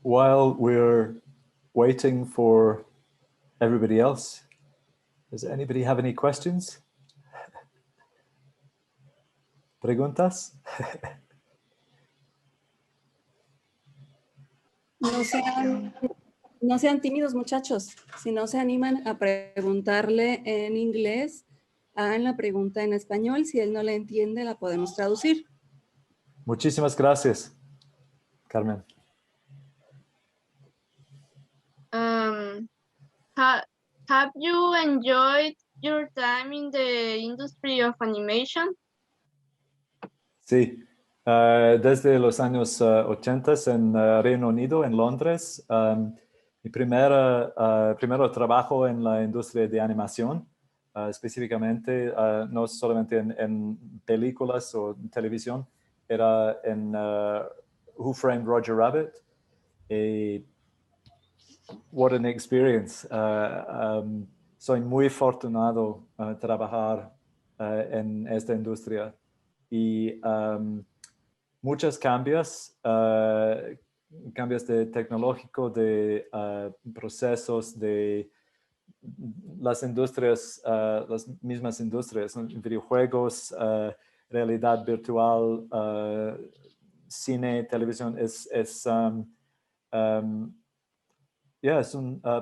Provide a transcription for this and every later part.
while we're waiting for everybody else, does anybody have any questions? ¿Preguntas? No sean tímidos, muchachos. Si no se animan a preguntarle en inglés, hagan la pregunta en español. Si él no la entiende, la podemos traducir. Muchísimas gracias, Carmen. Have you enjoyed your time in the industry of animation? Sí, desde los años 80 en Reino Unido, en Londres, mi primero trabajo en la industria de animación, específicamente no solamente en películas o televisión, era en Who Framed Roger Rabbit. What an experience. Soy muy afortunado trabajar en esta industria y muchos cambios de tecnológico, de procesos, de las industrias, las mismas industrias, ¿no? Videojuegos, realidad virtual, cine, televisión,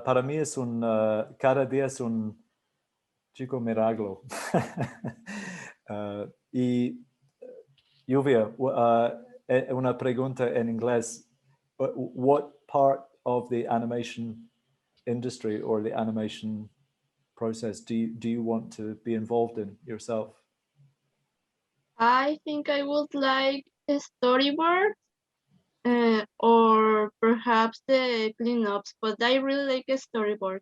para mí es cada día es un chico milagro. Y Lluvia, una pregunta en inglés. What part of the animation industry or the animation process do you want to be involved in yourself? I think I would like a storyboard or perhaps the cleanups, but I really like a storyboard.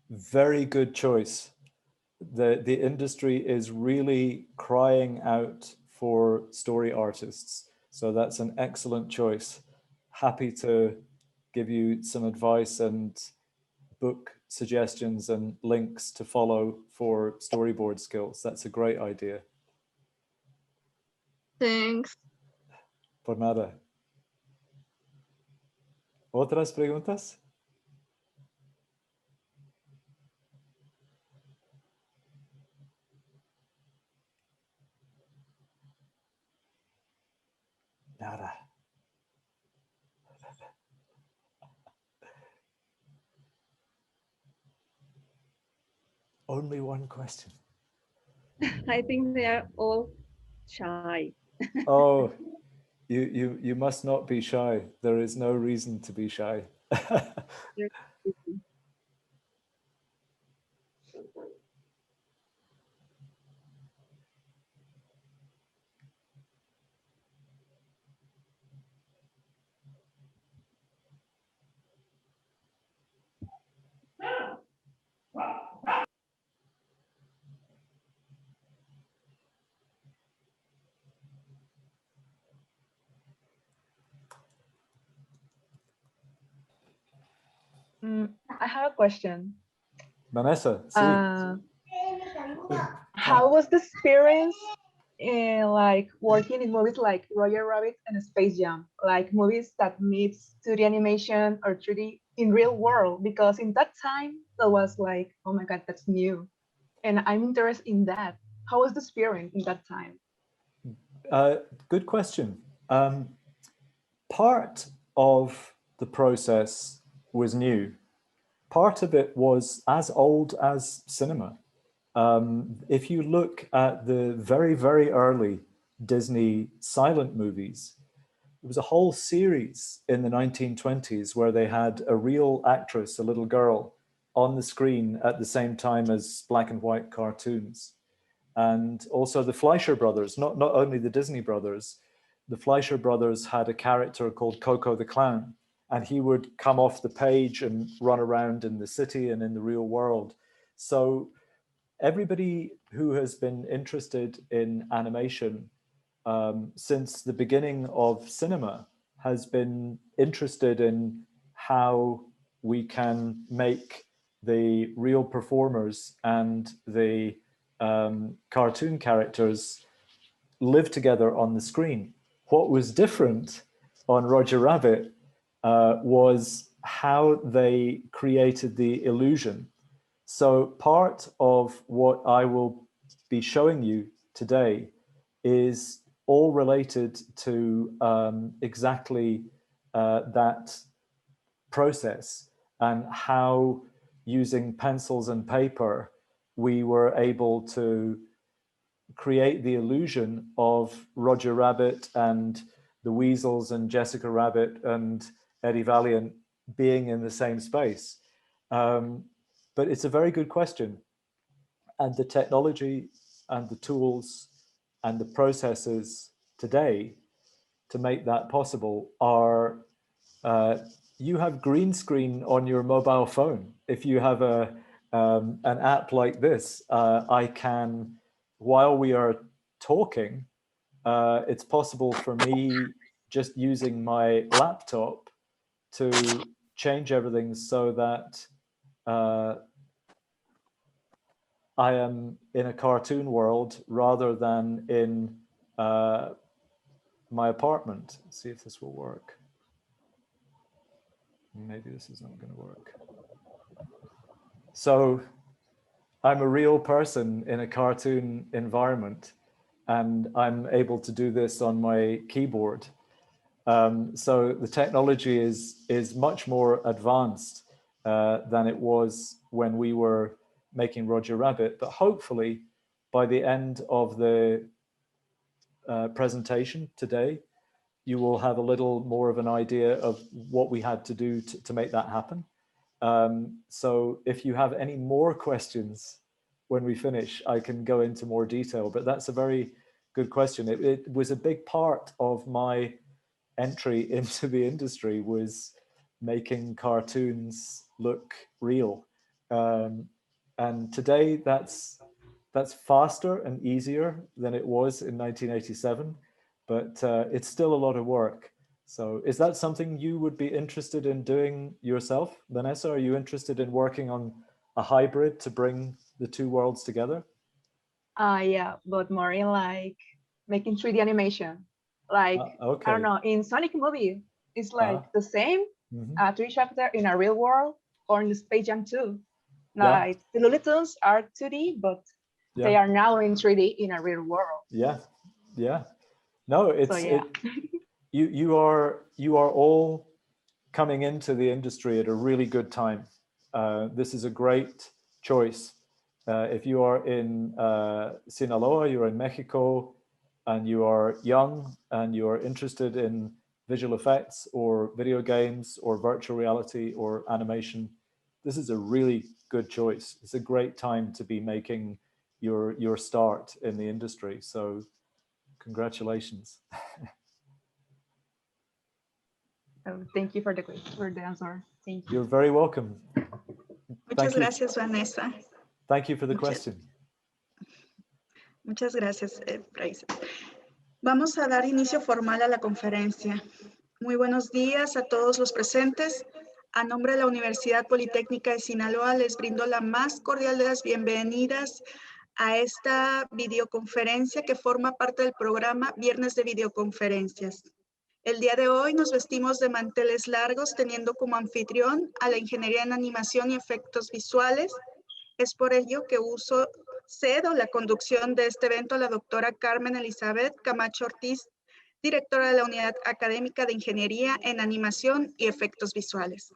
Very good choice. The industry is really crying out for story artists. So that's an excellent choice. Happy to give you some advice and book suggestions and links to follow for storyboard skills. That's a great idea. Thanks. Por nada. ¿Otras preguntas? Nada. Only one question. I think they are all shy. Oh, you must not be shy. There is no reason to be shy. I have a question. Vanessa, sí. How was the experience like working in movies like Roger Rabbit and Space Jam, like movies that meets 2D animation or 3D in real world? Because in that time, that was like, oh my God, that's new. And I'm interested in that. How was the experience in that time? Good question. Part of the process was new. Part of it was as old as cinema. If you look at the very, very early Disney silent movies, there was a whole series in the 1920s where they had a real actress, a little girl, on the screen at the same time as black and white cartoons. And also the Fleischer brothers, not only the Disney brothers, the Fleischer brothers had a character called Coco the Clown, and he would come off the page and run around in the city and in the real world. So everybody who has been interested in animation since the beginning of cinema has been interested in how we can make the real performers and the cartoon characters live together on the screen. What was different on Roger Rabbit was how they created the illusion. So part of what I will be showing you today is all related to exactly that process, and how using pencils and paper we were able to create the illusion of Roger Rabbit and the Weasels and Jessica Rabbit and Eddie Valiant being in the same space. But it's a very good question. And the technology and the tools and the processes today to make that possible are, you have green screen on your mobile phone. If you have an app like this, I can, while we are talking, it's possible for me just using my laptop to change everything so that I am in a cartoon world rather than in my apartment. Let's see if this will work. Maybe this is not going to work. So I'm a real person in a cartoon environment, and I'm able to do this on my keyboard. So the technology is much more advanced than it was when we were making Roger Rabbit. But hopefully by the end of the presentation today, you will have a little more of an idea of what we had to do to make that happen. So if you have any more questions when we finish, I can go into more detail, but that's a very good question. It was a big part of my entry into the industry, was making cartoons look real. And today that's faster and easier than it was in 1987, but it's still a lot of work. So is that something you would be interested in doing yourself, Vanessa? Are you interested in working on a hybrid to bring the two worlds together? Yeah, but more in like making 3D animation. Like, okay. I don't know, in Sonic movie, it's like the same 3D chapter in a real world, or in the Space Jam 2. Like the Looney Tunes are 2D, but they are now in 3D in a real world. Yeah, yeah. No, it's so, you are all coming into the industry at a really good time. This is a great choice. If you are in Sinaloa, you're in Mexico, and you are young and you are interested in visual effects or video games or virtual reality or animation, this is a really good choice. It's a great time to be making your start in the industry. So congratulations. Thank you for the answer. Thank you. You're very welcome. Muchas gracias, Vanessa. Thank you for the question. Muchas gracias, Fraser. Vamos a dar inicio formal a la conferencia. Muy buenos días a todos los presentes. A nombre de la Universidad Politécnica de Sinaloa les brindo la más cordial de las bienvenidas a esta videoconferencia que forma parte del programa Viernes de Videoconferencias. El día de hoy nos vestimos de manteles largos teniendo como anfitrión a la Ingeniería en Animación y Efectos Visuales. Es por ello que cedo la conducción de este evento a la doctora Carmen Elizabeth Camacho Ortiz, directora de la Unidad Académica de Ingeniería en Animación y Efectos Visuales.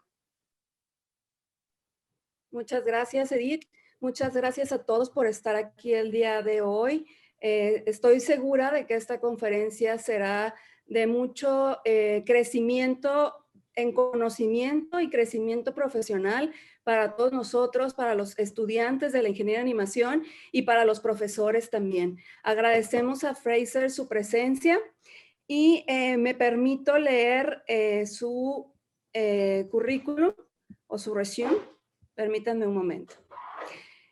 Muchas gracias, Edith. Muchas gracias a todos por estar aquí el día de hoy. Estoy segura de que esta conferencia será de mucho crecimiento en conocimiento y crecimiento profesional para todos nosotros, para los estudiantes de la Ingeniería de Animación y para los profesores también. Agradecemos a Fraser su presencia y me permito leer su currículum o su resumen. Permítanme un momento.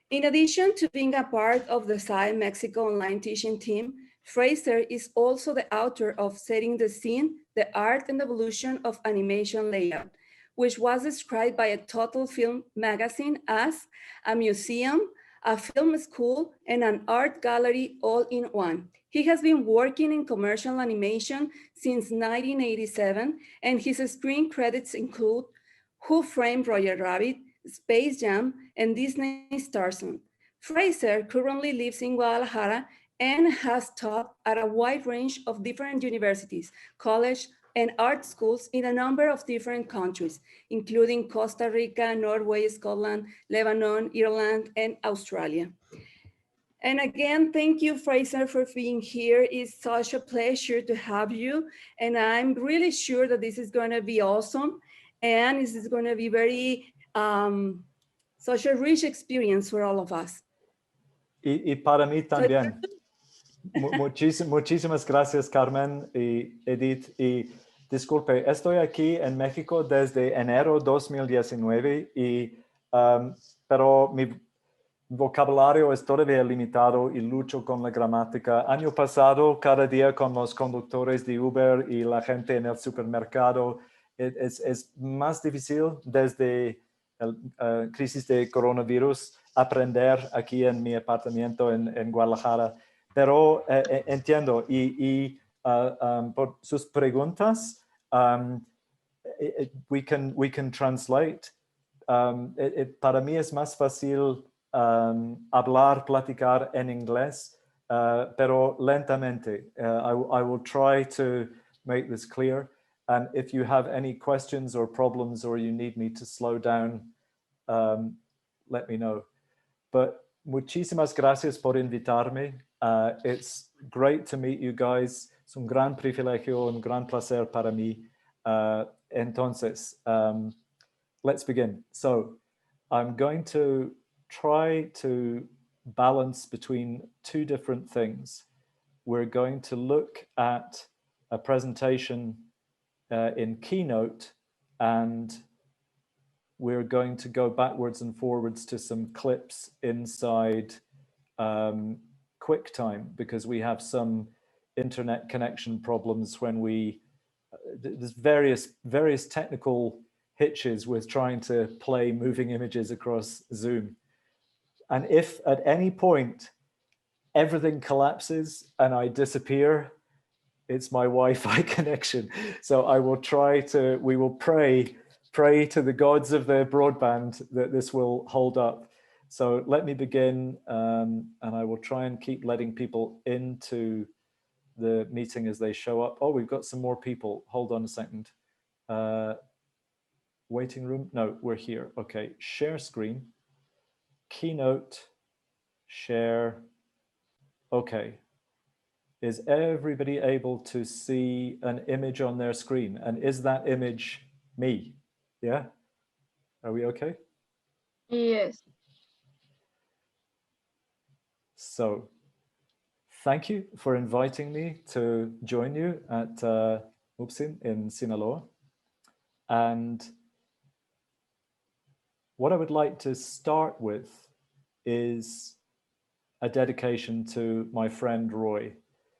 In addition to being a part of the SAE Mexico online teaching team, Fraser is also the author of Setting the Scene, The Art and Evolution of Animation Layout, which was described by a Total Film magazine as a museum, a film school, and an art gallery all in one. He has been working in commercial animation since 1987, and his screen credits include Who Framed Roger Rabbit, Space Jam, and Disney's Tarzan. Fraser currently lives in Guadalajara and has taught at a wide range of different universities, colleges, and art schools in a number of different countries, including Costa Rica, Norway, Scotland, Lebanon, Ireland, and Australia. And again, thank you, Fraser, for being here. It's such a pleasure to have you. And I'm really sure that this is going to be awesome. And this is going to be very, such a rich experience for all of us. Y para mí también. Muchísimas gracias, Carmen y Edith. Y disculpe, estoy aquí en México desde enero 2019, pero mi vocabulario es todavía limitado y lucho con la gramática. Año pasado, cada día con los conductores de Uber y la gente en el supermercado, es más difícil desde la crisis de coronavirus aprender aquí en mi apartamento en Guadalajara. Pero entiendo y por sus preguntas, we can translate. Para mí es más fácil platicar en inglés, pero lentamente. I will try to make this clear. And if you have any questions or problems or you need me to slow down, let me know. But muchísimas gracias por invitarme. It's great to meet you guys. Es un gran privilegio, un gran placer para mí. Entonces, let's begin. So I'm going to try to balance between two different things. We're going to look at a presentation in Keynote, and we're going to go backwards and forwards to some clips inside QuickTime, because we have some internet connection problems when there's various technical hitches with trying to play moving images across Zoom. And if at any point everything collapses and I disappear, it's my Wi-Fi connection. So we will pray to the gods of the broadband that this will hold up. So let me begin, and I will try and keep letting people into the meeting as they show up. Oh, we've got some more people. Hold on a second. Waiting room? No, we're here. Okay, share screen. Keynote, share. Okay. Is everybody able to see an image on their screen? And is that image me? Yeah? Are we okay? Yes. So, thank you for inviting me to join you at UPSIN in Sinaloa. And what I would like to start with is a dedication to my friend Roy.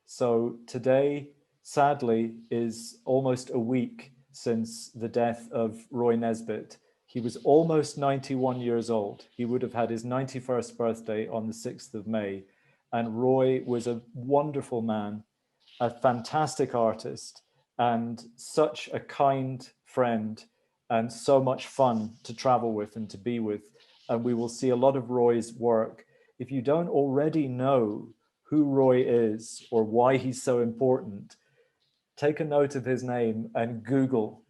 So today, sadly, is almost a week since the death of Roy Nesbitt. He was almost 91 years old. He would have had his 91st birthday on the 6th of May. And Roy was a wonderful man, a fantastic artist, and such a kind friend, and so much fun to travel with and to be with. And we will see a lot of Roy's work. If you don't already know who Roy is or why he's so important, take a note of his name and Google.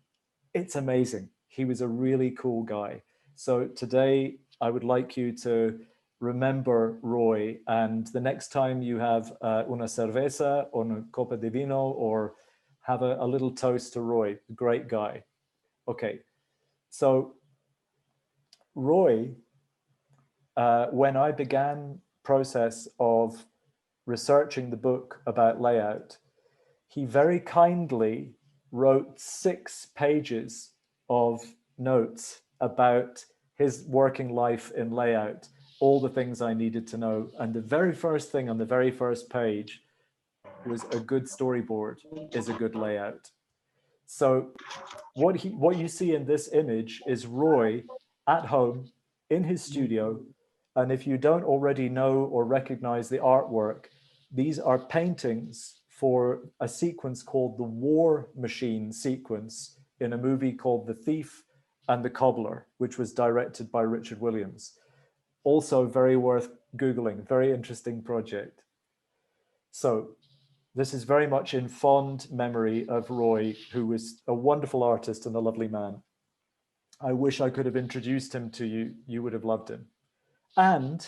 It's amazing. He was a really cool guy. So today I would like you to remember Roy, and the next time you have una cerveza or una copa de vino, or have a little toast to Roy, great guy. Okay, so Roy, when I began process of researching the book about layout, he very kindly wrote 6 pages of notes about his working life in layout, all the things I needed to know. And the very first thing on the very first page was a good storyboard is a good layout. So what you see in this image is Roy at home in his studio And if you don't already know or recognize the artwork, these are paintings for a sequence called the War Machine sequence in a movie called The Thief and the Cobbler, which was directed by Richard Williams. Also very worth Googling, very interesting project. So this is very much in fond memory of Roy, who was a wonderful artist and a lovely man. I wish I could have introduced him to you. You would have loved him. And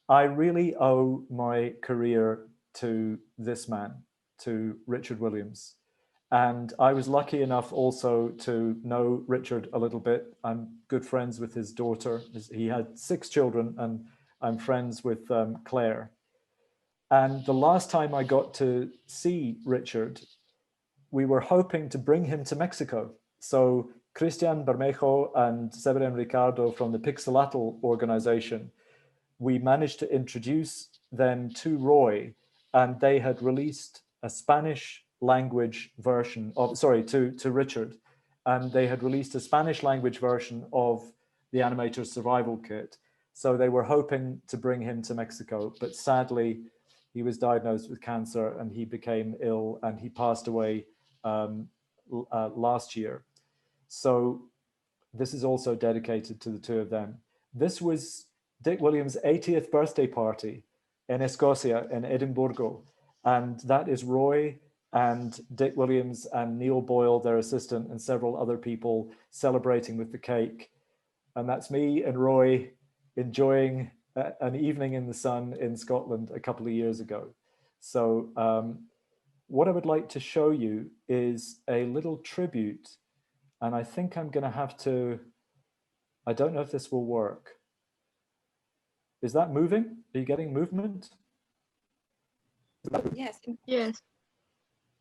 I really owe my career to this man, to Richard Williams. And I was lucky enough also to know Richard a little bit. I'm good friends with his daughter. He had 6 children, and I'm friends with Claire. And the last time I got to see Richard, we were hoping to bring him to Mexico. So Cristian Bermejo and Severin Ricardo from the Pixelatl organization, we managed to introduce them to Roy, and they had released a Spanish language version of, to Richard, and they had released a Spanish language version of the Animator's Survival Kit. So they were hoping to bring him to Mexico, but sadly, he was diagnosed with cancer and he became ill and he passed away last year. So this is also dedicated to the 2 of them. This was Dick Williams' 80th birthday party in Escocia, in Edinburgh. And that is Roy and Dick Williams and Neil Boyle, their assistant, and several other people celebrating with the cake. And that's me and Roy enjoying an evening in the sun in Scotland a couple of years ago. So what I would like to show you is a little tribute. And I think I'm going to have to, I don't know if this will work. Is that moving? Are you getting movement? Yes. Yes.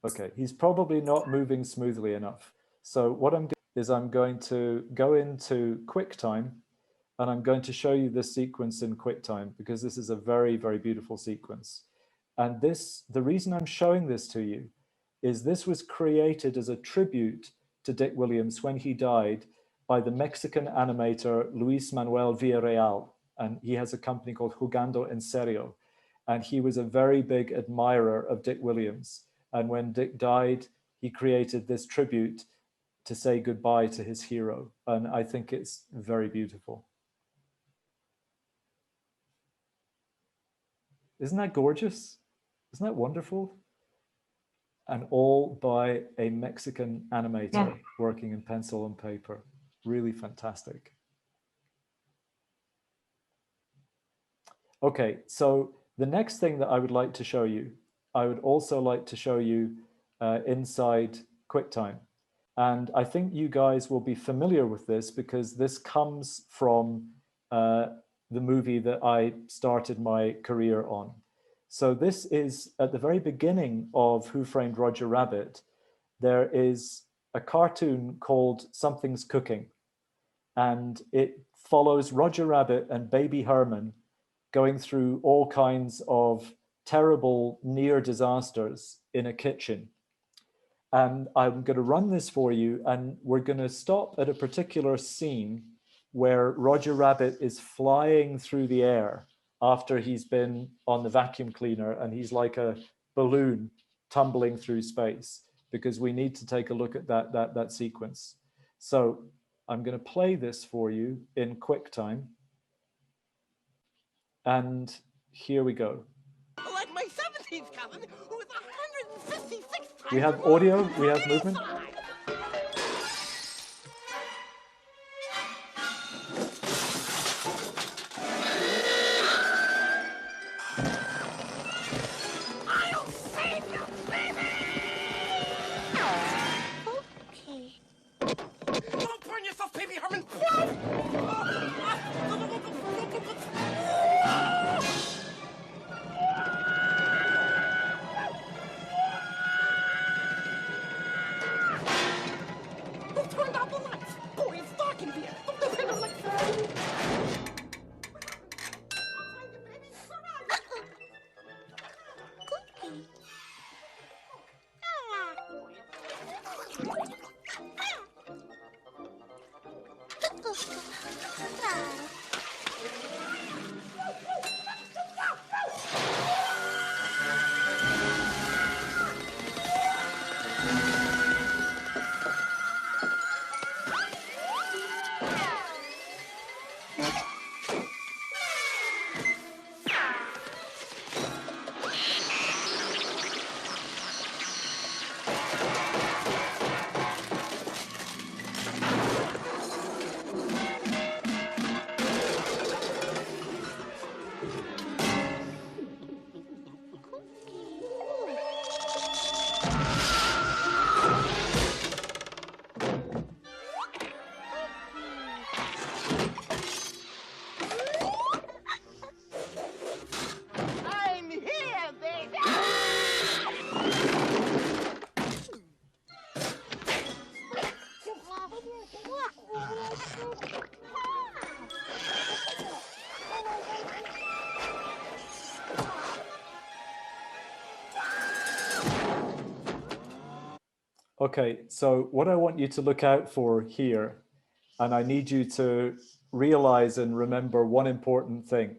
Okay, he's probably not moving smoothly enough. So what I'm doing is I'm going to go into QuickTime, and I'm going to show you this sequence in QuickTime because this is a very, very beautiful sequence. And this, the reason I'm showing this to you is this was created as a tribute to Dick Williams when he died by the Mexican animator Luis Manuel Villarreal. And he has a company called Jugando en Serio. And he was a very big admirer of Dick Williams. And when Dick died, he created this tribute to say goodbye to his hero. And I think it's very beautiful. Isn't that gorgeous? Isn't that wonderful? And all by a Mexican animator working in pencil and paper. Really fantastic. Okay, so the next thing that I would like to show you, I would also like to show you inside QuickTime. And I think you guys will be familiar with this because this comes from the movie that I started my career on. So this is at the very beginning of Who Framed Roger Rabbit. There is a cartoon called Something's Cooking, and it follows Roger Rabbit and Baby Herman going through all kinds of terrible near disasters in a kitchen. And I'm going to run this for you, and we're going to stop at a particular scene where Roger Rabbit is flying through the air after he's been on the vacuum cleaner, and he's like a balloon tumbling through space, because we need to take a look at that sequence. So I'm going to play this for you in QuickTime. And here we go. Like my 17th cousin, who is 156 times. We have audio, we have movement. I'll save you, baby! Okay. Don't burn yourself, baby Herman! Who turned out the lights? Boy, it's dark in here. Don't depend on electricity. I'm here, baby! Okay, so what I want you to look out for here, and I need you to realize and remember one important thing.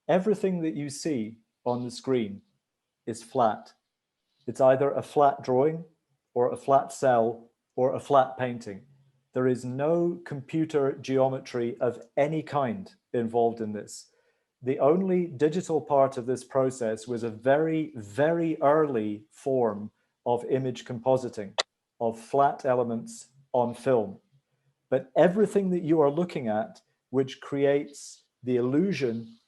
Everything that you see on the screen is flat. It's either a flat drawing or a flat cell or a flat painting. There is no computer geometry of any kind involved in this. The only digital part of this process was a very, very early form of image compositing, of flat elements on film. But everything that you are looking at, which creates the illusion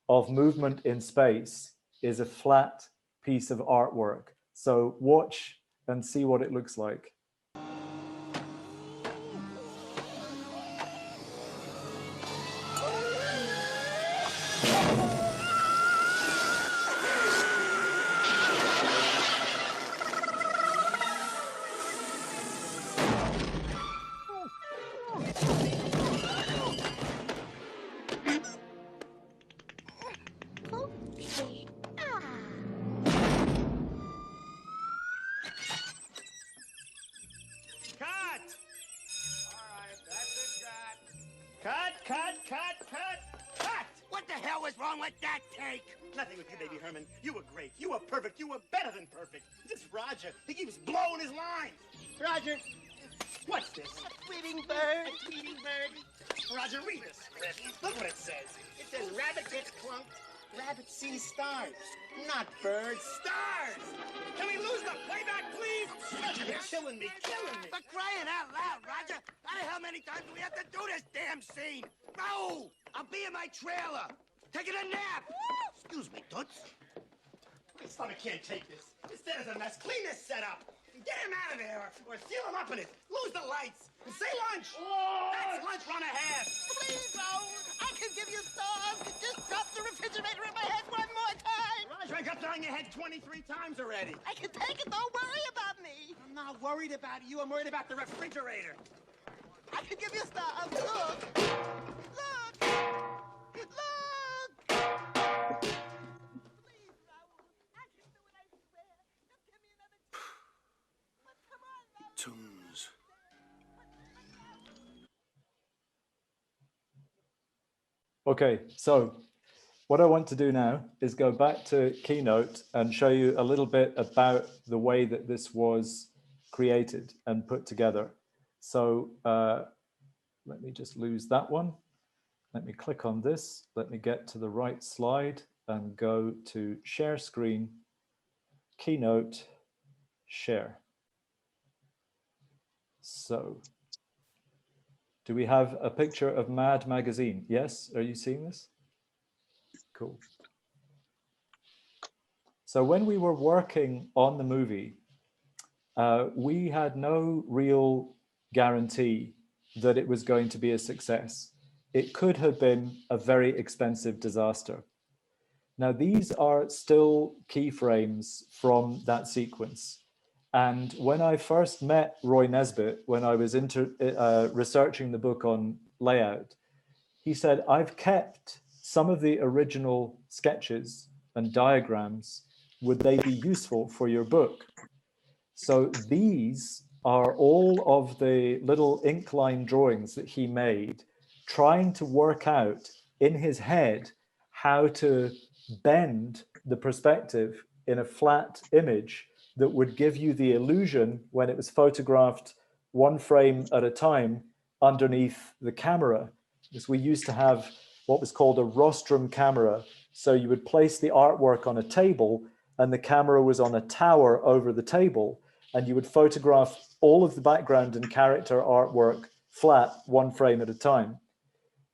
of movement in space, is a flat piece of artwork. So watch and see what it looks like. Cut! What the hell was wrong with that take? Nothing with you, baby Herman. You were great. You were perfect. You were better than perfect. This Roger, he keeps blowing his lines. Roger, what's this? A tweeting bird. A tweeting bird. Roger, read this. Look what it says. It says rabbit gets plunked, rabbit sees stars. Not birds, stars. Can we lose the playback, please? Roger, you're killing me, killing me. For crying out loud, Roger. How many times do we have to do this damn scene? No! I'll be in my trailer. Taking a nap. Excuse me, Toots. My stomach can't take this. This set is a mess. Clean this setup. Get him out of there, or seal him up in it. Lose the lights. And say lunch. Oh. That's lunch run a half. Please, Raoul. I can give you stars. Just drop the refrigerator in my head one more time. Roger, I got that on your head 23 times already. I can take it. Don't worry about me. I'm not worried about you. I'm worried about the refrigerator. I can give you stars. Look. Look. Look. Please, Raoul. I can do it, I swear. Just give me another chance. But come on, Raoul. Tunes. Okay, so what I want to do now is go back to Keynote and show you a little bit about the way that this was created and put together. So let me just lose that one. Let me click on this. Let me get to the right slide and go to share screen, Keynote, share. So do we have a picture of Mad Magazine? Yes, are you seeing this? Cool. So when we were working on the movie, we had no real guarantee that it was going to be a success. It could have been a very expensive disaster. Now, these are still keyframes from that sequence. And when I first met Roy Nesbitt, when I was researching the book on layout, he said, I've kept some of the original sketches and diagrams. Would they be useful for your book? So these are all of the little ink line drawings that he made, trying to work out in his head how to bend the perspective in a flat image that would give you the illusion, when it was photographed one frame at a time underneath the camera, is we used to have what was called a rostrum camera. So you would place the artwork on a table and the camera was on a tower over the table, and you would photograph all of the background and character artwork flat, one frame at a time.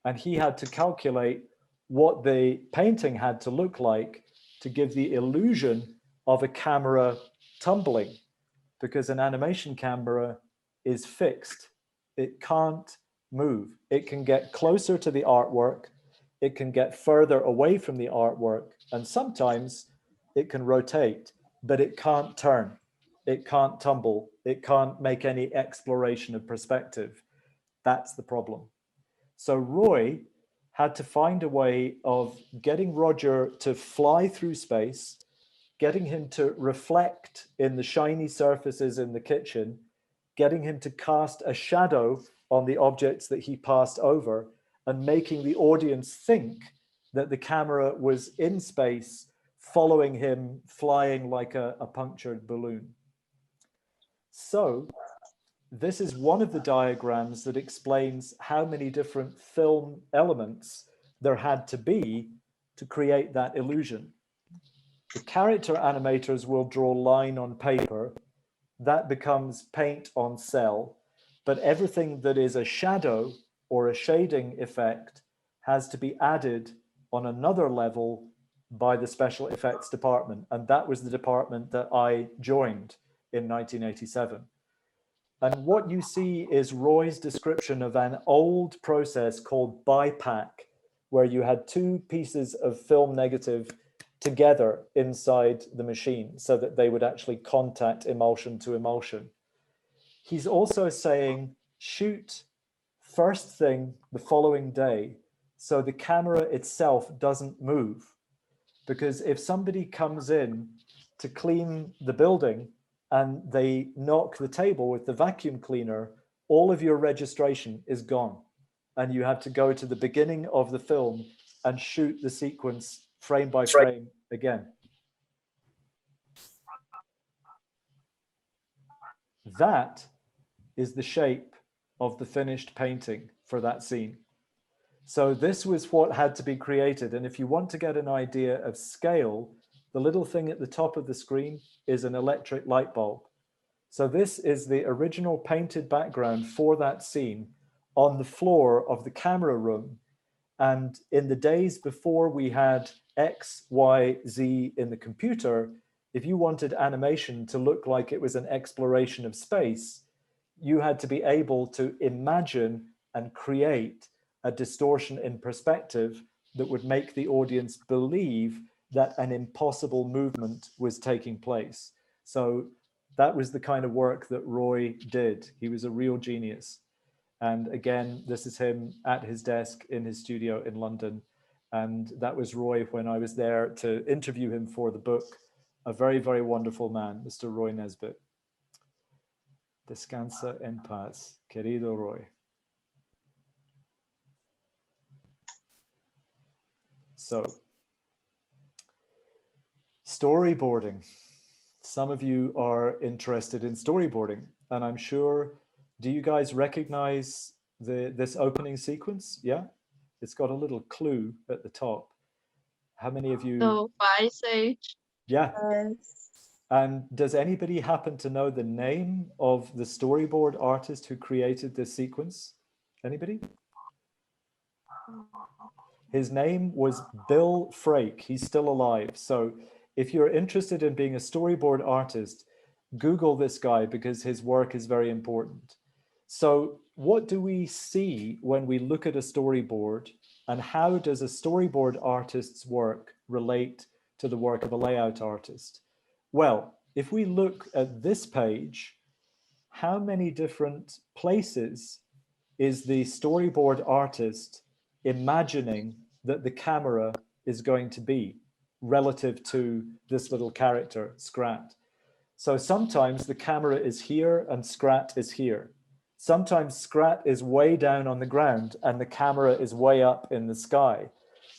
And he had to calculate what the painting had to look like to give the illusion of a camera tumbling, because an animation camera is fixed. It can't move. It can get closer to the artwork. It can get further away from the artwork. And sometimes it can rotate, but it can't turn. It can't tumble. It can't make any exploration of perspective. That's the problem. So Roy had to find a way of getting Roger to fly through space, getting him to reflect in the shiny surfaces in the kitchen, getting him to cast a shadow on the objects that he passed over, and making the audience think that the camera was in space, following him, flying like a punctured balloon. So this is one of the diagrams that explains how many different film elements there had to be to create that illusion. The character animators will draw line on paper. That becomes paint on cell. But everything that is a shadow or a shading effect has to be added on another level by the special effects department. And that was the department that I joined in 1987. And what you see is Roy's description of an old process called BiPAC, where you had two pieces of film negative together inside the machine so that they would actually contact emulsion to emulsion. He's also saying, shoot first thing the following day so the camera itself doesn't move. Because if somebody comes in to clean the building and they knock the table with the vacuum cleaner, all of your registration is gone. And you have to go to the beginning of the film and shoot the sequence frame by frame again. That is the shape of the finished painting for that scene. So this was what had to be created. And if you want to get an idea of scale, the little thing at the top of the screen is an electric light bulb. So this is the original painted background for that scene on the floor of the camera room. And in the days before we had X, Y, Z in the computer, if you wanted animation to look like it was an exploration of space, you had to be able to imagine and create a distortion in perspective that would make the audience believe that an impossible movement was taking place. So that was the kind of work that Roy did. He was a real genius. And again, this is him at his desk in his studio in London. And that was Roy when I was there to interview him for the book. A very, very wonderful man, Mr. Roy Nesbitt. Descansa en paz, querido Roy. So, storyboarding. Some of you are interested in storyboarding, and I'm sure, do you guys recognize this opening sequence? Yeah, it's got a little clue at the top. How many of you? So, Vice Age. Yeah. And does anybody happen to know the name of the storyboard artist who created this sequence? Anybody? His name was Bill Frake. He's still alive. So if you're interested in being a storyboard artist, Google this guy because his work is very important. So what do we see when we look at a storyboard, and how does a storyboard artist's work relate to the work of a layout artist? Well, if we look at this page, how many different places is the storyboard artist imagining that the camera is going to be relative to this little character, Scrat? So sometimes the camera is here and Scrat is here. Sometimes Scrat is way down on the ground and the camera is way up in the sky.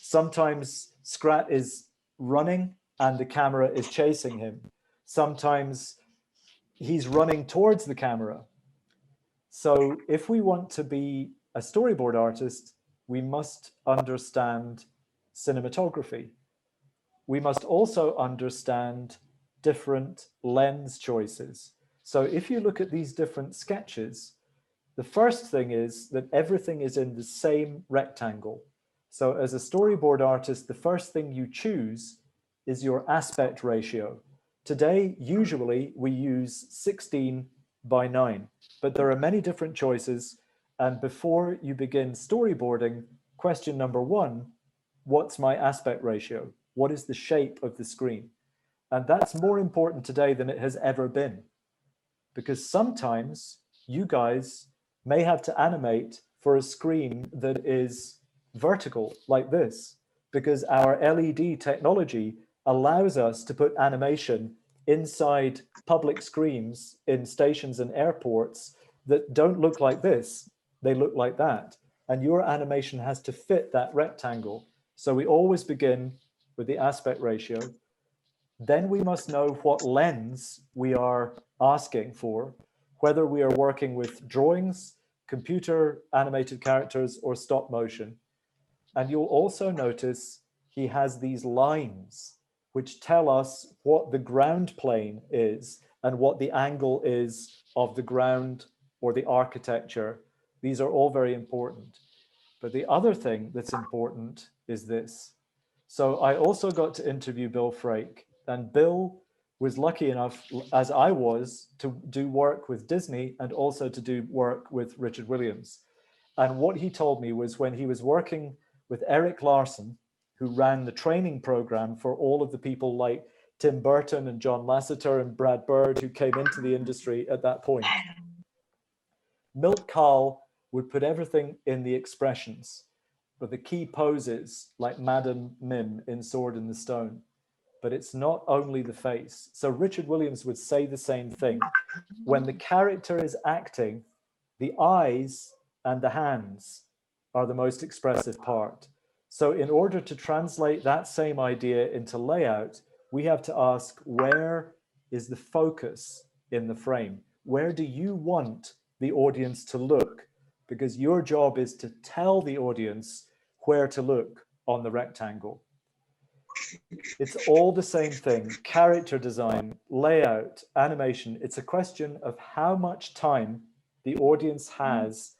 Sometimes Scrat is running and the camera is chasing him. Sometimes he's running towards the camera. So if we want to be a storyboard artist, we must understand cinematography. We must also understand different lens choices. So if you look at these different sketches, the first thing is that everything is in the same rectangle. So as a storyboard artist, the first thing you choose is your aspect ratio. Today, usually we use 16:9, but there are many different choices. And before you begin storyboarding, question number one, what's my aspect ratio? What is the shape of the screen? And that's more important today than it has ever been, because sometimes you guys may have to animate for a screen that is vertical like this, because our LED technology allows us to put animation inside public screens in stations and airports that don't look like this, they look like that. And your animation has to fit that rectangle. So we always begin with the aspect ratio. Then we must know what lens we are asking for, whether we are working with drawings, computer animated characters, or stop motion. And you'll also notice he has these lines which tell us what the ground plane is and what the angle is of the ground or the architecture. These are all very important. But the other thing that's important is this. So I also got to interview Bill Frake, and Bill was lucky enough, as I was, to do work with Disney and also to do work with Richard Williams. And what he told me was when he was working with Eric Larson, who ran the training program for all of the people like Tim Burton and John Lasseter and Brad Bird, who came into the industry at that point, Milt Kahl would put everything in the expressions, but the key poses like Madame Mim in Sword in the Stone. But it's not only the face. So Richard Williams would say the same thing. When the character is acting, the eyes and the hands are the most expressive part. So in order to translate that same idea into layout, we have to ask, where is the focus in the frame? Where do you want the audience to look? Because your job is to tell the audience where to look on the rectangle. It's all the same thing: character design, layout, animation. It's a question of how much time the audience has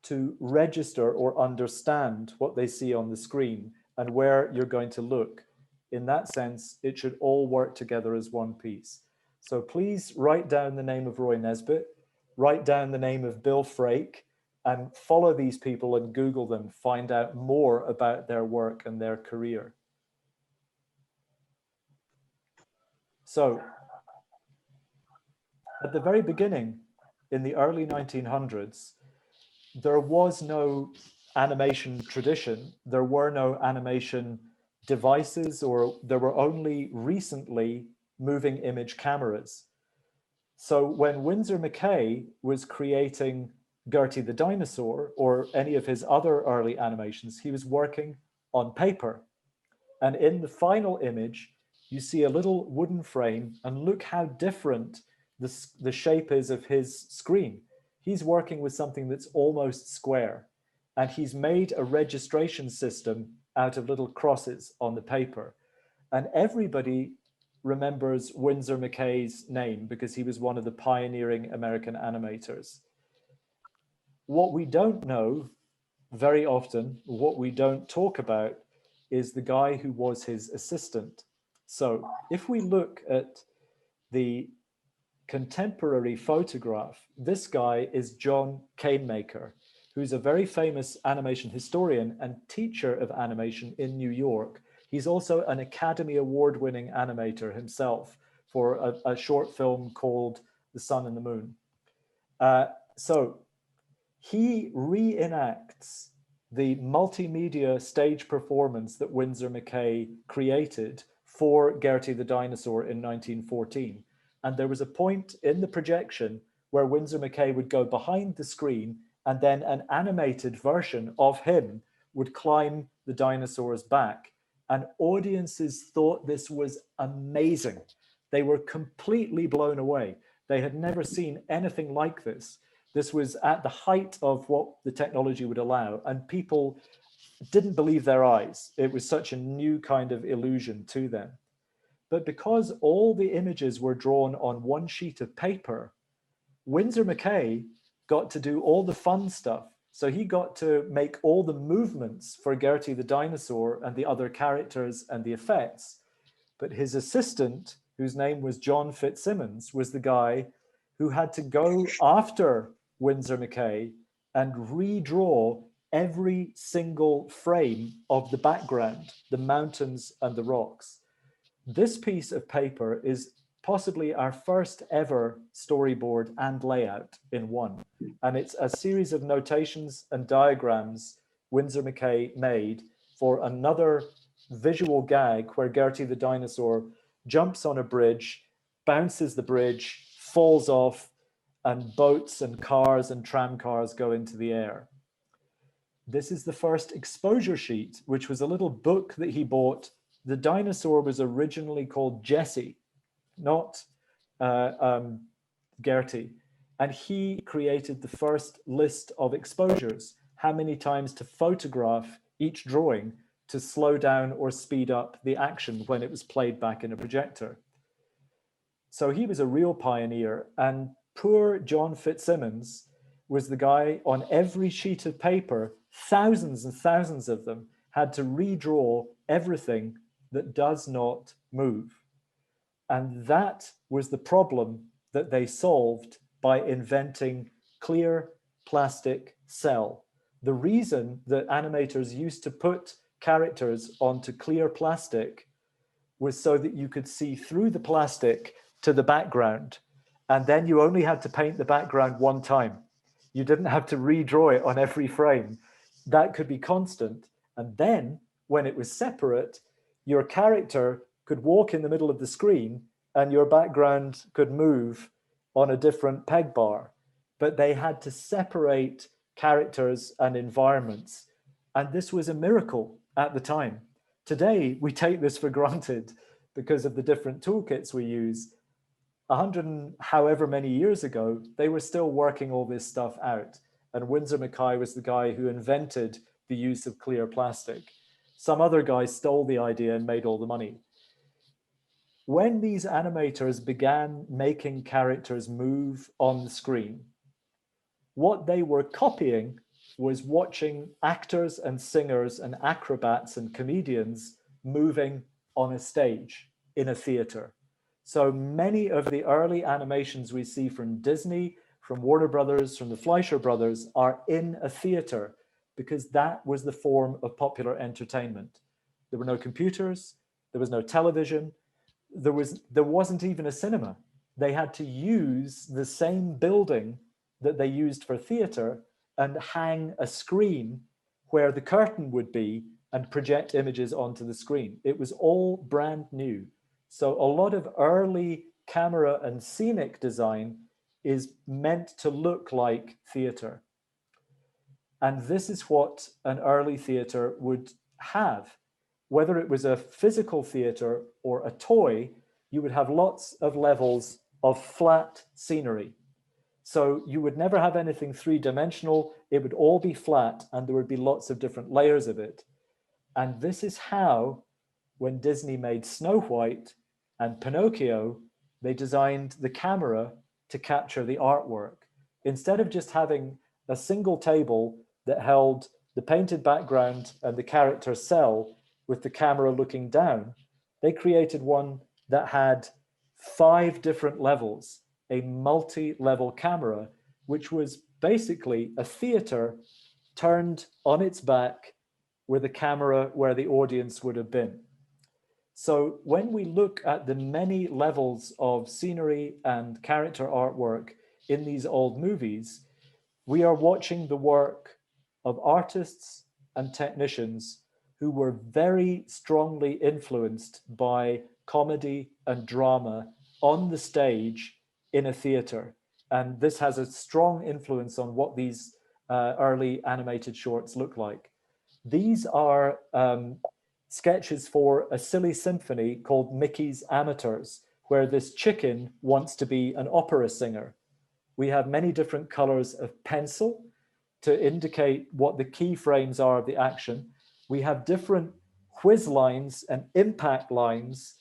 to register or understand what they see on the screen and where you're going to look. In that sense, it should all work together as one piece. So please write down the name of Roy Nesbitt, write down the name of Bill Frake, and follow these people and Google them, find out more about their work and their career. So at the very beginning, in the early 1900s, there was no animation tradition. There were no animation devices, or there were only recently moving image cameras. So when Winsor McCay was creating Gertie the Dinosaur or any of his other early animations, he was working on paper. And in the final image, you see a little wooden frame, and look how different the shape is of his screen. He's working with something that's almost square, and he's made a registration system out of little crosses on the paper. And everybody remembers Winsor McCay's name because he was one of the pioneering American animators. What we don't know very often, what we don't talk about, is the guy who was his assistant. So if we look at the contemporary photograph, this guy is John Canemaker, who's a very famous animation historian and teacher of animation in New York. He's also an Academy Award-winning animator himself for a short film called The Sun and the Moon. So he reenacts the multimedia stage performance that Winsor McCay created for Gertie the Dinosaur in 1914. And there was a point in the projection where Winsor McCay would go behind the screen, and then an animated version of him would climb the dinosaur's back. And audiences thought this was amazing. They were completely blown away. They had never seen anything like this. This was at the height of what the technology would allow, and people didn't believe their eyes. It was such a new kind of illusion to them. But because all the images were drawn on one sheet of paper, Winsor McCay got to do all the fun stuff. So he got to make all the movements for Gertie the dinosaur and the other characters and the effects. But his assistant, whose name was John Fitzsimmons, was the guy who had to go after Winsor McCay and redraw every single frame of the background, the mountains and the rocks. This piece of paper is possibly our first ever storyboard and layout in one. And it's a series of notations and diagrams Winsor McCay made for another visual gag where Gertie the dinosaur jumps on a bridge, bounces the bridge, falls off, and boats and cars and tram cars go into the air. This is the first exposure sheet, which was a little book that he bought. The dinosaur was originally called Jessie, not Gertie. And he created the first list of exposures, how many times to photograph each drawing to slow down or speed up the action when it was played back in a projector. So he was a real pioneer, and poor John Fitzsimmons was the guy on every sheet of paper, thousands and thousands of them, had to redraw everything that does not move. And that was the problem that they solved by inventing clear plastic cell. The reason that animators used to put characters onto clear plastic was so that you could see through the plastic to the background. And then you only had to paint the background one time. You didn't have to redraw it on every frame. That could be constant. And then when it was separate, your character could walk in the middle of the screen and your background could move on a different peg bar. But they had to separate characters and environments. And this was a miracle at the time. Today, we take this for granted because of the different toolkits we use. 100 and however many years ago, they were still working all this stuff out. And Winsor McCay was the guy who invented the use of clear plastic. Some other guy stole the idea and made all the money. When these animators began making characters move on the screen, what they were copying was watching actors and singers and acrobats and comedians moving on a stage in a theater. So many of the early animations we see from Disney, from Warner Brothers, from the Fleischer Brothers are in a theater because that was the form of popular entertainment. There were no computers, there was no television, there wasn't even a cinema. They had to use the same building that they used for theater and hang a screen where the curtain would be and project images onto the screen. It was all brand new. So a lot of early camera and scenic design is meant to look like theater. And this is what an early theater would have. Whether it was a physical theater or a toy, you would have lots of levels of flat scenery. So you would never have anything three-dimensional. It would all be flat and there would be lots of different layers of it. And this is how, when Disney made Snow White and Pinocchio, they designed the camera to capture the artwork. Instead of just having a single table that held the painted background and the character cell with the camera looking down, they created one that had 5 different levels, a multi-level camera, which was basically a theater turned on its back with a camera where the audience would have been. So when we look at the many levels of scenery and character artwork in these old movies, we are watching the work of artists and technicians who were very strongly influenced by comedy and drama on the stage in a theater. And this has a strong influence on what these early animated shorts look like. These are sketches for a silly symphony called Mickey's Amateurs, where this chicken wants to be an opera singer. We have many different colors of pencil to indicate what the key frames are of the action. We have different whiz lines and impact lines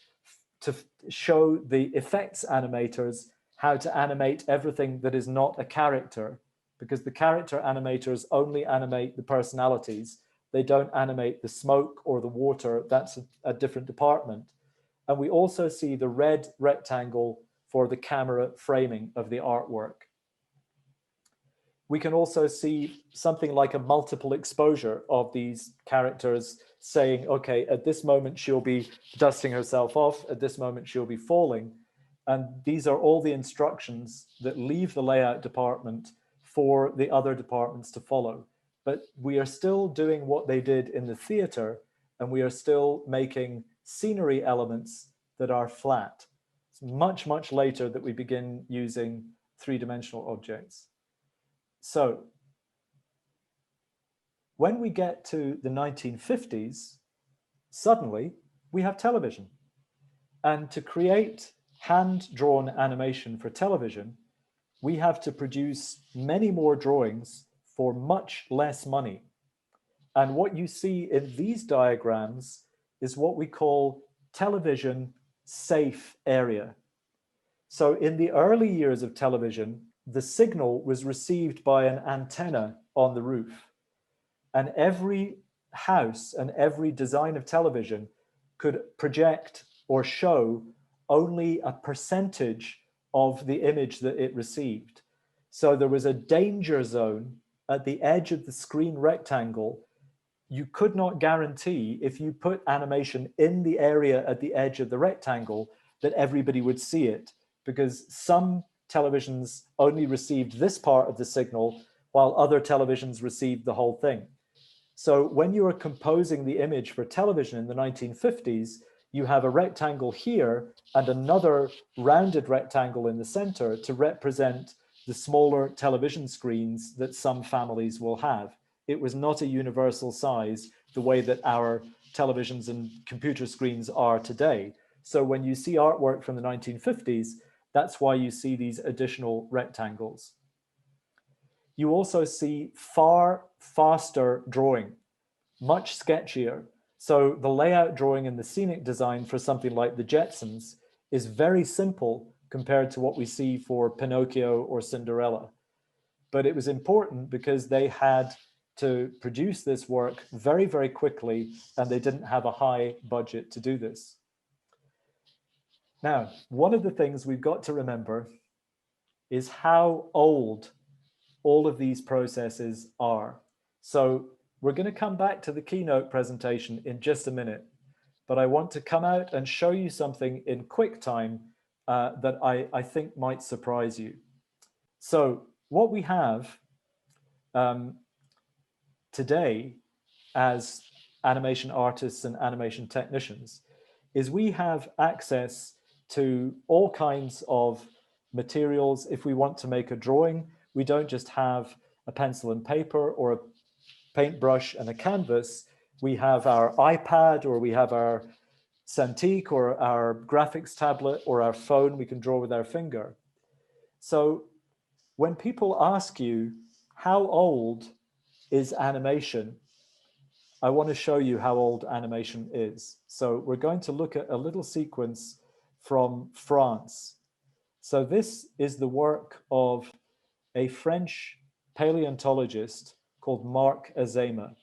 to show the effects animators how to animate everything that is not a character, because the character animators only animate the personalities. They don't animate the smoke or the water. That's a different department. And we also see the red rectangle for the camera framing of the artwork. We can also see something like a multiple exposure of these characters saying, okay, at this moment she'll be dusting herself off, at this moment she'll be falling. And these are all the instructions that leave the layout department for the other departments to follow. But we are still doing what they did in the theater, and we are still making scenery elements that are flat. It's much, much later that we begin using three-dimensional objects. So when we get to the 1950s, suddenly we have television. And to create hand-drawn animation for television, we have to produce many more drawings for much less money. And what you see in these diagrams is what we call television safe area. So in the early years of television, the signal was received by an antenna on the roof. And every house and every design of television could project or show only a percentage of the image that it received. So there was a danger zone at the edge of the screen rectangle. You could not guarantee, if you put animation in the area at the edge of the rectangle, that everybody would see it, because some televisions only received this part of the signal, while other televisions received the whole thing. So when you are composing the image for television in the 1950s, you have a rectangle here and another rounded rectangle in the center to represent the smaller television screens that some families will have. It was not a universal size the way that our televisions and computer screens are today. So when you see artwork from the 1950s, that's why you see these additional rectangles. You also see far faster drawing, much sketchier. So the layout drawing and the scenic design for something like the Jetsons is very simple compared to what we see for Pinocchio or Cinderella. But it was important because they had to produce this work very, very quickly, and they didn't have a high budget to do this. Now, one of the things we've got to remember is how old all of these processes are. So we're going to come back to the keynote presentation in just a minute, but I want to come out and show you something in QuickTime that I think might surprise you. So what we have today as animation artists and animation technicians is we have access to all kinds of materials. If we want to make a drawing, we don't just have a pencil and paper or a paintbrush and a canvas. We have our iPad, or we have our Cintiq, or our graphics tablet, or our phone. We can draw with our finger. So when people ask you, how old is animation? I want to show you how old animation is. So we're going to look at a little sequence from France. So this is the work of a French paleontologist called Marc Azéma.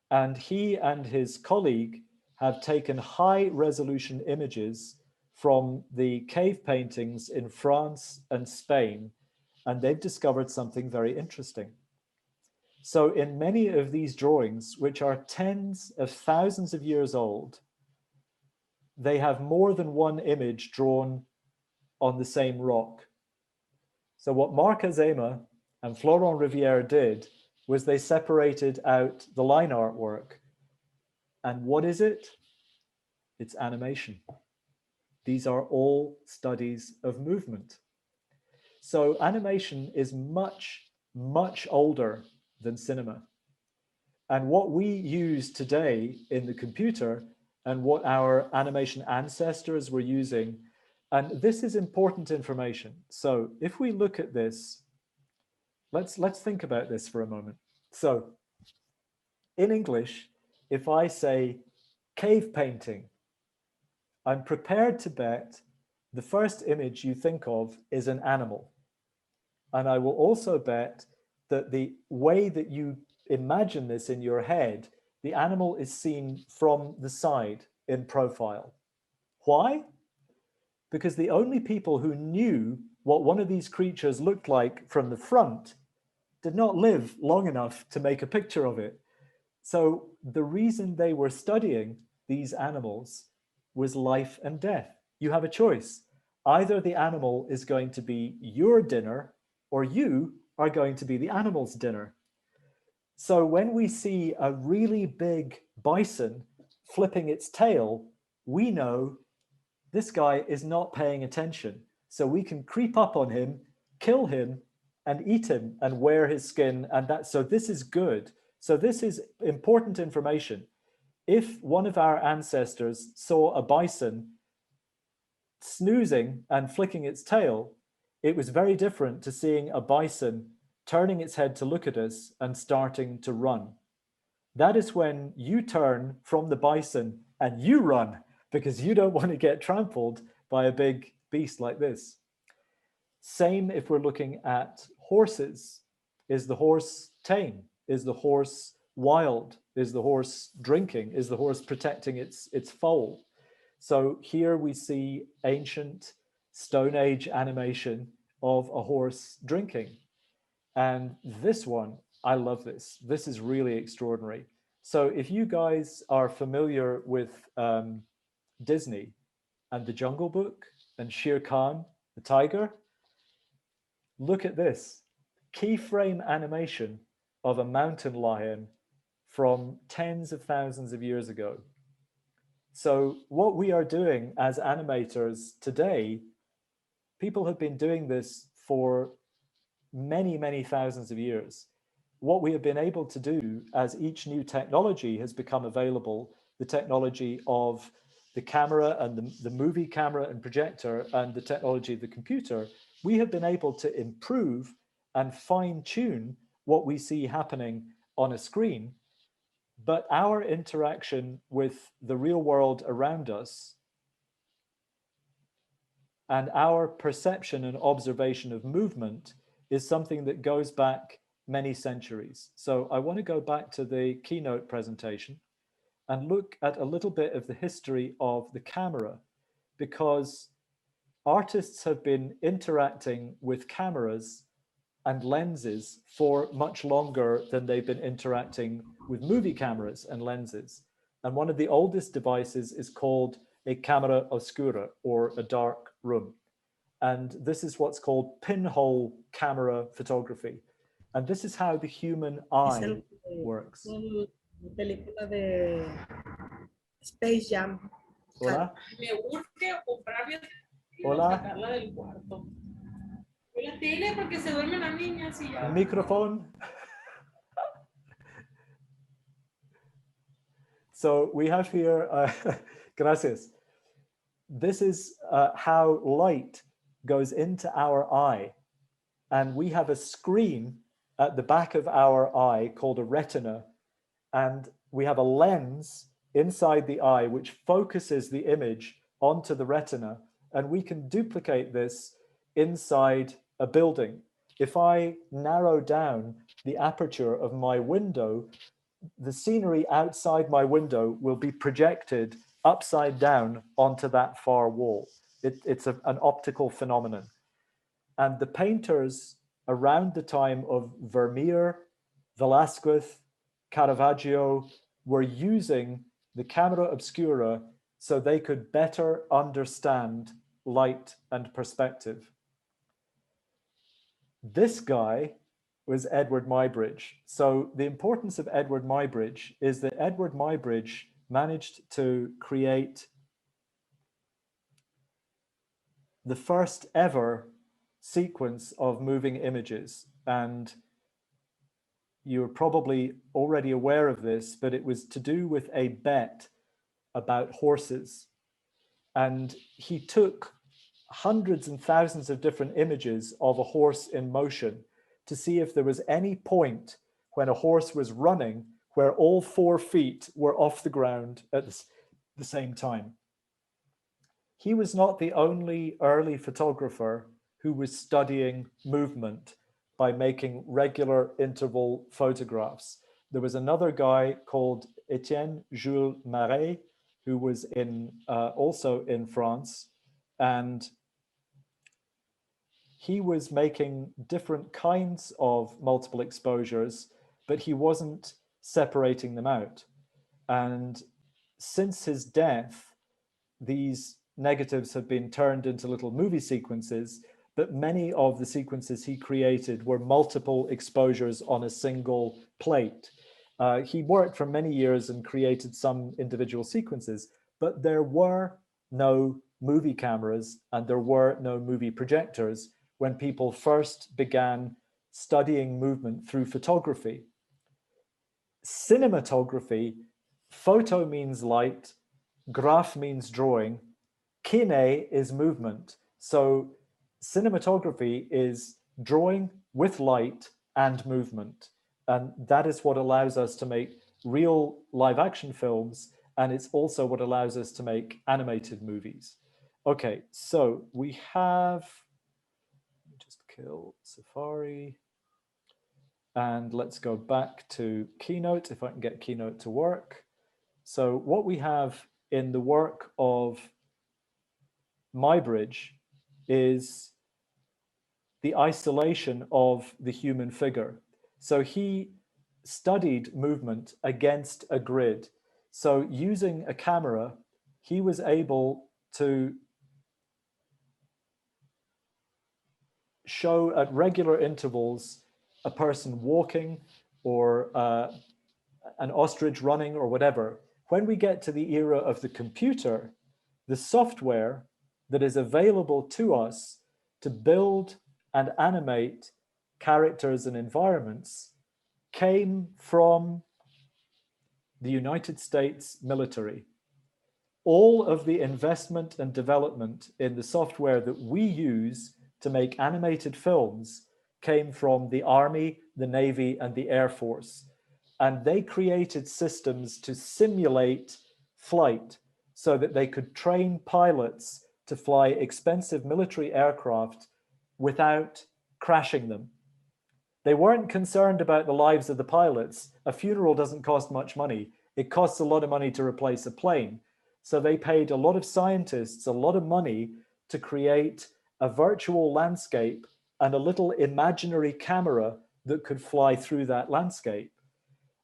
And he and his colleague have taken high resolution images from the cave paintings in France and Spain, and they've discovered something very interesting. So in many of these drawings, which are tens of thousands of years old, they have more than one image drawn on the same rock. So what Marc Azéma and Florent Rivière did was they separated out the line artwork. And what is it? It's animation. These are all studies of movement. So animation is much, much older than cinema. And what we use today in the computer and what our animation ancestors were using, and this is important information. So if we look at this, let's think about this for a moment. So in English, if I say cave painting, I'm prepared to bet the first image you think of is an animal. And I will also bet that the way that you imagine this in your head, the animal is seen from the side in profile. Why? Because the only people who knew what one of these creatures looked like from the front did not live long enough to make a picture of it. So the reason they were studying these animals was life and death. You have a choice. Either the animal is going to be your dinner or you are going to be the animal's dinner. So when we see a really big bison flipping its tail, we know this guy is not paying attention. So we can creep up on him, kill him, and eat him and wear his skin. And that, so this is good. So this is important information. If one of our ancestors saw a bison snoozing and flicking its tail, it was very different to seeing a bison turning its head to look at us and starting to run. That is when you turn from the bison and you run because you don't want to get trampled by a big beast like this. Same if we're looking at horses. Is the horse tame? Is the horse wild? Is the horse drinking? Is the horse protecting its foal? So here we see ancient Stone Age animation of a horse drinking. And this one, I love this. This is really extraordinary. So if you guys are familiar with Disney and The Jungle Book and Shere Khan, the tiger, look at this. Keyframe animation of a mountain lion from tens of thousands of years ago. So what we are doing as animators today, people have been doing this for many, many thousands of years. What we have been able to do as each new technology has become available, the technology of the camera and the movie camera and projector and the technology of the computer, we have been able to improve and fine tune what we see happening on a screen. But our interaction with the real world around us and our perception and observation of movement is something that goes back many centuries. So I want to go back to the keynote presentation and look at a little bit of the history of the camera, because artists have been interacting with cameras and lenses for much longer than they've been interacting with movie cameras and lenses. And one of the oldest devices is called a camera oscura, or a dark room. And this is what's called pinhole camera photography. And this is how the human eye works. Película de Space Jam. Hola. Me urge comprarme y Hola. sacarla del cuarto. La tele porque se duerme la niña así ya. Microphone. So we have here, gracias. This is how light goes into our eye. And we have a screen at the back of our eye called a retina. And we have a lens inside the eye which focuses the image onto the retina. And we can duplicate this inside a building. If I narrow down the aperture of my window, the scenery outside my window will be projected upside down onto that far wall. It's an optical phenomenon. And the painters around the time of Vermeer, Velázquez, Caravaggio were using the camera obscura so they could better understand light and perspective. This guy was Edward Muybridge. So the importance of Edward Muybridge is that Edward Muybridge managed to create the first ever sequence of moving images. And you're probably already aware of this, but it was to do with a bet about horses. And he took hundreds and thousands of different images of a horse in motion to see if there was any point when a horse was running where all 4 feet were off the ground at the same time. He was not the only early photographer who was studying movement by making regular interval photographs. There was another guy called Etienne Jules Marais, who was also in France, and he was making different kinds of multiple exposures, but he wasn't separating them out. And since his death, these negatives have been turned into little movie sequences, but many of the sequences he created were multiple exposures on a single plate. He worked for many years and created some individual sequences, but there were no movie cameras and there were no movie projectors when people first began studying movement through photography. Cinematography, photo means light, graph means drawing, kine is movement. So cinematography is drawing with light and movement. And that is what allows us to make real live action films. And it's also what allows us to make animated movies. Okay, so we have, let me just kill Safari. And let's go back to Keynote, if I can get Keynote to work. So what we have in the work of Muybridge is the isolation of the human figure. So he studied movement against a grid. So using a camera, he was able to show at regular intervals a person walking or an ostrich running or whatever. When we get to the era of the computer, the software that is available to us to build and animate characters and environments came from the United States military. All of the investment and development in the software that we use to make animated films came from the Army, the Navy, and the Air Force. And they created systems to simulate flight so that they could train pilots to fly expensive military aircraft without crashing them. They weren't concerned about the lives of the pilots. A funeral doesn't cost much money. It costs a lot of money to replace a plane. So they paid a lot of scientists a lot of money to create a virtual landscape and a little imaginary camera that could fly through that landscape.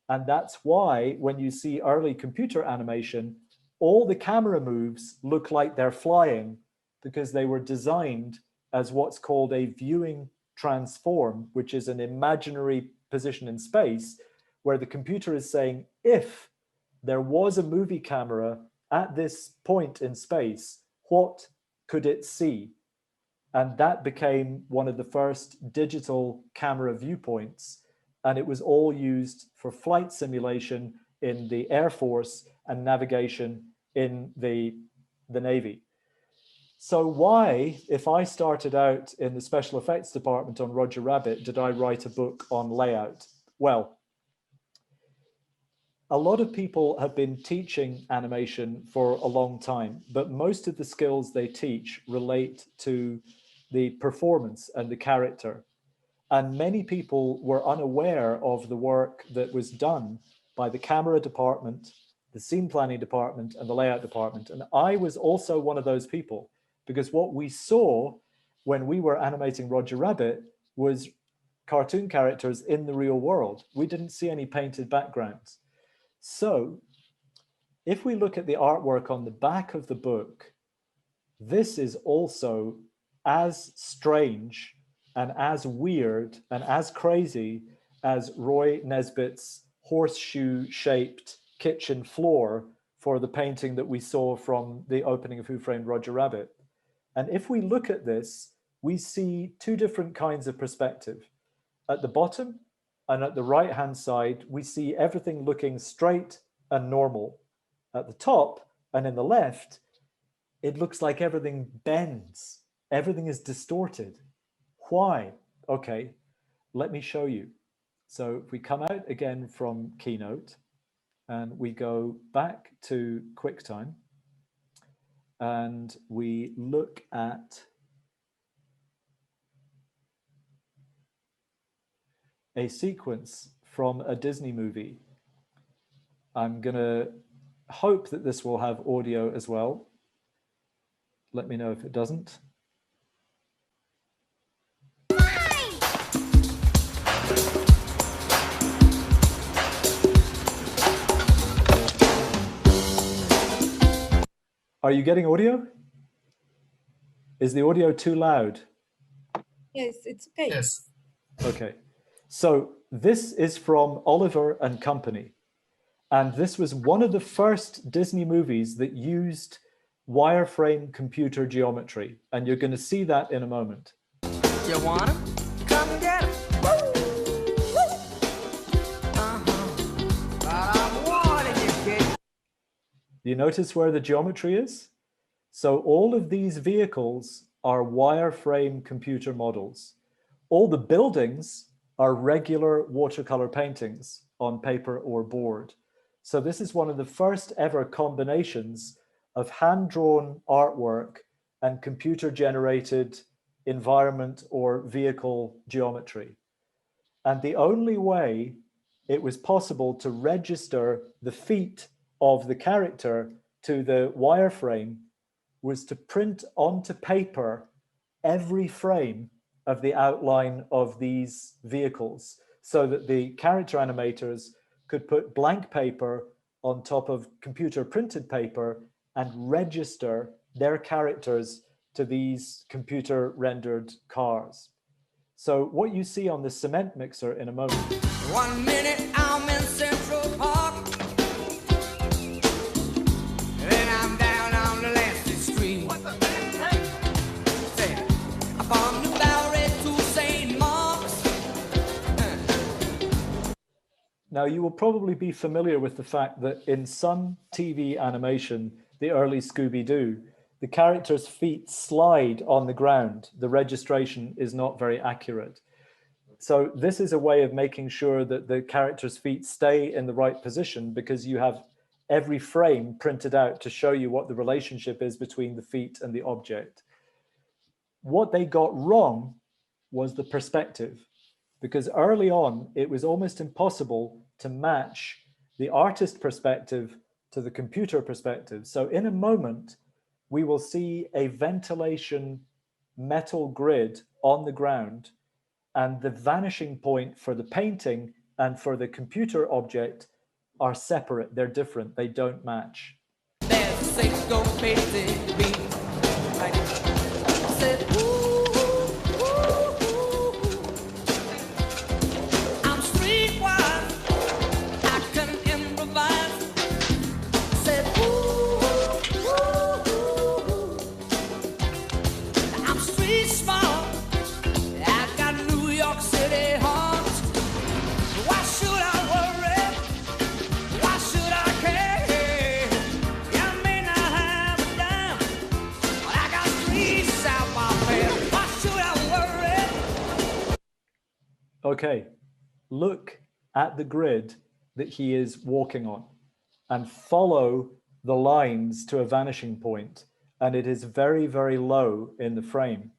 And that's why when you see early computer animation, all the camera moves look like they're flying because they were designed as what's called a viewing transform, which is an imaginary position in space where the computer is saying, if there was a movie camera at this point in space, what could it see? And that became one of the first digital camera viewpoints. And it was all used for flight simulation in the Air Force and navigation in the Navy. So why, if I started out in the special effects department on Roger Rabbit, did I write a book on layout? Well, a lot of people have been teaching animation for a long time, but most of the skills they teach relate to the performance and the character. And many people were unaware of the work that was done by the camera department, the scene planning department, and the layout department. And I was also one of those people, because what we saw when we were animating Roger Rabbit was cartoon characters in the real world. We didn't see any painted backgrounds. So if we look at the artwork on the back of the book, this is also as strange and as weird and as crazy as Roy Nesbitt's horseshoe-shaped kitchen floor for the painting that we saw from the opening of Who Framed Roger Rabbit. And if we look at this, we see two different kinds of perspective. At the bottom and at the right-hand side, we see everything looking straight and normal. At the top and in the left, it looks like everything bends. Everything is distorted. Why? Okay, let me show you. So if we come out again from Keynote, and we go back to QuickTime and we look at a sequence from a Disney movie. I'm gonna hope that this will have audio as well. Let me know if it doesn't. Are you getting audio? Is the audio too loud? Yes, it's okay. Yes. Okay, so this is from Oliver and Company. And this was one of the first Disney movies that used wireframe computer geometry. And you're going to see that in a moment. You want him? Come and get him. You notice where the geometry is? So all of these vehicles are wireframe computer models. All the buildings are regular watercolor paintings on paper or board. So this is one of the first ever combinations of hand-drawn artwork and computer-generated environment or vehicle geometry. And the only way it was possible to register the feet of the character to the wireframe was to print onto paper every frame of the outline of these vehicles so that the character animators could put blank paper on top of computer printed paper and register their characters to these computer rendered cars. So what you see on the cement mixer in a moment. 1 minute I'm in Central Park, then I'm down on the Lancet Street. Say, from New Bowery to St. Mark's. Now you will probably be familiar with the fact that in some TV animation, the early Scooby-Doo, the character's feet slide on the ground. The registration is not very accurate. So this is a way of making sure that the character's feet stay in the right position because you have every frame printed out to show you what the relationship is between the feet and the object. What they got wrong was the perspective, because early on, it was almost impossible to match the artist perspective to the computer perspective. So in a moment, we will see a ventilation metal grid on the ground, and the vanishing point for the painting and for the computer object are separate. They're different. They don't match. There's a six-go basic beat. Like, said, ooh, ooh, ooh, ooh. I'm streetwise, I can improvise. Said, ooh, ooh, ooh, ooh. I'm street smart, I've got New York City heart. Why should I worry? Why should I care? I may not have a dime, but I got streets out my pay. Why should I worry? Okay, look at the grid that he is walking on and follow the lines to a vanishing point, and it is very, very low in the frame.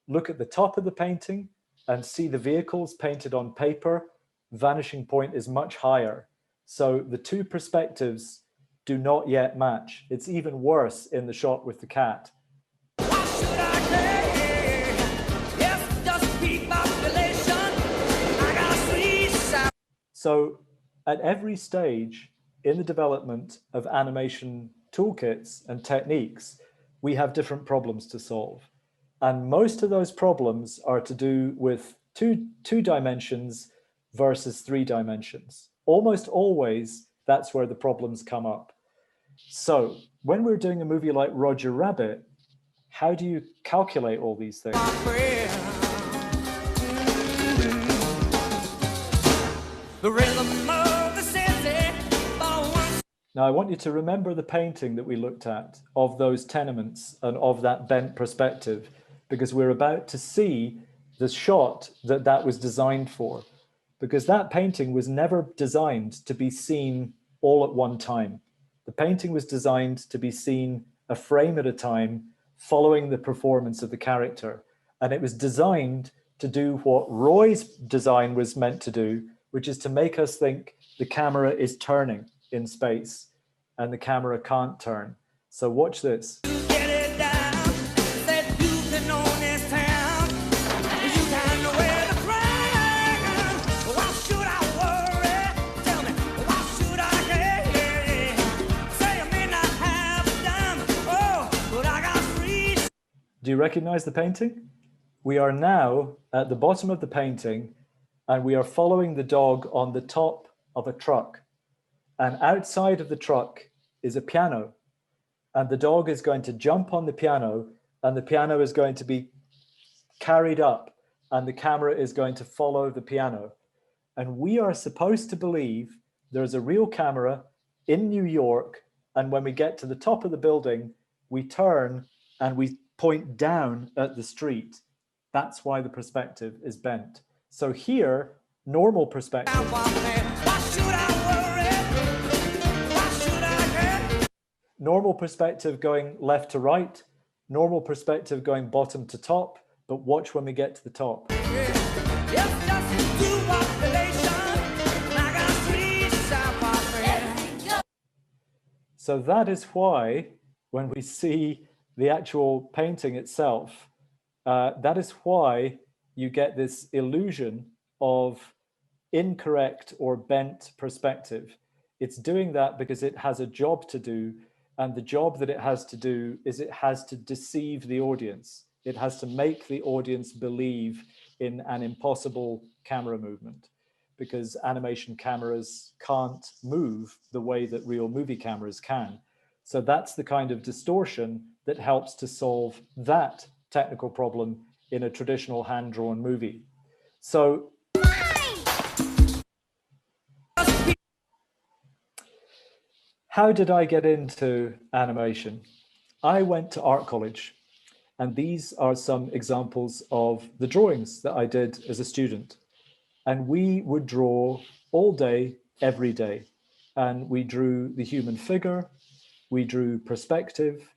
Look at the top of the painting and see the vehicles painted on paper. Vanishing point is much higher. So the two perspectives do not yet match. It's even worse in the shot with the cat. Why should I care? Yes, just keep population. I got streets out. So at every stage in the development of animation toolkits and techniques, we have different problems to solve. And most of those problems are to do with two dimensions versus 3 dimensions. Almost always, that's where the problems come up. So when we're doing a movie like Roger Rabbit, how do you calculate all these things? The rhythm of the city. Now, I want you to remember the painting that we looked at of those tenements and of that bent perspective, because we're about to see the shot that was designed for, because that painting was never designed to be seen all at one time. The painting was designed to be seen a frame at a time, following the performance of the character. And it was designed to do what Roy's design was meant to do, which is to make us think the camera is turning in space and the camera can't turn. So watch this. Do you recognize the painting? We are now at the bottom of the painting and we are following the dog on the top of a truck. And outside of the truck is a piano. And the dog is going to jump on the piano and the piano is going to be carried up and the camera is going to follow the piano. And we are supposed to believe there's a real camera in New York. And when we get to the top of the building, we turn and we point down at the street. That's why the perspective is bent. So here, normal perspective. Normal perspective going left to right, normal perspective going bottom to top, but watch when we get to the top. So that is why when we see the actual painting itself, that is why you get this illusion of incorrect or bent perspective. It's doing that because it has a job to do, and the job that it has to do is it has to deceive the audience. It has to make the audience believe in an impossible camera movement, because animation cameras can't move the way that real movie cameras can. So that's the kind of distortion that helps to solve that technical problem in a traditional hand-drawn movie. So how did I get into animation? I went to art college, and these are some examples of the drawings that I did as a student. And we would draw all day, every day. And we drew the human figure, we drew perspective,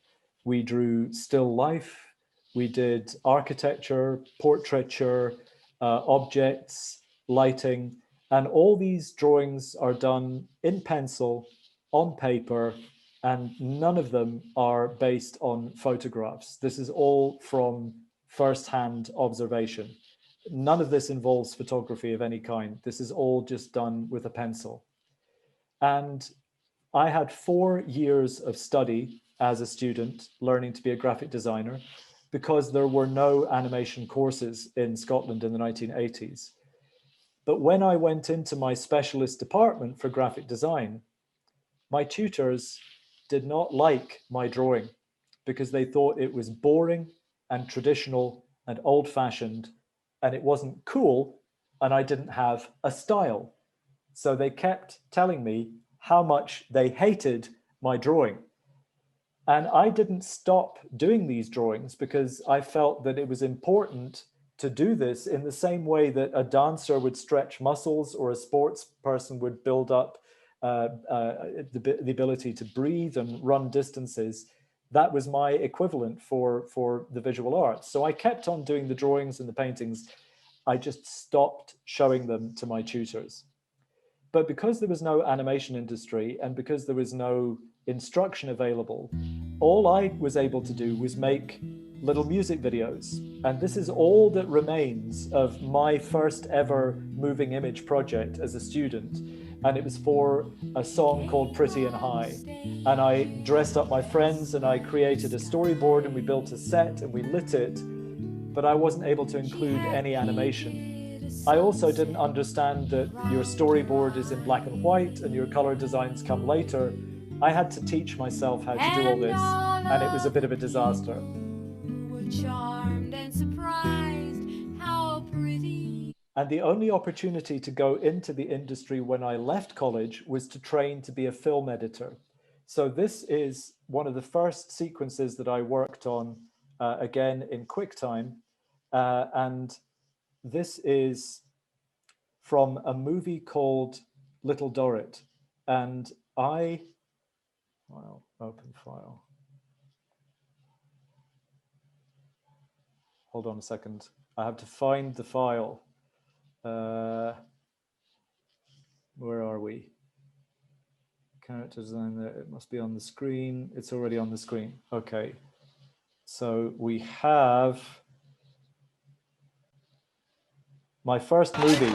we drew still life, we did architecture, portraiture, objects, lighting, and all these drawings are done in pencil, on paper, and none of them are based on photographs. This is all from first-hand observation. None of this involves photography of any kind. This is all just done with a pencil. And I had 4 years of study as a student learning to be a graphic designer because there were no animation courses in Scotland in the 1980s. But when I went into my specialist department for graphic design, my tutors did not like my drawing because they thought it was boring and traditional and old-fashioned, and it wasn't cool, and I didn't have a style. So they kept telling me how much they hated my drawing. And I didn't stop doing these drawings because I felt that it was important to do this in the same way that a dancer would stretch muscles or a sports person would build up the ability to breathe and run distances. That was my equivalent for the visual arts. So I kept on doing the drawings and the paintings. I just stopped showing them to my tutors. But because there was no animation industry and because there was no instruction available, all I was able to do was make little music videos. And this is all that remains of my first ever moving image project as a student. And it was for a song called Pretty and High. And I dressed up my friends and I created a storyboard and we built a set and we lit it, but I wasn't able to include any animation. I also didn't understand that your storyboard is in black and white and your color designs come later. I had to teach myself how to do all this, and it was a bit of a disaster. Charmed and surprised, how pretty. And the only opportunity to go into the industry when I left college was to train to be a film editor. So this is one of the first sequences that I worked on, again in QuickTime. And this is from a movie called Little Dorrit. And file, open file. Hold on a second. I have to find the file. Where are we? Character design there. It must be on the screen. It's already on the screen. Okay. So we have my first movie.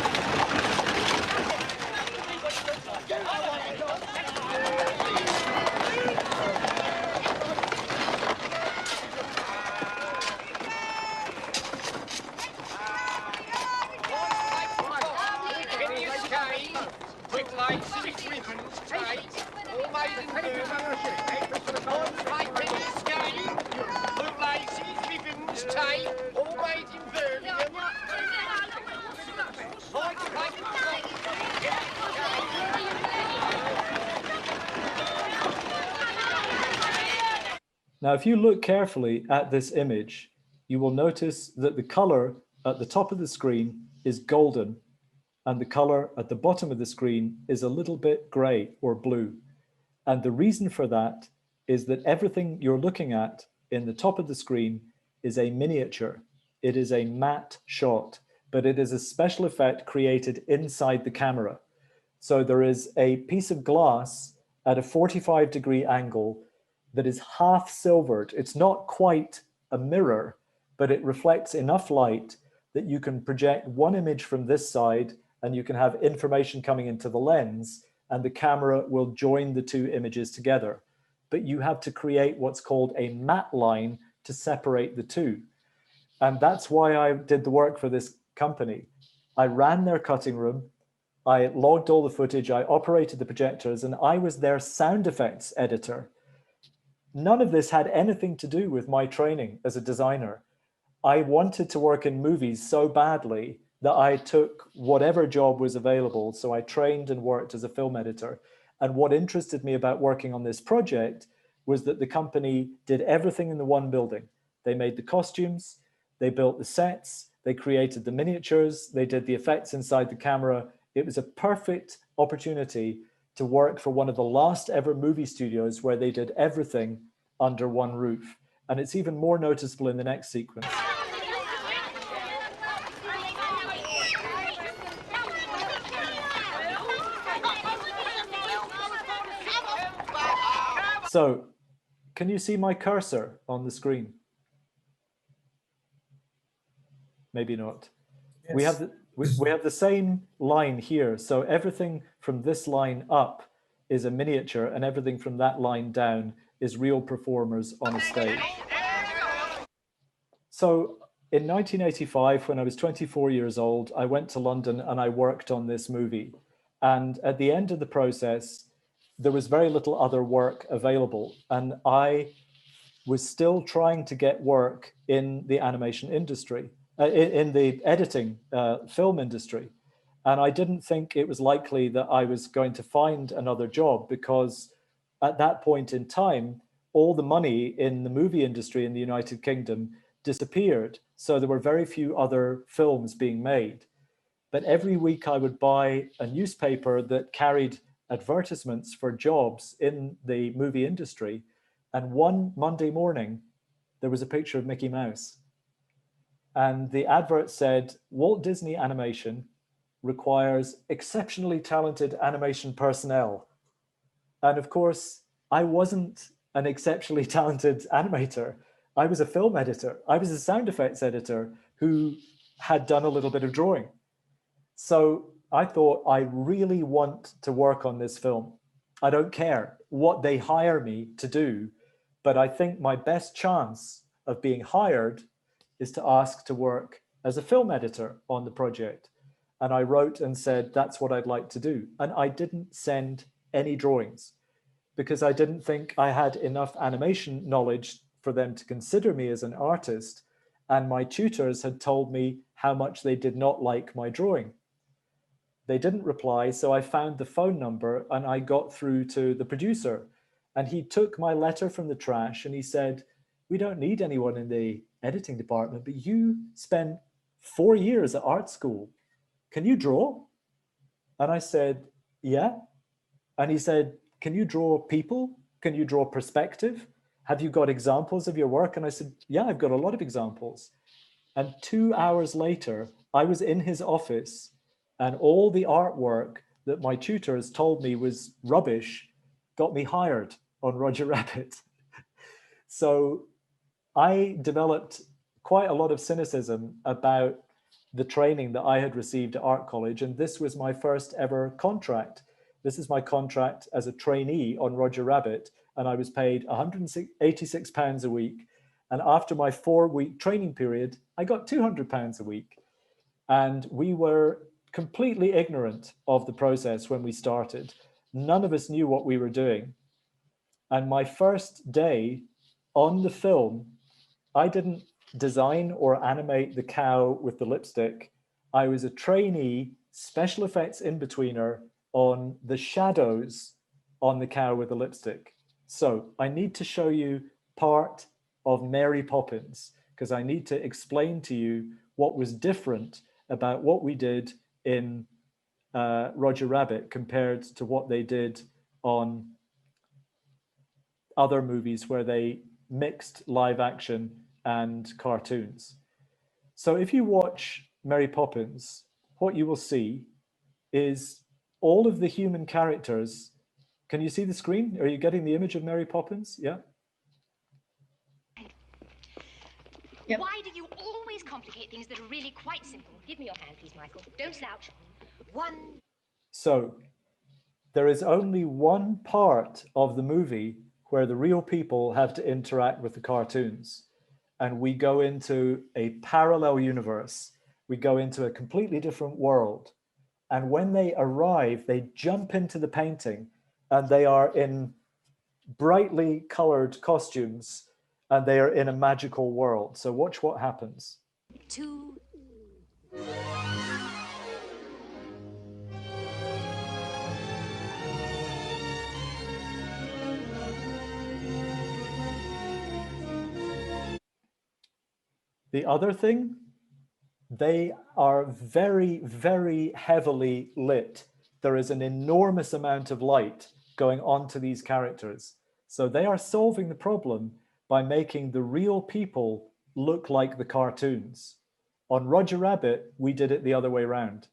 Now, if you look carefully at this image, you will notice that the color at the top of the screen is golden, and the color at the bottom of the screen is a little bit gray or blue. And the reason for that is that everything you're looking at in the top of the screen is a miniature. It is a matte shot, but it is a special effect created inside the camera. So there is a piece of glass at a 45-degree angle that is half silvered. It's not quite a mirror, but it reflects enough light that you can project one image from this side and you can have information coming into the lens, and the camera will join the two images together. But you have to create what's called a matte line to separate the two. And that's why I did the work for this company. I ran their cutting room, I logged all the footage, I operated the projectors, and I was their sound effects editor. None of this had anything to do with my training as a designer. I wanted to work in movies so badly that I took whatever job was available. So I trained and worked as a film editor. And what interested me about working on this project was that the company did everything in the one building. They made the costumes, they built the sets, they created the miniatures, they did the effects inside the camera. It was a perfect opportunity to work for one of the last ever movie studios where they did everything under one roof. And it's even more noticeable in the next sequence. So, can you see my cursor on the screen? Maybe not. Yes. We have the same line here. So everything from this line up is a miniature, and everything from that line down is real performers on a stage. So in 1985, when I was 24 years old, I went to London and I worked on this movie. And at the end of the process, there was very little other work available. And I was still trying to get work in the animation industry, in the editing film industry. And I didn't think it was likely that I was going to find another job, because at that point in time, all the money in the movie industry in the United Kingdom disappeared. So there were very few other films being made. But every week I would buy a newspaper that carried advertisements for jobs in the movie industry. And one Monday morning, there was a picture of Mickey Mouse. And the advert said, Walt Disney Animation requires exceptionally talented animation personnel. And of course, I wasn't an exceptionally talented animator. I was a film editor. I was a sound effects editor who had done a little bit of drawing. So I thought, I really want to work on this film. I don't care what they hire me to do, but I think my best chance of being hired is to ask to work as a film editor on the project. And I wrote and said, that's what I'd like to do. And I didn't send any drawings because I didn't think I had enough animation knowledge for them to consider me as an artist. And my tutors had told me how much they did not like my drawing. They didn't reply, so I found the phone number and I got through to the producer. And he took my letter from the trash and he said, we don't need anyone in the editing department, but you spent 4 years at art school. Can you draw? And I said, yeah. And he said, can you draw people? Can you draw perspective? Have you got examples of your work? And I said, yeah, I've got a lot of examples. And 2 hours later, I was in his office, and all the artwork that my tutors told me was rubbish got me hired on Roger Rabbit. So I developed quite a lot of cynicism about the training that I had received at art college. And this was my first ever contract. This is my contract as a trainee on Roger Rabbit. And I was paid £186 a week. And after my 4-week training period, I got £200 a week. And we were completely ignorant of the process when we started. None of us knew what we were doing. And my first day on the film, I didn't design or animate the cow with the lipstick. I was a trainee special effects in-betweener on the shadows on the cow with the lipstick. So I need to show you part of Mary Poppins, because I need to explain to you what was different about what we did in Roger Rabbit compared to what they did on other movies where they mixed live action and cartoons. So if you watch Mary Poppins, what you will see is all of the human characters. Can you see the screen? Are you getting the image of Mary Poppins? Yeah. Yep. Why do you always complicate things that are really quite simple? Give me your hand, please, Michael. Don't slouch. One. So there is only one part of the movie where the real people have to interact with the cartoons. And we go into a parallel universe. We go into a completely different world. And when they arrive, they jump into the painting and they are in brightly colored costumes and they are in a magical world. So watch what happens. 2. The other thing, they are very, very heavily lit. There is an enormous amount of light going onto these characters. So they are solving the problem by making the real people look like the cartoons. On Roger Rabbit, we did it the other way around.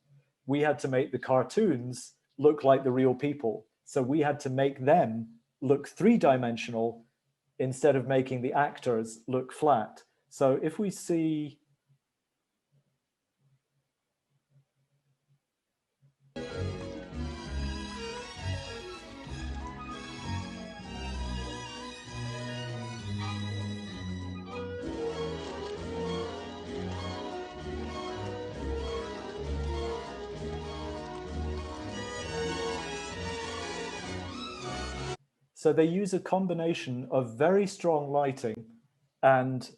We had to make the cartoons look like the real people. So we had to make them look three-dimensional instead of making the actors look flat. So if we see so they use a combination of very strong lighting and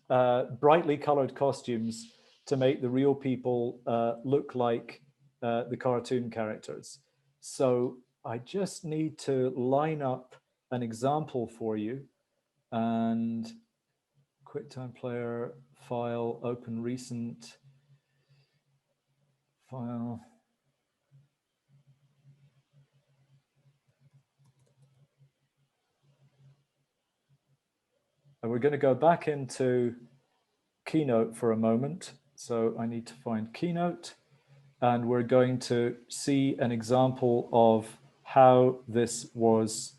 brightly colored costumes to make the real people look like the cartoon characters. So I just need to line up an example for you. And QuickTime Player, file, open recent, file. And we're going to go back into Keynote for a moment. So I need to find Keynote, and we're going to see an example of how this was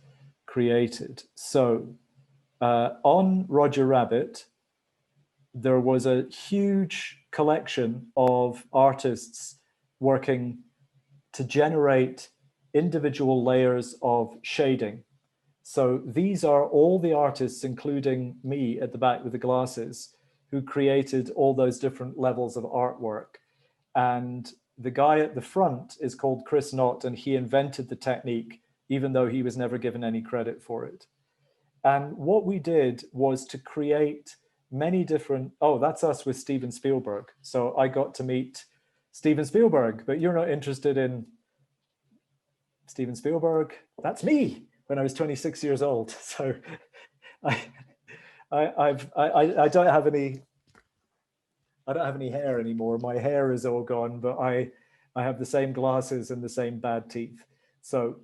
created. So on Roger Rabbit, there was a huge collection of artists working to generate individual layers of shading. So these are all the artists, including me at the back with the glasses, who created all those different levels of artwork. And the guy at the front is called Chris Knott, and he invented the technique, even though he was never given any credit for it. And what we did was to create many different, oh, that's us with Steven Spielberg. So I got to meet Steven Spielberg, but you're not interested in Steven Spielberg. That's me when I was 26 years old. So I don't have any hair anymore. My hair is all gone, but I have the same glasses and the same bad teeth. So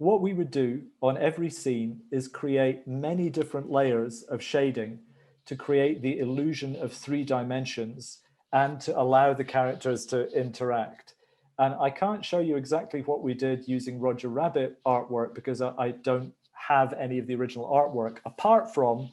what we would do on every scene is create many different layers of shading to create the illusion of 3 dimensions and to allow the characters to interact. And I can't show you exactly what we did using Roger Rabbit artwork because I don't have any of the original artwork, apart from,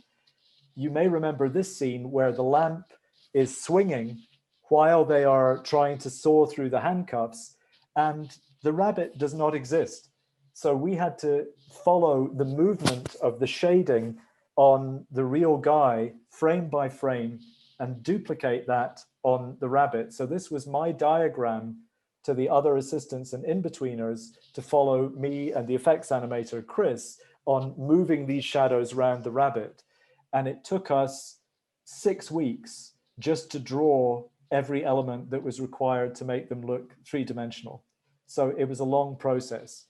you may remember this scene where the lamp is swinging while they are trying to saw through the handcuffs, and the rabbit does not exist. So we had to follow the movement of the shading on the real guy frame by frame and duplicate that on the rabbit. So this was my diagram to the other assistants and in-betweeners to follow me and the effects animator, Chris, on moving these shadows around the rabbit. And it took us 6 weeks just to draw every element that was required to make them look 3-dimensional. So it was a long process.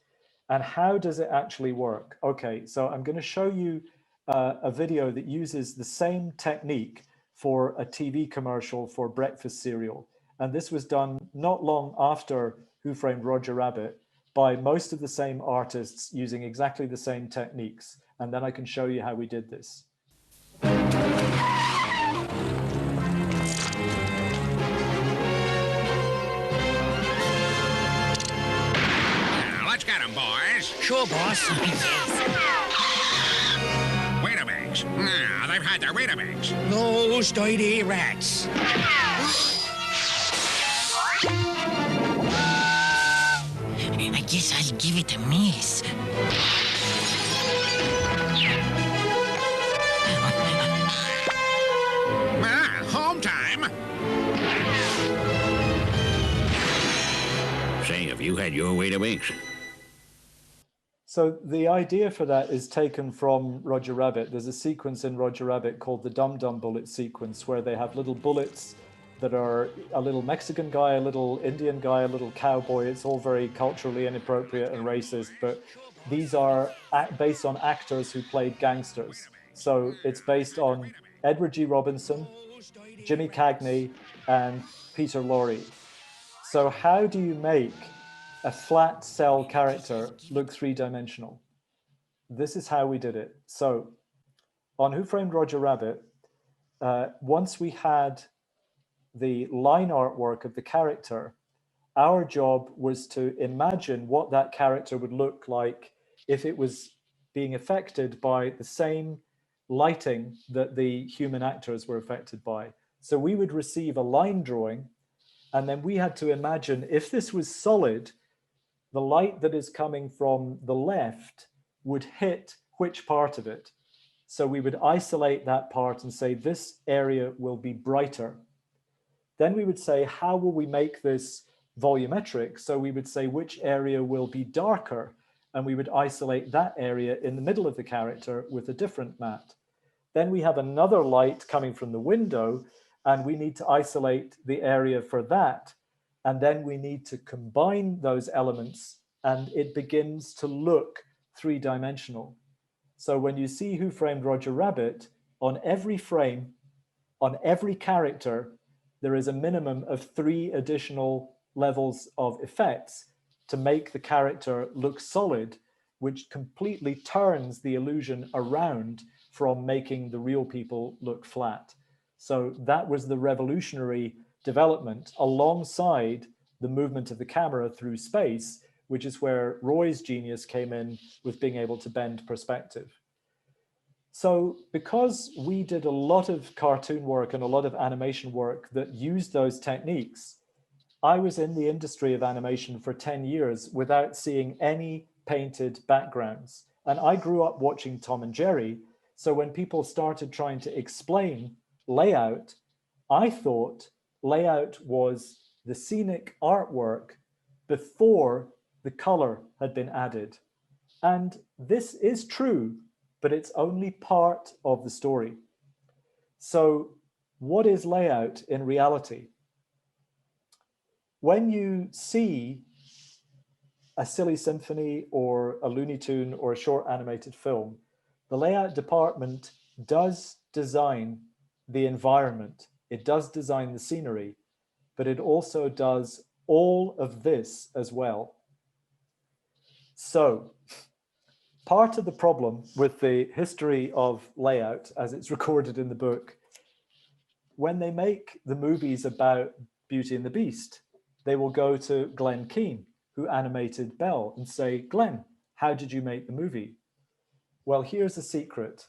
And how does it actually work? Okay, so I'm going to show you a video that uses the same technique for a TV commercial for breakfast cereal. And this was done not long after Who Framed Roger Rabbit by most of the same artists using exactly the same techniques. And then I can show you how we did this. Let's get them, boys. Sure, boss. Weetabix. Nah, they've had their Weetabix. Those dirty rats. I guess I'll give it a miss. Home time. Say, have you had your Weetabix? So the idea for that is taken from Roger Rabbit. There's a sequence in Roger Rabbit called the Dum Dum Bullet sequence, where they have little bullets that are a little Mexican guy, a little Indian guy, a little cowboy. It's all very culturally inappropriate and racist, but these are based on actors who played gangsters. So it's based on Edward G. Robinson, Jimmy Cagney, and Peter Lorre. So how do you make a flat cell character look 3-dimensional? This is how we did it. So on Who Framed Roger Rabbit, once we had the line artwork of the character, our job was to imagine what that character would look like if it was being affected by the same lighting that the human actors were affected by. So we would receive a line drawing, and then we had to imagine if this was solid, the light that is coming from the left would hit which part of it. So we would isolate that part and say, this area will be brighter. Then we would say, how will we make this volumetric? So we would say, which area will be darker? And we would isolate that area in the middle of the character with a different matte. Then we have another light coming from the window, and we need to isolate the area for that. And then we need to combine those elements, and it begins to look 3-dimensional. So when you see Who Framed Roger Rabbit, on every frame, on every character, there is a minimum of 3 additional levels of effects to make the character look solid, which completely turns the illusion around from making the real people look flat. So that was the revolutionary development alongside the movement of the camera through space, which is where Roy's genius came in with being able to bend perspective. So because we did a lot of cartoon work and a lot of animation work that used those techniques, I was in the industry of animation for 10 years without seeing any painted backgrounds. And I grew up watching Tom and Jerry. So when people started trying to explain layout, I thought layout was the scenic artwork before the color had been added. And this is true, but it's only part of the story. So what is layout in reality? When you see a silly symphony or a Looney Tune or a short animated film, the layout department does design the environment. It does design the scenery, but it also does all of this as well. So part of the problem with the history of layout, as it's recorded in the book, when they make the movies about Beauty and the Beast, they will go to Glenn Keane, who animated Belle, and say, Glenn, how did you make the movie? Well, here's a secret.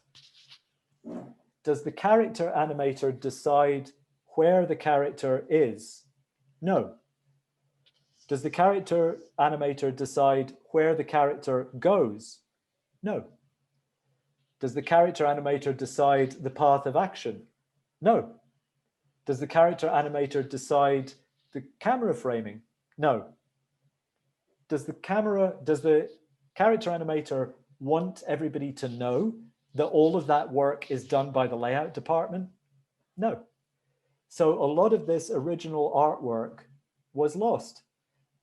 Does the character animator decide where the character is? No. Does the character animator decide where the character goes? No. Does the character animator decide the path of action? No. Does the character animator decide the camera framing? No. Does the character animator want everybody to know that all of that work is done by the layout department? No. So a lot of this original artwork was lost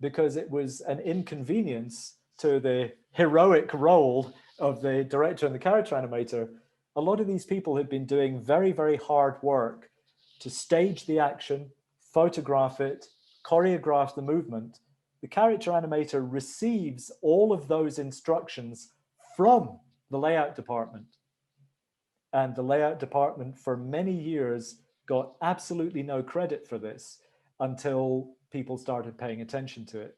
because it was an inconvenience to the heroic role of the director and the character animator. A lot of these people had been doing very, very hard work to stage the action, photograph it, choreograph the movement. The character animator receives all of those instructions from the layout department. And the layout department for many years got absolutely no credit for this until people started paying attention to it.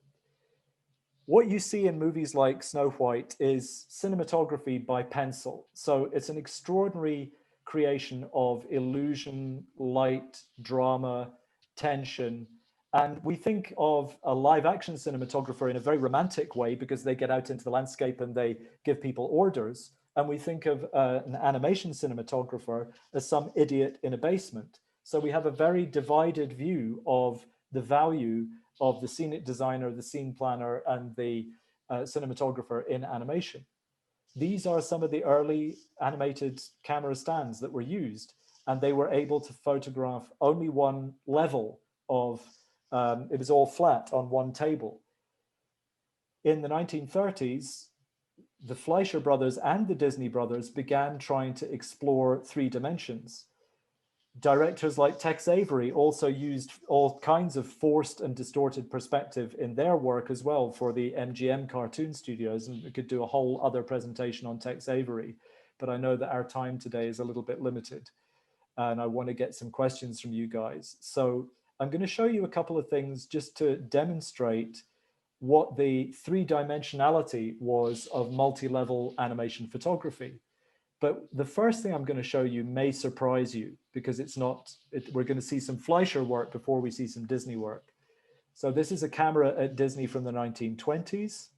What you see in movies like Snow White is cinematography by pencil. So it's an extraordinary creation of illusion, light, drama, tension. And we think of a live action cinematographer in a very romantic way because they get out into the landscape and they give people orders. And we think of an animation cinematographer as some idiot in a basement. So we have a very divided view of the value of the scenic designer, the scene planner, and the cinematographer in animation. These are some of the early animated camera stands that were used, and they were able to photograph only one level of, it was all flat on one table. In the 1930s, the Fleischer brothers and the Disney brothers began trying to explore 3 dimensions. Directors like Tex Avery also used all kinds of forced and distorted perspective in their work as well for the MGM cartoon studios, and we could do a whole other presentation on Tex Avery, but I know that our time today is a little bit limited and I want to get some questions from you guys. So I'm going to show you a couple of things just to demonstrate what the 3-dimensionality was of multi-level animation photography. But the first thing I'm going to show you may surprise you because it's not, we're going to see some Fleischer work before we see some Disney work. So this is a camera at Disney from the 1920s.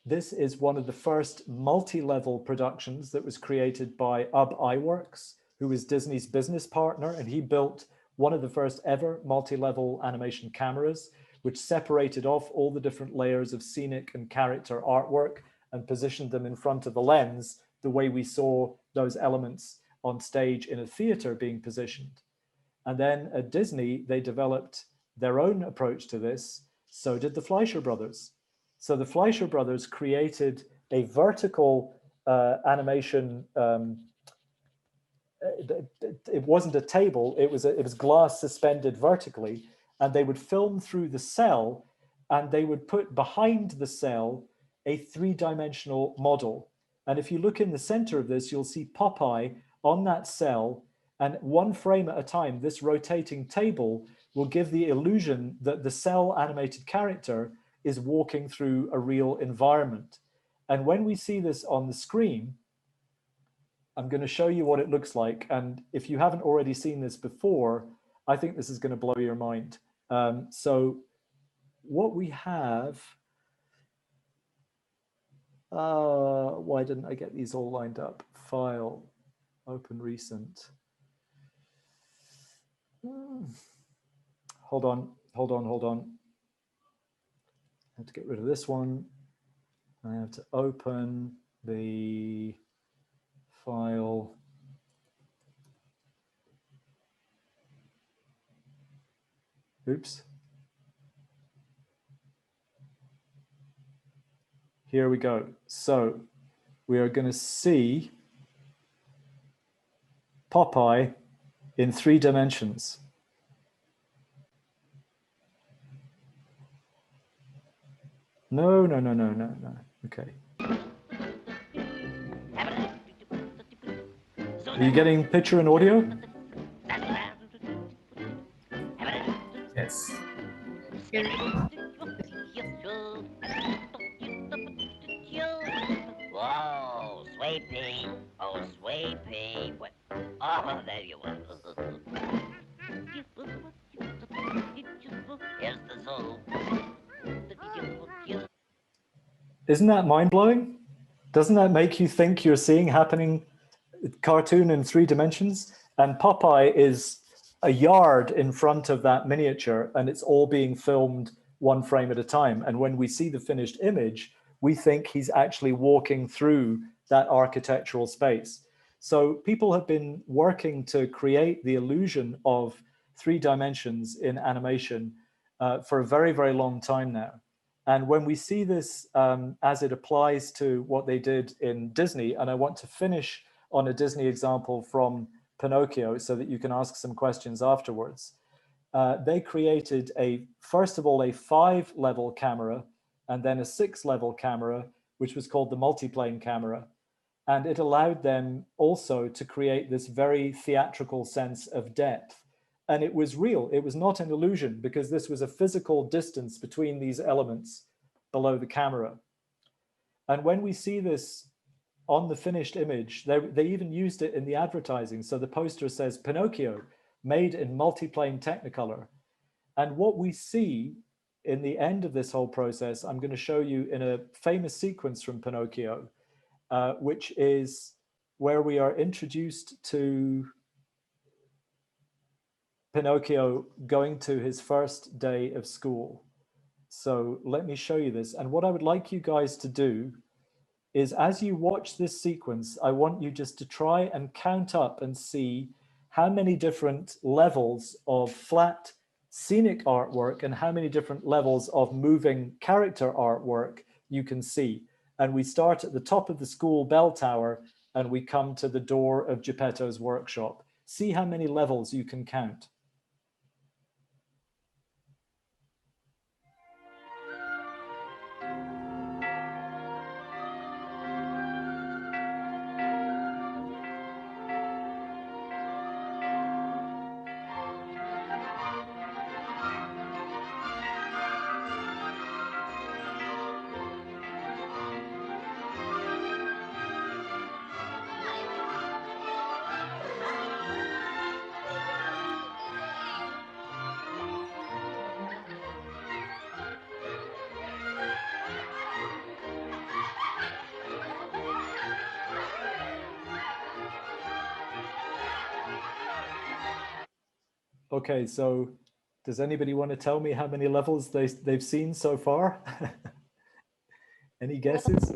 This is one of the first multi-level productions that was created by Ub Iwerks, who was Disney's business partner, and he built one of the first ever multi-level animation cameras, which separated off all the different layers of scenic and character artwork and positioned them in front of the lens the way we saw those elements on stage in a theater being positioned. And then at Disney, they developed their own approach to this. So did the Fleischer brothers. So the Fleischer brothers created a vertical animation. It wasn't a table, it was glass suspended vertically, and they would film through the cell, and they would put behind the cell a 3-dimensional model. And if you look in the center of this, you'll see Popeye on that cell, and 1 frame at a time, this rotating table will give the illusion that the cell animated character is walking through a real environment. And when we see this on the screen, I'm going to show you what it looks like. And if you haven't already seen this before, I think this is going to blow your mind. So what we have, why didn't I get these all lined up? File, open recent. Hold on. I have to get rid of this one. I have to open the file. Oops. Here we go. So we are going to see Popeye in 3 dimensions. No. Okay. Are you getting picture and audio? Yes. Whoa, sweepy. Oh, sweepy. What? Oh, there you are. Here's the zoo. Isn't that mind-blowing? Doesn't that make you think you're seeing happening cartoon in 3 dimensions? And Popeye is a yard in front of that miniature, and it's all being filmed 1 frame at a time. And when we see the finished image, we think he's actually walking through that architectural space. So people have been working to create the illusion of 3 dimensions in animation for a very, very long time now. And when we see this as it applies to what they did in Disney, and I want to finish on a Disney example from Pinocchio so that you can ask some questions afterwards. They created first of all, a 5-level camera and then a 6-level camera, which was called the multiplane camera. And it allowed them also to create this very theatrical sense of depth. And it was real. It was not an illusion, because this was a physical distance between these elements below the camera. And when we see this on the finished image, they even used it in the advertising. So the poster says, Pinocchio, made in multiplane Technicolor. And what we see in the end of this whole process, I'm going to show you in a famous sequence from Pinocchio, which is where we are introduced to Pinocchio going to his first day of school. So let me show you this. And what I would like you guys to do is, as you watch this sequence, I want you just to try and count up and see how many different levels of flat scenic artwork and how many different levels of moving character artwork you can see. And we start at the top of the school bell tower and we come to the door of Geppetto's workshop. See how many levels you can count. Okay, so does anybody want to tell me how many levels they've seen so far? Any guesses?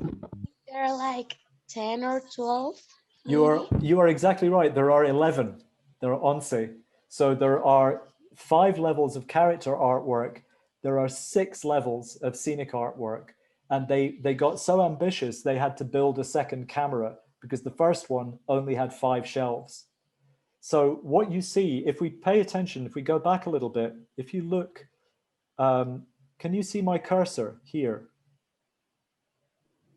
There are like 10 or 12. You are exactly right. There are 11. There are 11. So there are 5 levels of character artwork. There are 6 levels of scenic artwork. And they got so ambitious, they had to build a second camera because the first one only had 5 shelves. So what you see, if we pay attention, if we go back a little bit, if you look, can you see my cursor here?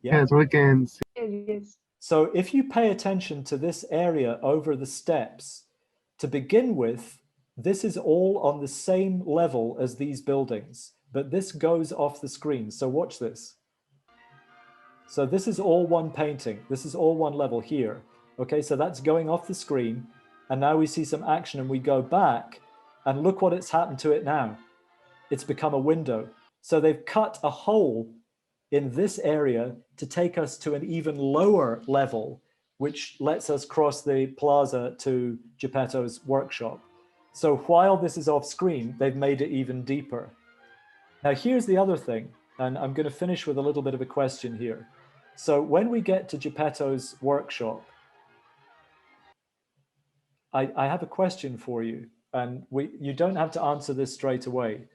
Yeah? Yes, we can see. Yes. So if you pay attention to this area over the steps, to begin with, this is all on the same level as these buildings, but this goes off the screen. So watch this. So this is all one painting. This is all one level here. Okay, so that's going off the screen. And now we see some action and we go back and look what it's happened to it now. It's become a window. So they've cut a hole in this area to take us to an even lower level, which lets us cross the plaza to Geppetto's workshop. So while this is off screen, they've made it even deeper. Now here's the other thing, and I'm going to finish with a little bit of a question here. So when we get to Geppetto's workshop, I have a question for you, and you don't have to answer this straight away.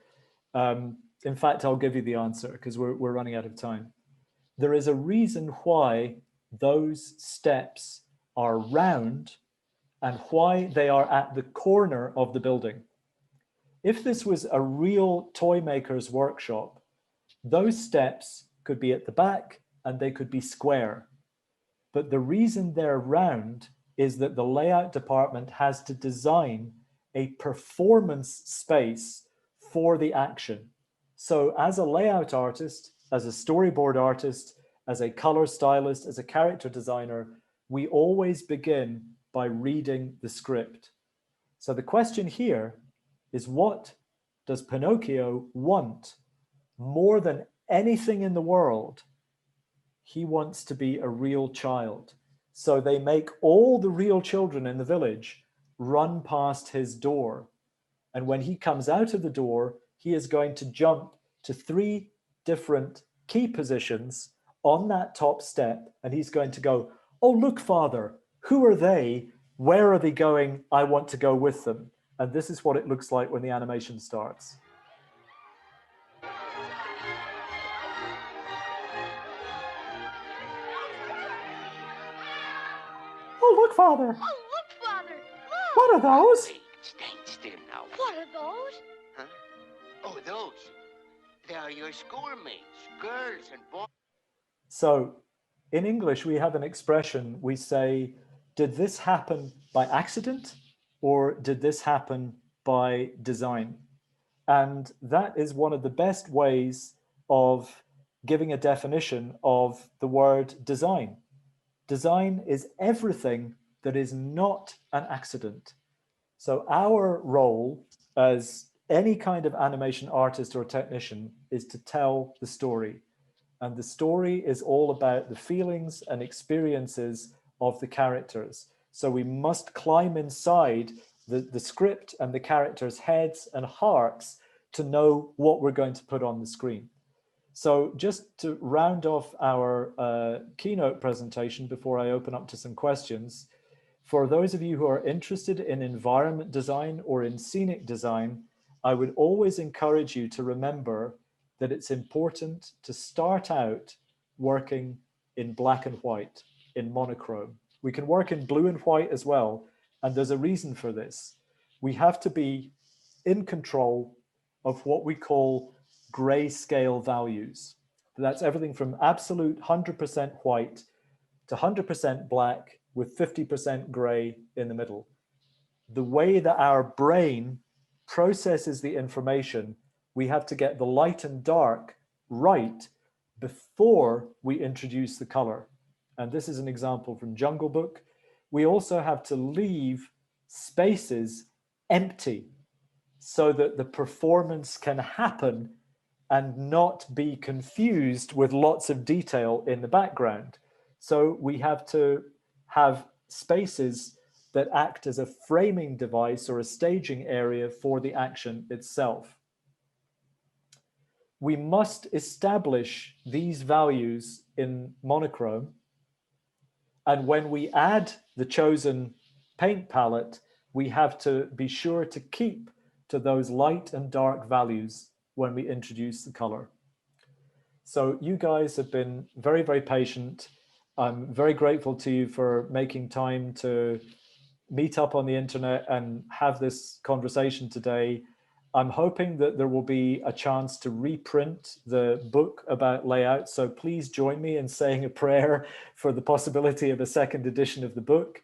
In fact, I'll give you the answer because we're running out of time. There is a reason why those steps are round and why they are at the corner of the building. If this was a real toy maker's workshop, Those steps could be at the back and they could be square. But the reason they're round is that the layout department has to design a performance space for the action. So as a layout artist, as a storyboard artist, as a color stylist, as a character designer, we always begin by reading the script. So the question here is, what does Pinocchio want more than anything in the world? He wants to be a real child. So they make all the real children in the village run past his door. And when he comes out of the door, he is going to jump to 3 different key positions on that top step. And he's going to go, "Oh, look, Father, who are they? Where are they going? I want to go with them." And this is what it looks like when the animation starts. "Oh, look, Father. Oh, look, Father. Look. What are those?" Stand still now. What are those? Huh? Oh, those. They are your schoolmates, girls and boys. So in English, we have an expression. We say, did this happen by accident or did this happen by design? And that is one of the best ways of giving a definition of the word design. Design is everything that is not an accident. So our role as any kind of animation artist or technician is to tell the story. And the story is all about the feelings and experiences of the characters. So we must climb inside the script and the characters' heads and hearts to know what we're going to put on the screen. So just to round off our keynote presentation before I open up to some questions, for those of you who are interested in environment design or in scenic design, I would always encourage you to remember that it's important to start out working in black and white, in monochrome. We can work in blue and white as well, and there's a reason for this. We have to be in control of what we call grayscale values. That's everything from absolute 100% white to 100% black with 50% gray in the middle. The way that our brain processes the information, we have to get the light and dark right before we introduce the color. And this is an example from Jungle Book. We also have to leave spaces empty so that the performance can happen and not be confused with lots of detail in the background. So we have to have spaces that act as a framing device or a staging area for the action itself. We must establish these values in monochrome. And when we add the chosen paint palette, we have to be sure to keep to those light and dark values when we introduce the color. So you guys have been very, very patient. I'm very grateful to you for making time to meet up on the internet and have this conversation today. I'm hoping that there will be a chance to reprint the book about layout. So please join me in saying a prayer for the possibility of a second edition of the book.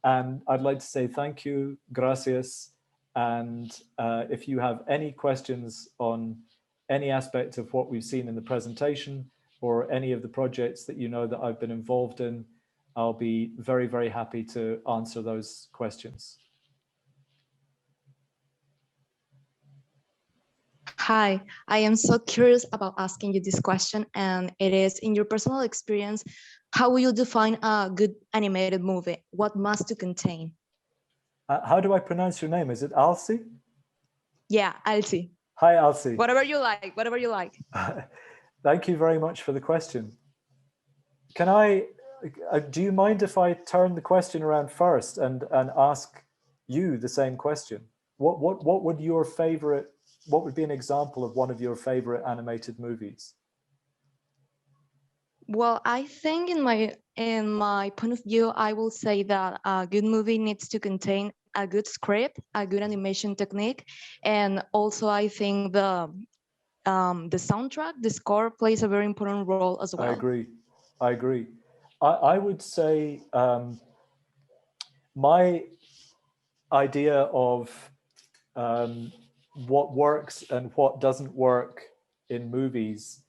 And I'd like to say thank you, gracias. And if you have any questions on any aspect of what we've seen in the presentation or any of the projects that you know that I've been involved in, I'll be very, very happy to answer those questions. Hi, I am so curious about asking you this question, and it is, in your personal experience, how will you define a good animated movie? What must it contain? How do I pronounce your name? Is it Alcy? Yeah, Alcy. Hi, Alcy. Whatever you like, whatever you like. Thank you very much for the question. Can I, do you mind if I turn the question around first and ask you the same question? What would your favorite, what would be an example of one of your favorite animated movies? Well, I think in my point of view, I will say that a good movie needs to contain a good script, a good animation technique, and also I think the soundtrack, the score plays a very important role as well. I agree. I agree. I would say my idea of what works and what doesn't work in movies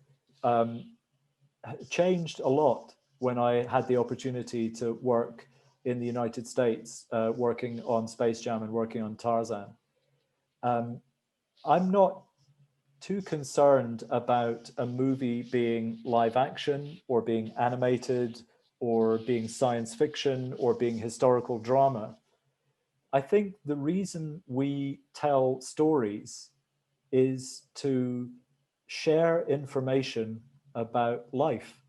changed a lot when I had the opportunity to work in the United States, working on Space Jam and working on Tarzan. I'm not too concerned about a movie being live action or being animated or being science fiction or being historical drama. I think the reason we tell stories is to share information about life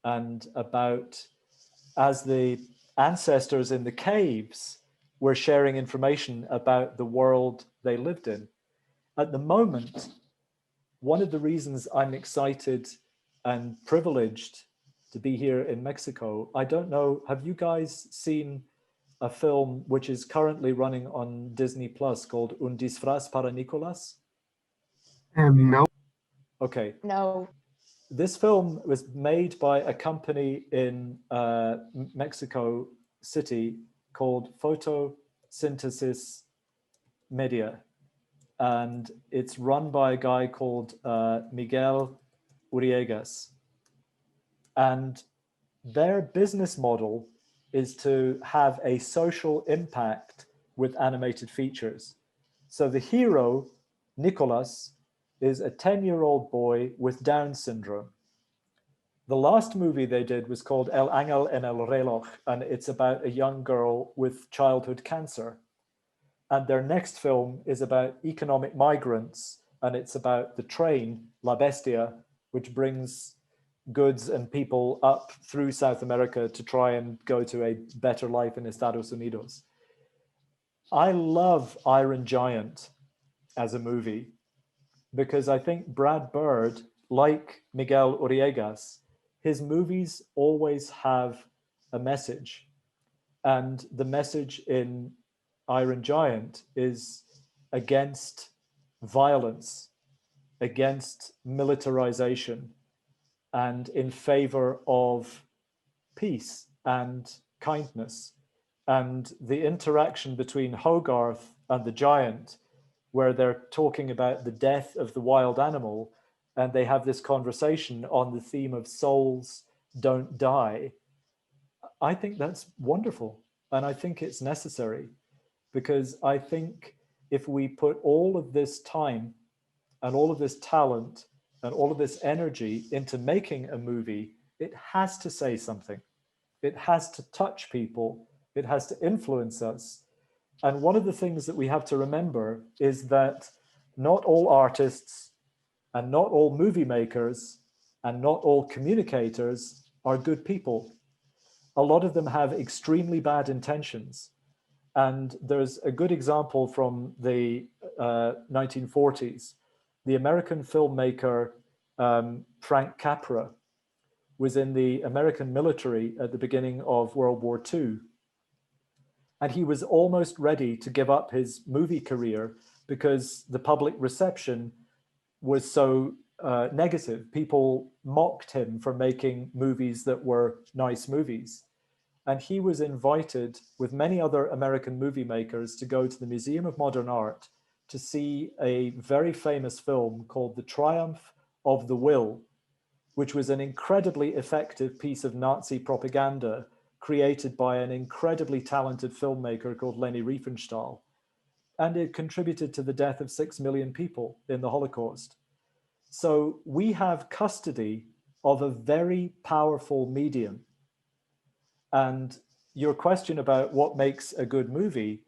and about, as the ancestors in the caves were sharing information about the world they lived in. At the moment, one of the reasons I'm excited and privileged to be here in Mexico, I don't know, have you guys seen a film which is currently running on Disney Plus called Un Disfraz para Nicolás? No. Okay. No. This film was made by a company in Mexico City called Photosynthesis Media. And it's run by a guy called Miguel Uriegas. And their business model is to have a social impact with animated features. So the hero, Nicolas, is a 10-year-old boy with Down syndrome. The last movie they did was called El Ángel en el Reloj, and it's about a young girl with childhood cancer. And their next film is about economic migrants, and it's about the train, La Bestia, which brings goods and people up through South America to try and go to a better life in Estados Unidos. I love Iron Giant as a movie because I think Brad Bird, like Miguel Uriegas, his movies always have a message. And the message in Iron Giant is against violence, against militarization, and in favor of peace and kindness. And the interaction between Hogarth and the giant, where they're talking about the death of the wild animal, and they have this conversation on the theme of souls don't die. I think that's wonderful. And I think it's necessary, because I think if we put all of this time and all of this talent and all of this energy into making a movie, it has to say something. It has to touch people. It has to influence us. And one of the things that we have to remember is that not all artists and not all movie makers and not all communicators are good people. A lot of them have extremely bad intentions. And there's a good example from the 1940s. The American filmmaker Frank Capra was in the American military at the beginning of World War II. And he was almost ready to give up his movie career because the public reception was so negative. People mocked him for making movies that were nice movies. And he was invited with many other American movie makers to go to the Museum of Modern Art to see a very famous film called The Triumph of the Will, which was an incredibly effective piece of Nazi propaganda created by an incredibly talented filmmaker called Leni Riefenstahl. And it contributed to the death of 6 million people in the Holocaust. So we have custody of a very powerful medium. And your question about what makes a good movie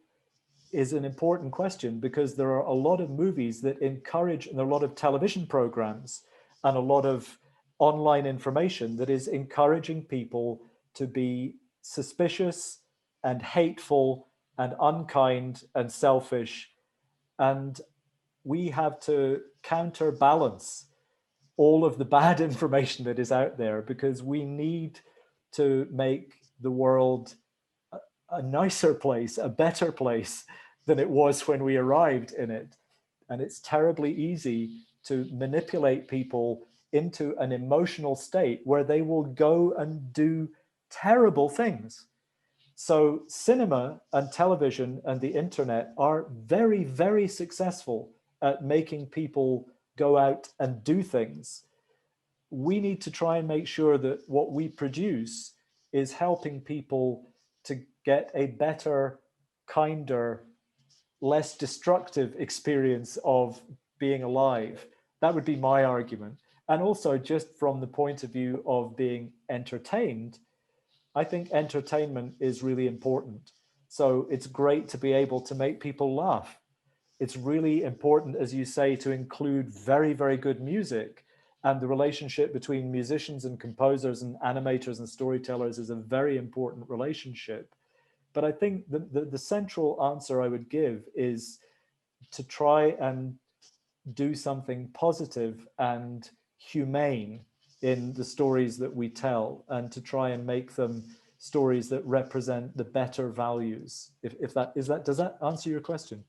is an important question, because there are a lot of movies that encourage, and there are a lot of television programs and a lot of online information that is encouraging people to be suspicious and hateful and unkind and selfish. And we have to counterbalance all of the bad information that is out there, because we need to make the world a nicer place, a better place than it was when we arrived in it. And it's terribly easy to manipulate people into an emotional state where they will go and do terrible things. So cinema and television and the internet are very, very successful at making people go out and do things. We need to try and make sure that what we produce is helping people to get a better, kinder, less destructive experience of being alive. That would be my argument. And also just from the point of view of being entertained, I think entertainment is really important. So it's great to be able to make people laugh. It's really important, as you say, to include very, very good music. And the relationship between musicians and composers and animators and storytellers is a very important relationship. But I think the central answer I would give is to try and do something positive and humane in the stories that we tell, and to try and make them stories that represent the better values. Does that answer your question?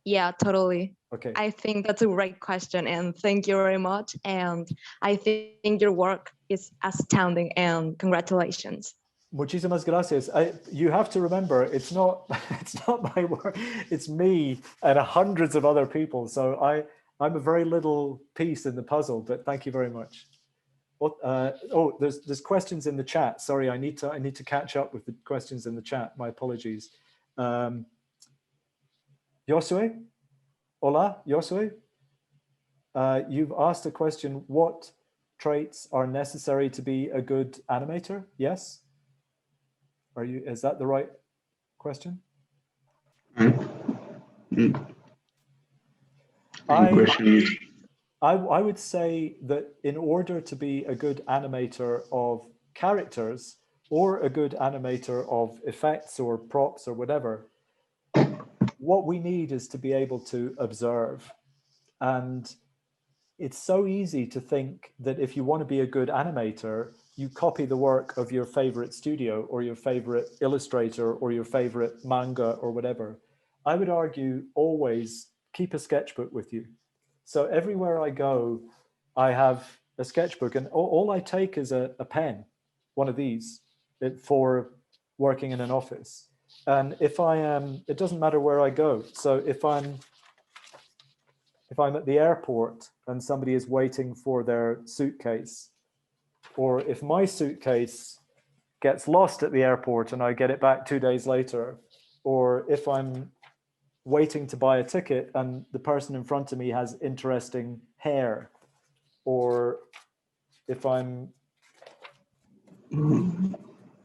Yeah, totally. Okay. I think that's a great question, and thank you very much. And I think your work is astounding, and congratulations. Muchísimas gracias. You have to remember, it's not my work, it's me and hundreds of other people. So I'm a very little piece in the puzzle, but thank you very much. Oh, there's questions in the chat. Sorry, I need to catch up with the questions in the chat. My apologies. Josue? Hola, Josue? You've asked a question, what traits are necessary to be a good animator? Yes? Is that the right question? I would say that in order to be a good animator of characters or a good animator of effects or props or whatever, what we need is to be able to observe. And it's so easy to think that if you want to be a good animator, you copy the work of your favorite studio or your favorite illustrator or your favorite manga or whatever. I would argue always keep a sketchbook with you. So everywhere I go, I have a sketchbook, and all I take is a pen, one of these, for working in an office. And if I am, it doesn't matter where I go. So if I'm at the airport and somebody is waiting for their suitcase, or if my suitcase gets lost at the airport and I get it back 2 days later, or if I'm waiting to buy a ticket and the person in front of me has interesting hair, or if I'm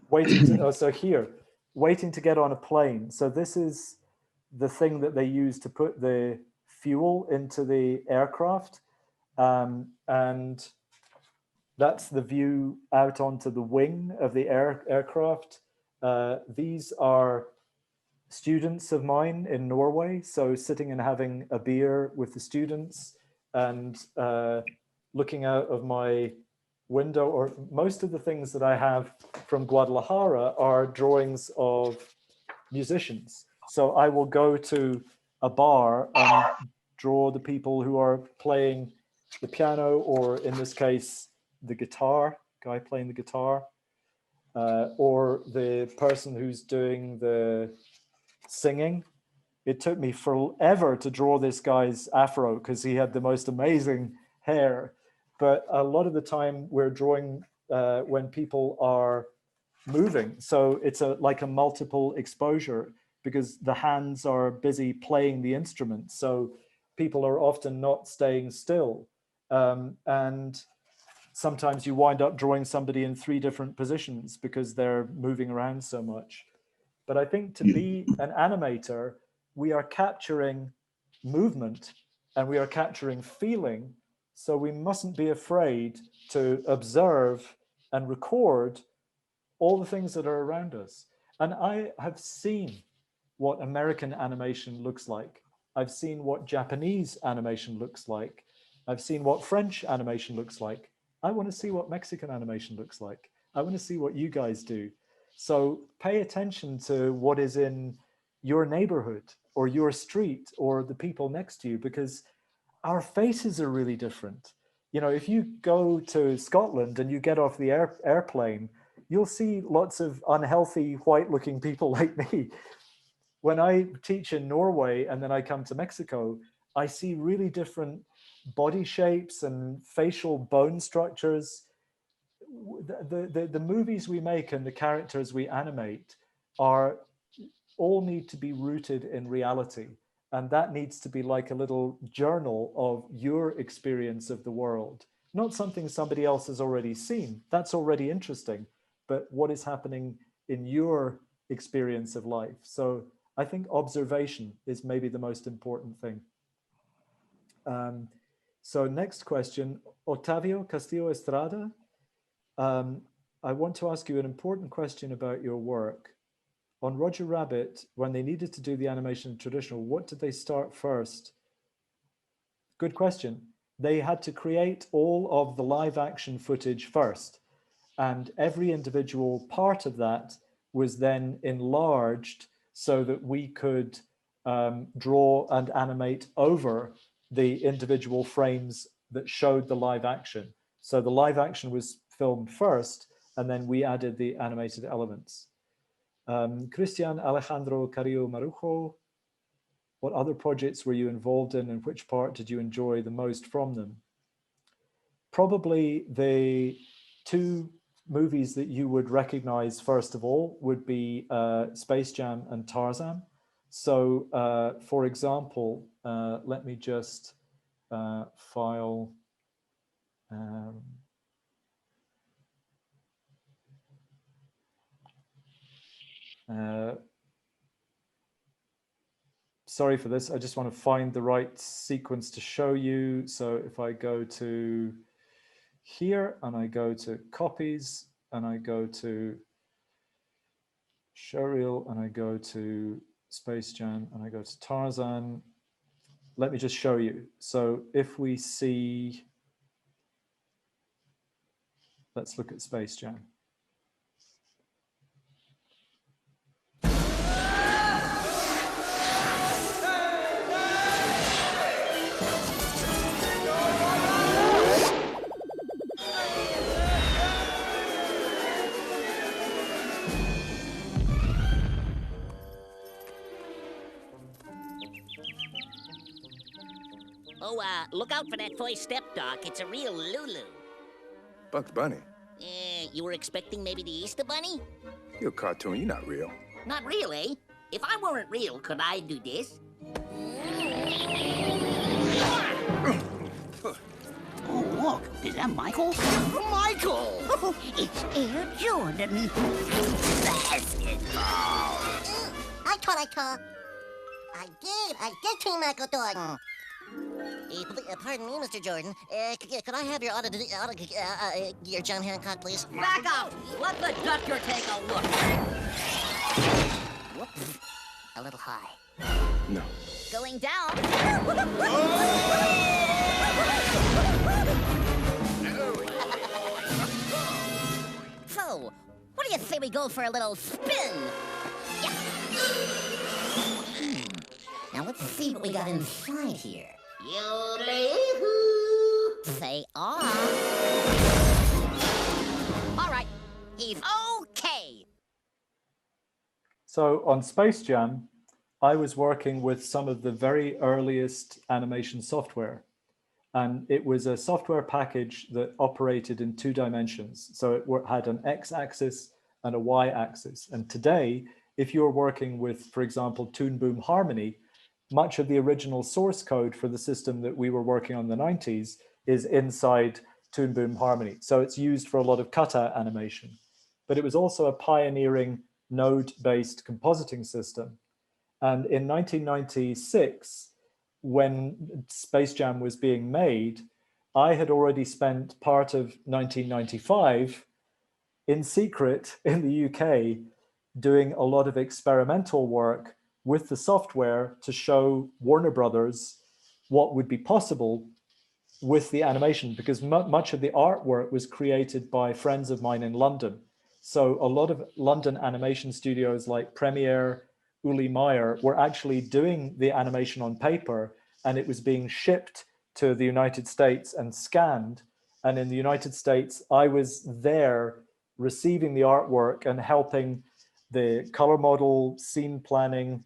waiting to get on a plane. So this is the thing that they use to put the fuel into the aircraft, and that's the view out onto the wing of the aircraft. These are students of mine in Norway, so sitting and having a beer with the students and looking out of my window, or most of the things that I have from Guadalajara are drawings of musicians. So I will go to a bar and draw the people who are playing the piano, or in this case, the guitar, guy playing the guitar, or the person who's doing the singing. It took me forever to draw this guy's afro because he had the most amazing hair. But a lot of the time we're drawing when people are moving. So it's like a multiple exposure because the hands are busy playing the instrument. So people are often not staying still. And sometimes you wind up drawing somebody in 3 different positions because they're moving around so much. But I think to be an animator, we are capturing movement and we are capturing feeling. So we mustn't be afraid to observe and record all the things that are around us. And I have seen what American animation looks like. I've seen what Japanese animation looks like. I've seen what French animation looks like. I want to see what Mexican animation looks like. I want to see what you guys do. So pay attention to what is in your neighborhood or your street or the people next to you, because our faces are really different. You know, if you go to Scotland and you get off the airplane, you'll see lots of unhealthy white-looking people like me. When I teach in Norway and then I come to Mexico, I see really different body shapes and facial bone structures. The movies we make and the characters we animate all need to be rooted in reality. And that needs to be like a little journal of your experience of the world, not something somebody else has already seen. That's already interesting, but what is happening in your experience of life? So I think observation is maybe the most important thing. So next question, Otavio Castillo Estrada. I want to ask you an important question about your work. On Roger Rabbit, when they needed to do the animation traditional, what did they start first? Good question. They had to create all of the live action footage first, and every individual part of that was then enlarged so that we could draw and animate over the individual frames that showed the live action. So the live action was filmed first, and then we added the animated elements. Cristian Alejandro Carrillo Marujo, what other projects were you involved in and which part did you enjoy the most from them? Probably the two movies that you would recognize first of all would be Space Jam and Tarzan. So for example, let me just file sorry for this, I just want to find the right sequence to show you. So if I go to here and I go to copies and I go to showreel and I go to Space Jam and I go to Tarzan, let me just show you. So if we see, let's look at Space Jam. Oh, look out for that toy step, Doc. It's a real Lulu. Bugs Bunny? You were expecting maybe the Easter Bunny? You're a cartoon, you're not real. Not real, eh? If I weren't real, could I do this? Oh, look, is that Michael? Michael! Oh, it's Air Jordan. Basketball! I did see Michael Jordan. Pardon me, Mr. Jordan. Could I have your John Hancock, please? Back up! Let the doctor take a look. Whoops. A little high. No. Going down. So, what do you say we go for a little spin? Yeah. Now let's see what we got inside here. Yodelay-hoo. Say ah. All right, he's okay. So on Space Jam, I was working with some of the very earliest animation software. And it was a software package that operated in 2 dimensions. So it had an x-axis and a y-axis. And today, if you're working with, for example, Toon Boom Harmony, much of the original source code for the system that we were working on in the 90s is inside Toon Boom Harmony. So it's used for a lot of cutout animation. But it was also a pioneering node-based compositing system. And in 1996, when Space Jam was being made, I had already spent part of 1995 in secret in the UK doing a lot of experimental work with the software to show Warner Brothers what would be possible with the animation, because much of the artwork was created by friends of mine in London. So a lot of London animation studios like Premiere, Uli Meyer were actually doing the animation on paper, and it was being shipped to the United States and scanned. And in the United States, I was there receiving the artwork and helping the color model, scene planning,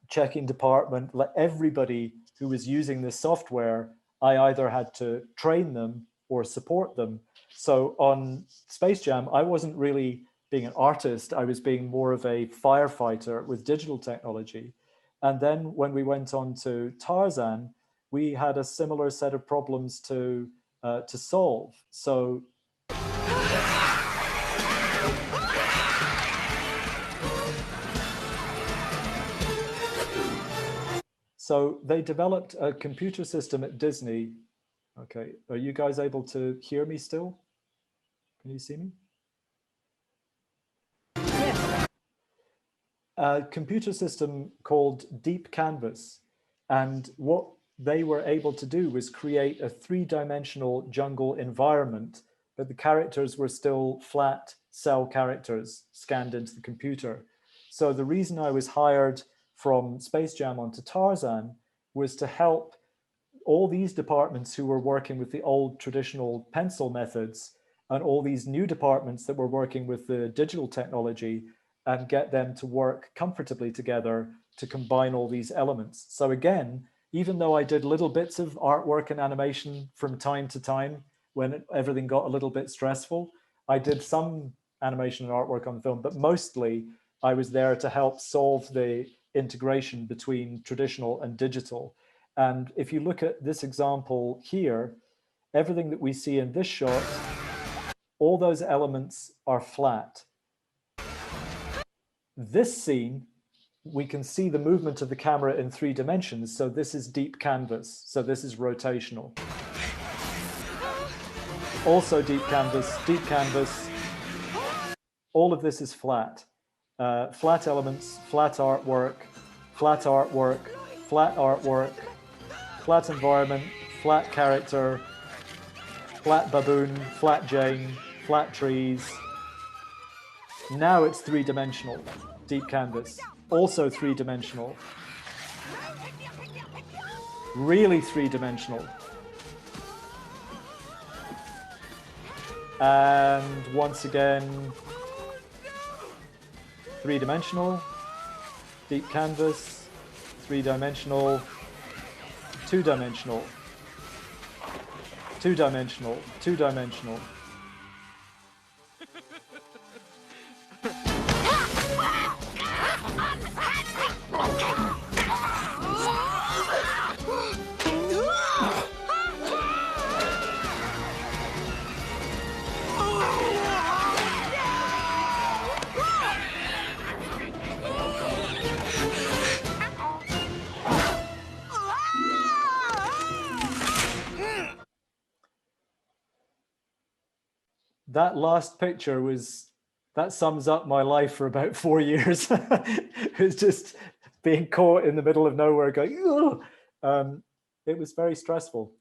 checking department, everybody who was using this software. I either had to train them or support them. So on Space Jam, I wasn't really being an artist. I was being more of a firefighter with digital technology. And then when we went on to Tarzan, we had a similar set of problems to solve. So they developed a computer system at Disney. Okay, are you guys able to hear me still? Can you see me? Yes. A computer system called Deep Canvas. And what they were able to do was create a 3-dimensional jungle environment, but the characters were still flat cell characters scanned into the computer. So the reason I was hired from Space Jam onto Tarzan was to help all these departments who were working with the old traditional pencil methods and all these new departments that were working with the digital technology and get them to work comfortably together to combine all these elements. So again, even though I did little bits of artwork and animation from time to time when everything got a little bit stressful, I did some animation and artwork on the film, but mostly I was there to help solve the integration between traditional and digital. And if you look at this example here, everything that we see in this shot, all those elements are flat. This scene, we can see the movement of the camera in 3 dimensions. So this is deep canvas. So this is rotational. Also deep canvas. All of this is flat. Flat elements, flat artwork, flat artwork, flat artwork, flat environment, flat character, flat baboon, flat Jane, flat trees. Now it's 3-dimensional, deep canvas, also 3-dimensional, really 3-dimensional. And once again, 3-dimensional, deep canvas, 3-dimensional, 2-dimensional, 2-dimensional, 2-dimensional. That last picture that sums up my life for about 4 years. It was just being caught in the middle of nowhere going, it was very stressful.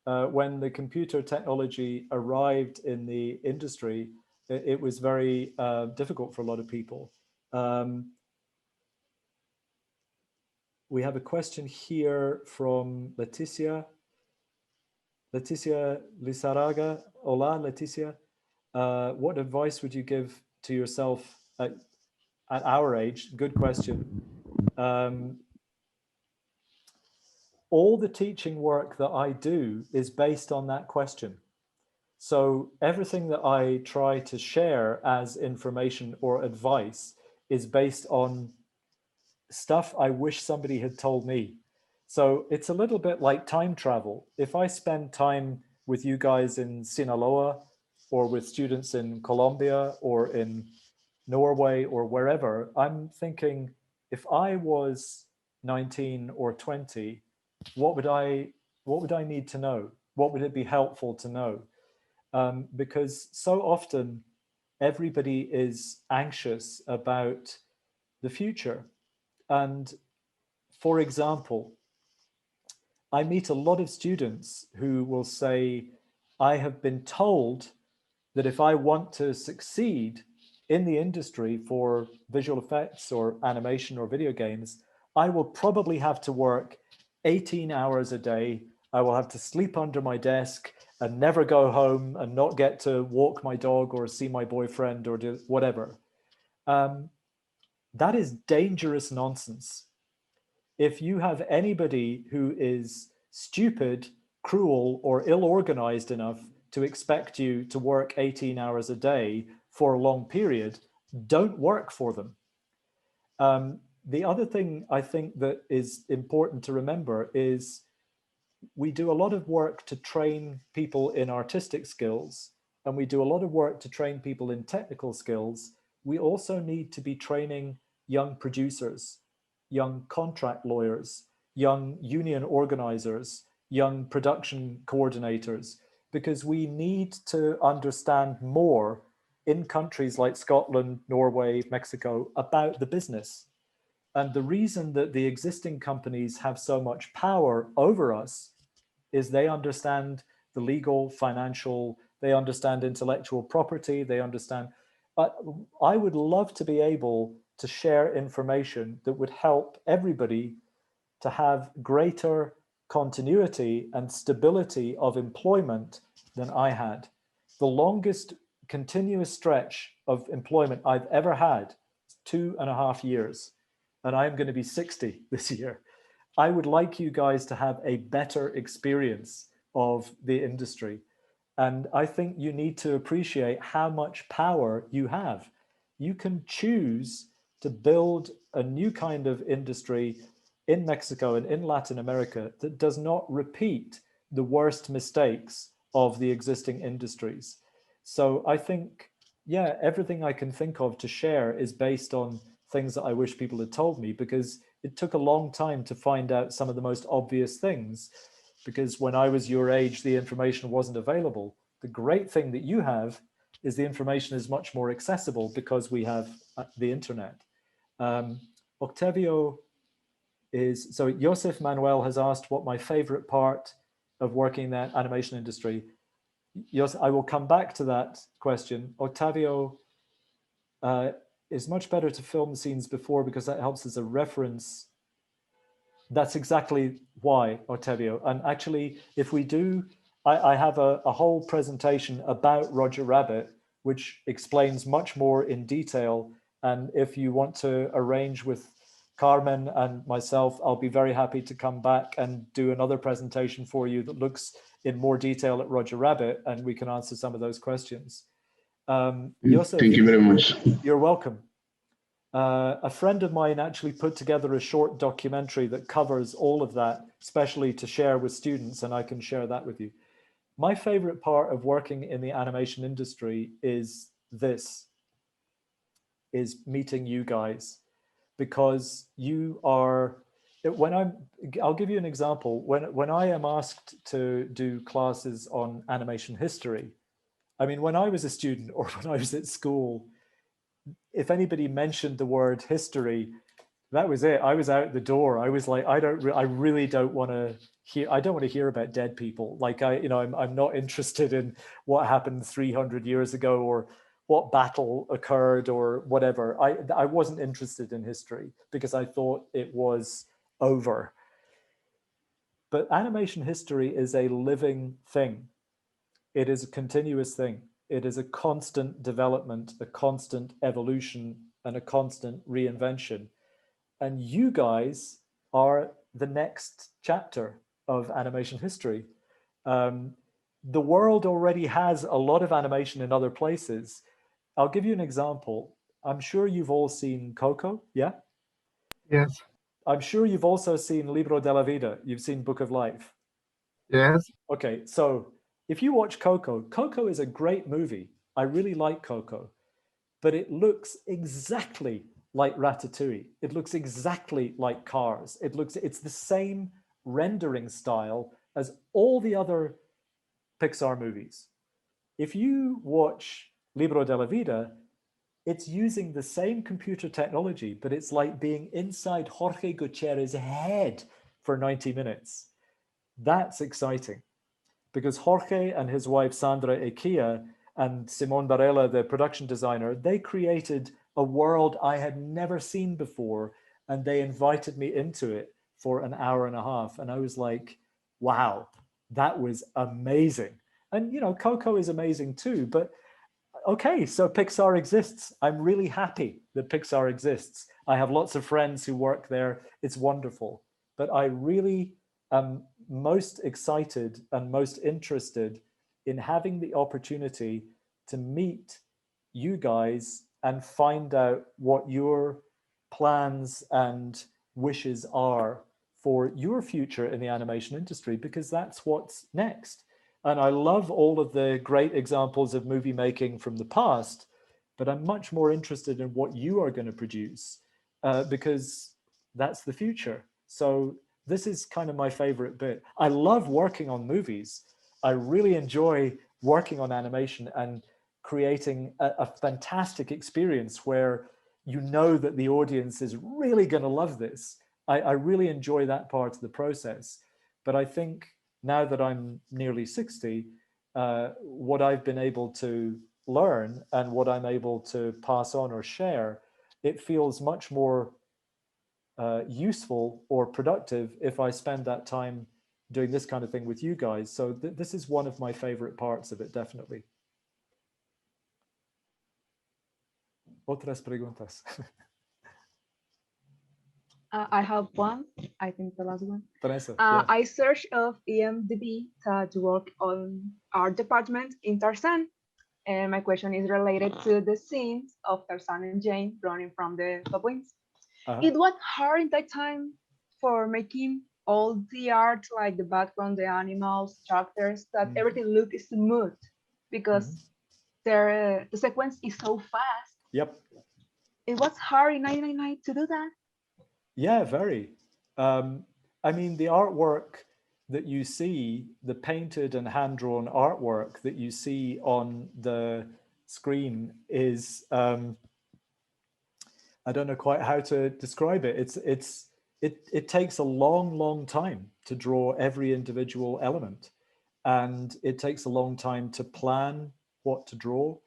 When the computer technology arrived in the industry, it was very difficult for a lot of people. We have a question here from Leticia. Leticia Lizarraga. Hola, Leticia. What advice would you give to yourself at our age? Good question. All the teaching work that I do is based on that question. So everything that I try to share as information or advice is based on stuff I wish somebody had told me. So it's a little bit like time travel. If I spend time with you guys in Sinaloa, or with students in Colombia or in Norway or wherever, I'm thinking, if I was 19 or 20, what would I need to know? What would it be helpful to know? Because so often everybody is anxious about the future. And for example, I meet a lot of students who will say, I have been told that if I want to succeed in the industry for visual effects or animation or video games, I will probably have to work 18 hours a day, I will have to sleep under my desk and never go home and not get to walk my dog or see my boyfriend or do whatever. That is dangerous nonsense. If you have anybody who is stupid, cruel, or ill-organized enough to expect you to work 18 hours a day for a long period, don't work for them. The other thing I think that is important to remember is we do a lot of work to train people in artistic skills, and we do a lot of work to train people in technical skills. We also need to be training young producers, young contract lawyers, young union organizers, young production coordinators, because we need to understand more in countries like Scotland, Norway, Mexico about the business. And the reason that the existing companies have so much power over us is they understand the legal, financial, they understand intellectual property, they understand. I would love to be able to share information that would help everybody to have greater continuity and stability of employment than I had. The longest continuous stretch of employment I've ever had is 2.5 years, and I'm going to be 60 this year. I would like you guys to have a better experience of the industry. And I think you need to appreciate how much power you have. You can choose to build a new kind of industry in Mexico and in Latin America that does not repeat the worst mistakes of the existing industries. So I think, yeah, everything I can think of to share is based on things that I wish people had told me, because it took a long time to find out some of the most obvious things, because when I was your age, the information wasn't available. The great thing that you have is the information is much more accessible because we have the internet. Octavio is, so Josef Manuel has asked what my favorite part of working in the animation industry. I will come back to that question. Octavio, it's much better to film the scenes before because that helps as a reference. That's exactly why, Octavio. And actually, if we do, I have a whole presentation about Roger Rabbit, which explains much more in detail. And if you want to arrange with Carmen and myself, I'll be very happy to come back and do another presentation for you that looks in more detail at Roger Rabbit, and we can answer some of those questions. Josef, thank you very much. You're welcome. A friend of mine actually put together a short documentary that covers all of that, especially to share with students, and I can share that with you. My favorite part of working in the animation industry is meeting you guys, because you are, I'll give you an example. When I am asked to do classes on animation history, I mean, when I was a student or when I was at school, if anybody mentioned the word history, that was it. I was out the door. I was like, I really don't want to hear. I don't want to hear about dead people. Like I'm not interested in what happened 300 years ago or what battle occurred or whatever. I wasn't interested in history because I thought it was over. But animation history is a living thing. It is a continuous thing. It is a constant development, a constant evolution, and a constant reinvention. And you guys are the next chapter of animation history. The world already has a lot of animation in other places. I'll give you an example. I'm sure you've all seen Coco, yeah? Yes. I'm sure you've also seen Libro de la Vida. You've seen Book of Life. Yes. Okay, so if you watch Coco, Coco is a great movie. I really like Coco, but it looks exactly like Ratatouille. It looks exactly like Cars. It's the same rendering style as all the other Pixar movies. If you watch Libro de la Vida, it's using the same computer technology, but it's like being inside Jorge Gutierrez's head for 90 minutes. That's exciting, because Jorge and his wife Sandra Equia and Simon Barella, the production designer, they created a world I had never seen before, and they invited me into it for an hour and a half. And I was like, wow, that was amazing. And, you know, Coco is amazing too, but okay, so Pixar exists. I'm really happy that Pixar exists. I have lots of friends who work there. It's wonderful. But I really am most excited and most interested in having the opportunity to meet you guys and find out what your plans and wishes are for your future in the animation industry, because that's what's next. And I love all of the great examples of movie making from the past, but I'm much more interested in what you are going to produce, because that's the future. So this is kind of my favorite bit. I love working on movies. I really enjoy working on animation and creating a fantastic experience where you know that the audience is really going to love this. I really enjoy that part of the process. But I think now that I'm nearly 60, what I've been able to learn and what I'm able to pass on or share, it feels much more useful or productive if I spend that time doing this kind of thing with you guys. So this is one of my favorite parts of it, definitely. Otras preguntas? I have one, I think the last one. Vanessa, yeah. I searched of EMDB to work on art department in Tarzan. And my question is related to the scenes of Tarzan and Jane running from the baboons. It was hard in that time for making all the art, like the background, the animals, characters, that everything looked smooth, because the sequence is so fast. Yep. It was hard in 1999 to do that. Yeah, very. I mean, the artwork that you see, the painted and hand-drawn artwork that you see on the screen is, I don't know quite how to describe it. It takes a long, long time to draw every individual element. And it takes a long time to plan what to draw.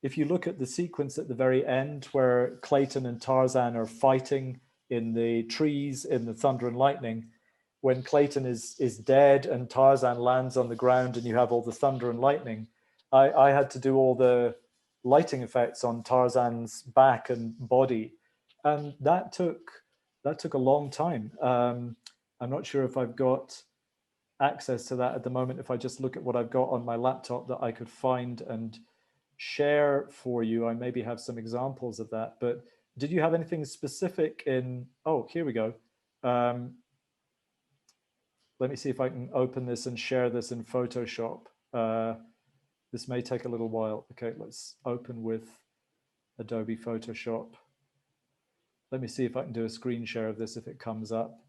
If you look at the sequence at the very end where Clayton and Tarzan are fighting in the trees in the thunder and lightning, when Clayton is dead and Tarzan lands on the ground and you have all the thunder and lightning, I had to do all the lighting effects on Tarzan's back and body. And that took a long time. I'm not sure if I've got access to that at the moment. If I just look at what I've got on my laptop that I could find and share for you, I maybe have some examples of that. But did you have anything specific in, oh, here we go. Let me see if I can open this and share this in Photoshop. This may take a little while. Okay, let's open with Adobe Photoshop. Let me see if I can do a screen share of this if it comes up.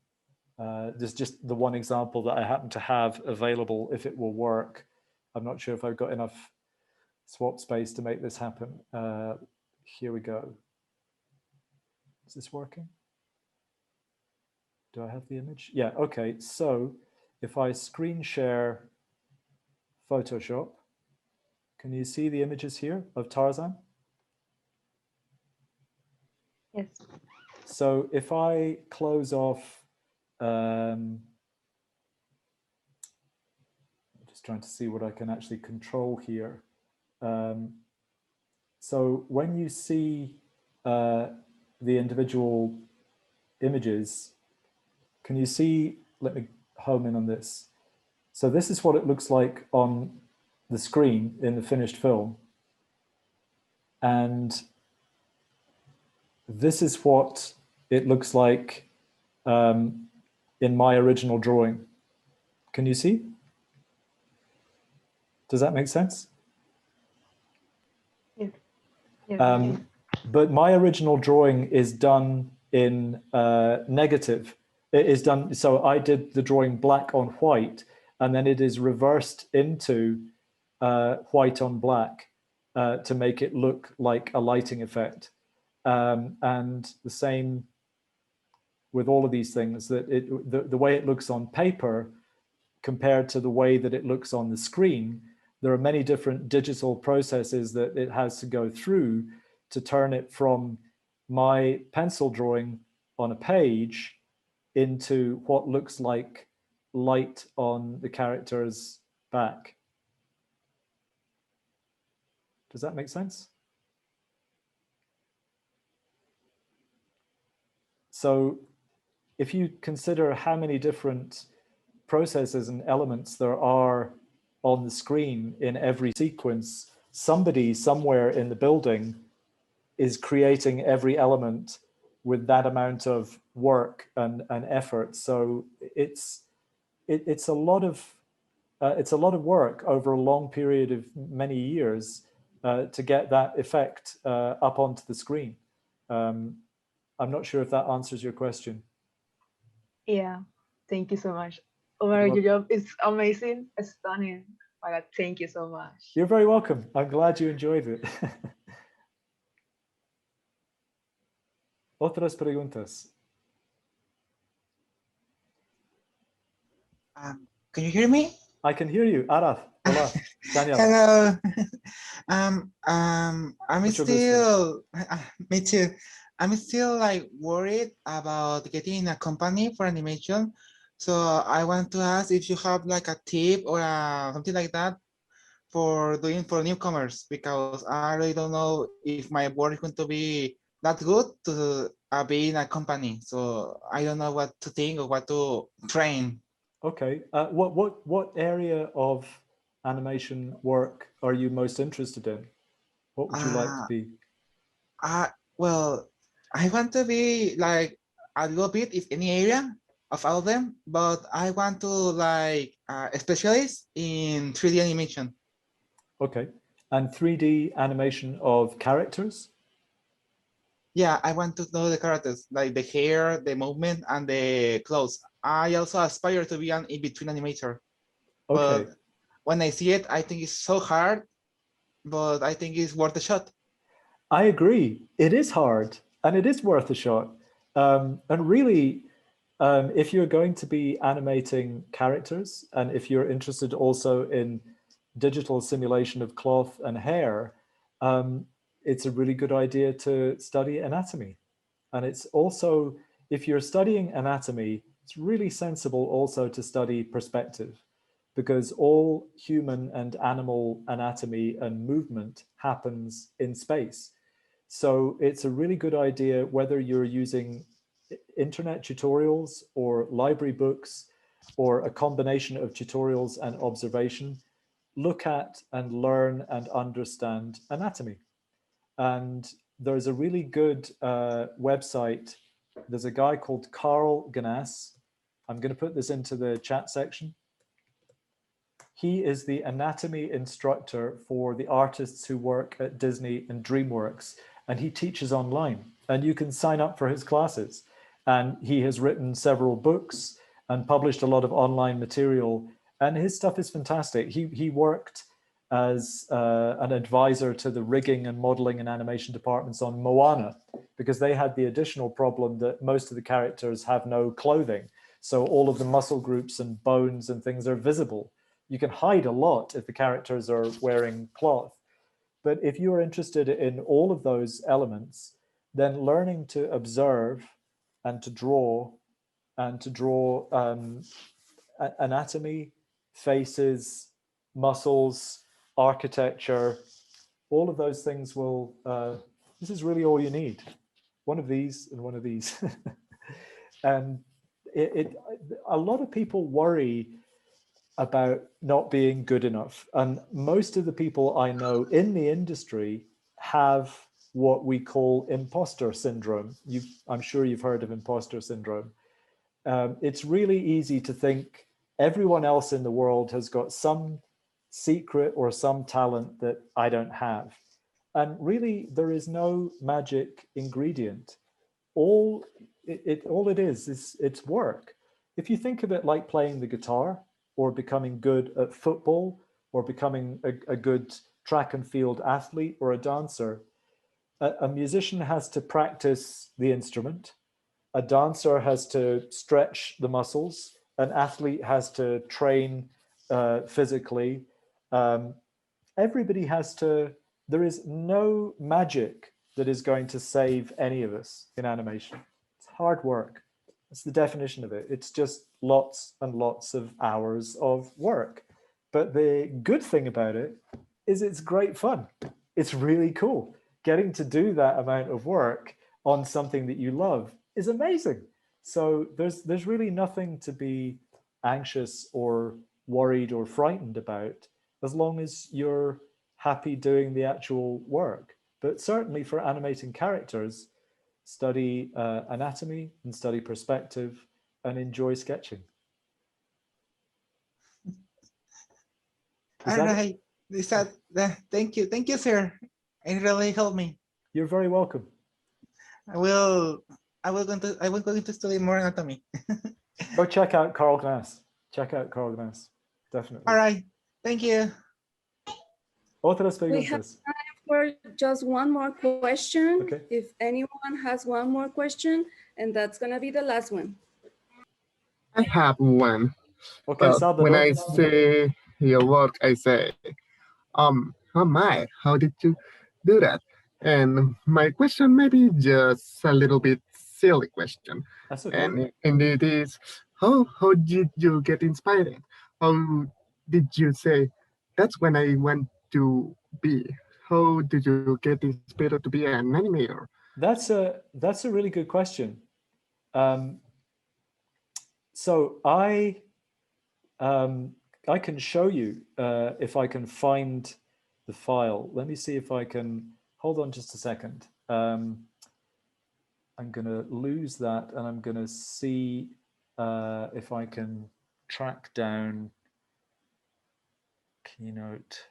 There's just the one example that I happen to have available if it will work. I'm not sure if I've got enough swap space to make this happen. Here we go. Is this working? Do I have the image? Yeah, okay. So if I screen share Photoshop, can you see the images here of Tarzan? Yes. So if I close off, just trying to see what I can actually control here. So when you see the individual images, can you see, let me home in on this. So this is what it looks like on the screen in the finished film. And this is what it looks like in my original drawing. Can you see? Does that make sense? Yes. Yes. But my original drawing is done in negative. It is done, so I did the drawing black on white, and then it is reversed into white on black to make it look like a lighting effect. And the same with all of these things, that the way it looks on paper compared to the way that it looks on the screen, there are many different digital processes that it has to go through to turn it from my pencil drawing on a page into what looks like light on the character's back. Does that make sense? So if you consider how many different processes and elements there are on the screen in every sequence, somebody somewhere in the building is creating every element with that amount of work and effort. So it's a lot of work over a long period of many years to get that effect up onto the screen. I'm not sure if that answers your question. Yeah, thank you so much. Omar, your job is amazing, stunning. My God, thank you so much. You're very welcome. I'm glad you enjoyed it. Otras preguntas? Can you hear me? I can hear you. Araf. Hola. Daniel. Hello. I'm still, me too. I'm still like worried about getting a company for animation. So I want to ask if you have like a tip or something like that for doing for newcomers, because I really don't know if my work is going to be that good to be in a company. So I don't know what to think or what to train. Okay. What area of animation work are you most interested in? What would you like to be? Well, I want to be like a little bit in any area of all of them, but I want to like a specialist in 3D animation. Okay. And 3D animation of characters? Yeah, I want to know the characters, like the hair, the movement, and the clothes. I also aspire to be an in-between animator. Okay. But when I see it, I think it's so hard, but I think it's worth a shot. I agree. It is hard, and it is worth a shot. And really, if you're going to be animating characters, and if you're interested also in digital simulation of cloth and hair, it's a really good idea to study anatomy. And it's also, if you're studying anatomy, it's really sensible also to study perspective, because all human and animal anatomy and movement happens in space. So it's a really good idea, whether you're using internet tutorials or library books or a combination of tutorials and observation, look at and learn and understand anatomy. And there's a really good website. There's a guy called Carl Ganas. I'm going to put this into the chat section. He is the anatomy instructor for the artists who work at Disney and DreamWorks, and he teaches online, and you can sign up for his classes. And he has written several books and published a lot of online material, and his stuff is fantastic. He worked as an advisor to the rigging and modeling and animation departments on Moana, because they had the additional problem that most of the characters have no clothing. So all of the muscle groups and bones and things are visible. You can hide a lot if the characters are wearing cloth. But if you are interested in all of those elements, then learning to observe and to draw anatomy, faces, muscles, architecture, all of those things will, this is really all you need. One of these and one of these. And a lot of people worry about not being good enough. And most of the people I know in the industry have what we call imposter syndrome. I'm sure you've heard of imposter syndrome. It's really easy to think everyone else in the world has got some secret or some talent that I don't have. And really, there is no magic ingredient. All it is it's work. If you think of it like playing the guitar, or becoming good at football, or becoming a good track and field athlete or a dancer, a musician has to practice the instrument. A dancer has to stretch the muscles. An athlete has to train physically. Everybody has to, there is no magic that is going to save any of us in animation. It's hard work. It's the definition of it. It's just lots and lots of hours of work. But the good thing about it is it's great fun. It's really cool. Getting to do that amount of work on something that you love is amazing. So there's really nothing to be anxious or worried or frightened about, as long as you're happy doing the actual work. But certainly for animating characters, study anatomy and study perspective and enjoy sketching. All right. Thank you, sir. It really helped me. You're very welcome. I will go into study more anatomy. Go check out Carl Glass. Check out Carl Glass. Definitely. All right. Thank you. Otras We have preguntas. time for just one more question. Okay. If anyone has one more question, and that's gonna be the last one. I have one. Okay, Salvador. When I see your work, I say, oh my, how did you do that? And my question may be just a little bit silly question. That's okay. And it is, how did you get inspired? How did you say, that's when I want to be? How did you get inspired to be an animator? That's a really good question. So I can show you if I can find the file. Let me see if I can, hold on just a second. I'm gonna lose that and I'm gonna see if I can track down Keynote.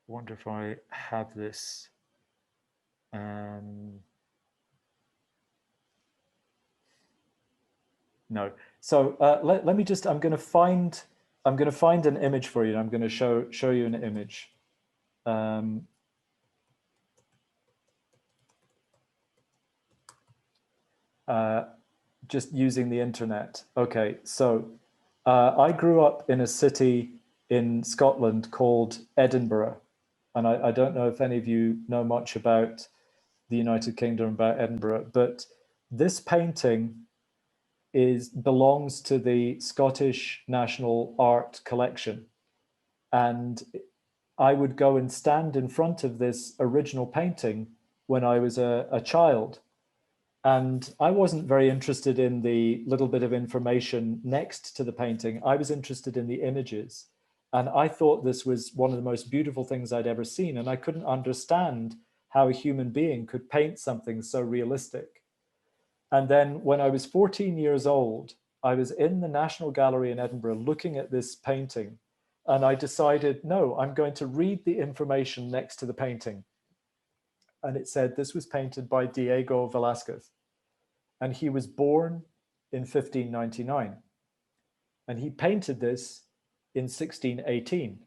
Wonder if I have this. No. So let me just, I'm gonna find an image for you, and I'm gonna show you an image. Just using the internet. Okay, so I grew up in a city in Scotland called Edinburgh. And I don't know if any of you know much about the United Kingdom, about Edinburgh, but this painting belongs to the Scottish National Art Collection. And I would go and stand in front of this original painting when I was a child. And I wasn't very interested in the little bit of information next to the painting. I was interested in the images. And I thought this was one of the most beautiful things I'd ever seen. And I couldn't understand how a human being could paint something so realistic. And then when I was 14 years old, I was in the National Gallery in Edinburgh looking at this painting. And I decided, no, I'm going to read the information next to the painting. And it said this was painted by Diego Velázquez. And he was born in 1599. And he painted this in 1618.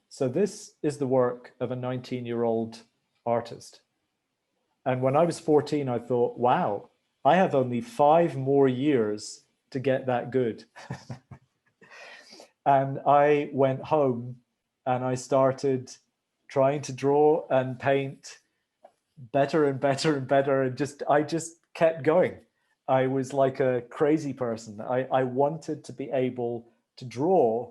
So this is the work of a 19-year-old artist. And when I was 14, I thought, wow, I have only 5 more years to get that good. And I went home and I started trying to draw and paint better and better and better. And I just kept going. I was like a crazy person. I wanted to be able to draw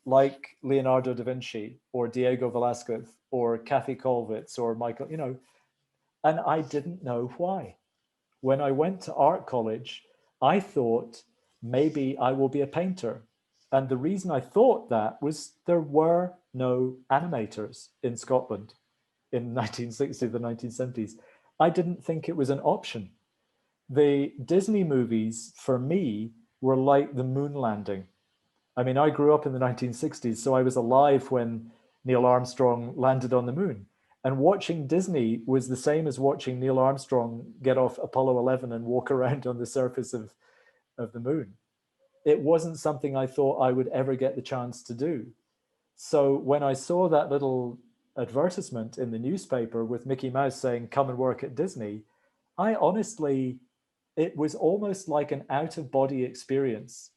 like Leonardo da Vinci or Diego Velázquez or Kathy Kollwitz or Michael, you know, and I didn't know why. When I went to art college, I thought maybe I will be a painter. And the reason I thought that was there were no animators in Scotland in the 1960s, the 1970s. I didn't think it was an option. The Disney movies, for me, were like the moon landing. I mean, I grew up in the 1960s, so I was alive when Neil Armstrong landed on the moon. And watching Disney was the same as watching Neil Armstrong get off Apollo 11 and walk around on the surface of the moon. It wasn't something I thought I would ever get the chance to do. So when I saw that little advertisement in the newspaper with Mickey Mouse saying, come and work at Disney, I honestly, it was almost like an out-of-body experience.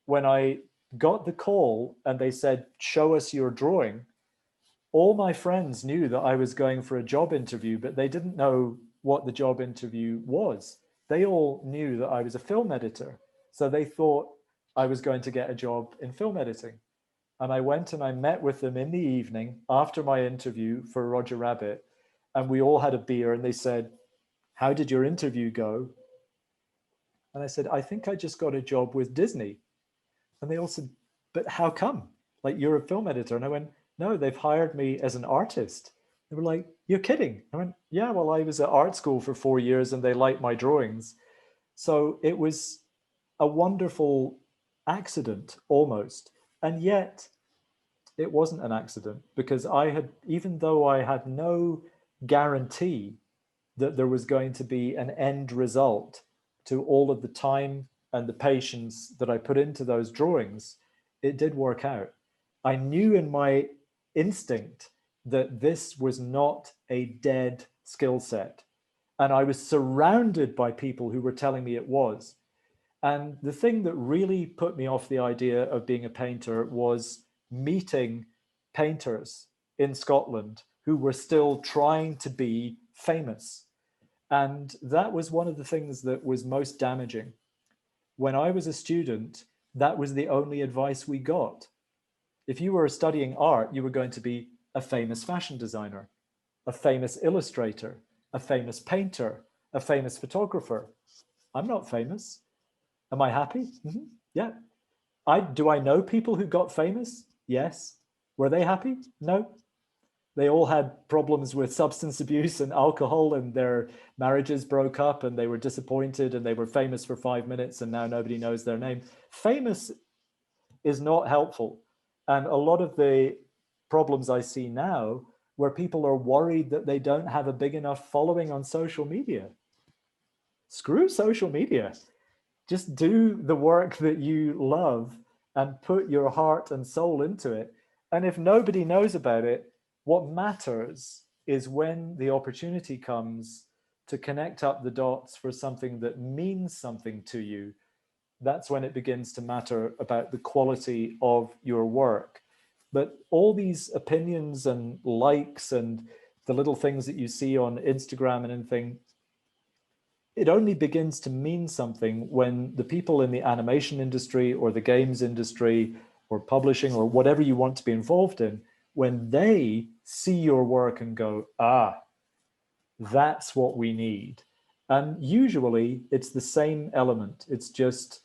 When I got the call and they said, show us your drawing, all my friends knew that I was going for a job interview, but they didn't know what the job interview was. They all knew that I was a film editor. So they thought I was going to get a job in film editing. And I went and I met with them in the evening after my interview for Roger Rabbit. And we all had a beer and they said, "How did your interview go?" And I said, "I think I just got a job with Disney." And they all said, "But how come? Like, you're a film editor." And I went, "No, they've hired me as an artist." They were like, "You're kidding." I went, "Yeah, well, I was at art school for 4 years and they liked my drawings." So it was a wonderful accident almost. And yet it wasn't an accident, because I had, even though I had no guarantee that there was going to be an end result to all of the time and the patience that I put into those drawings, it did work out. I knew in my instinct that this was not a dead skill set. And I was surrounded by people who were telling me it was. And the thing that really put me off the idea of being a painter was meeting painters in Scotland who were still trying to be famous. And that was one of the things that was most damaging. When I was a student, that was the only advice we got. If you were studying art, you were going to be a famous fashion designer, a famous illustrator, a famous painter, a famous photographer. I'm not famous. Am I happy? Mm-hmm. Yeah. Do I know people who got famous? Yes. Were they happy? No. They all had problems with substance abuse and alcohol, and their marriages broke up and they were disappointed and they were famous for 5 minutes and now nobody knows their name. Famous is not helpful. And a lot of the problems I see now, where people are worried that they don't have a big enough following on social media. Screw social media. Just do the work that you love and put your heart and soul into it. And if nobody knows about it, what matters is when the opportunity comes to connect up the dots for something that means something to you. That's when it begins to matter about the quality of your work. But all these opinions and likes and the little things that you see on Instagram and anything, it only begins to mean something when the people in the animation industry or the games industry or publishing or whatever you want to be involved in, when they see your work and go, "Ah, that's what we need." And usually it's the same element. It's just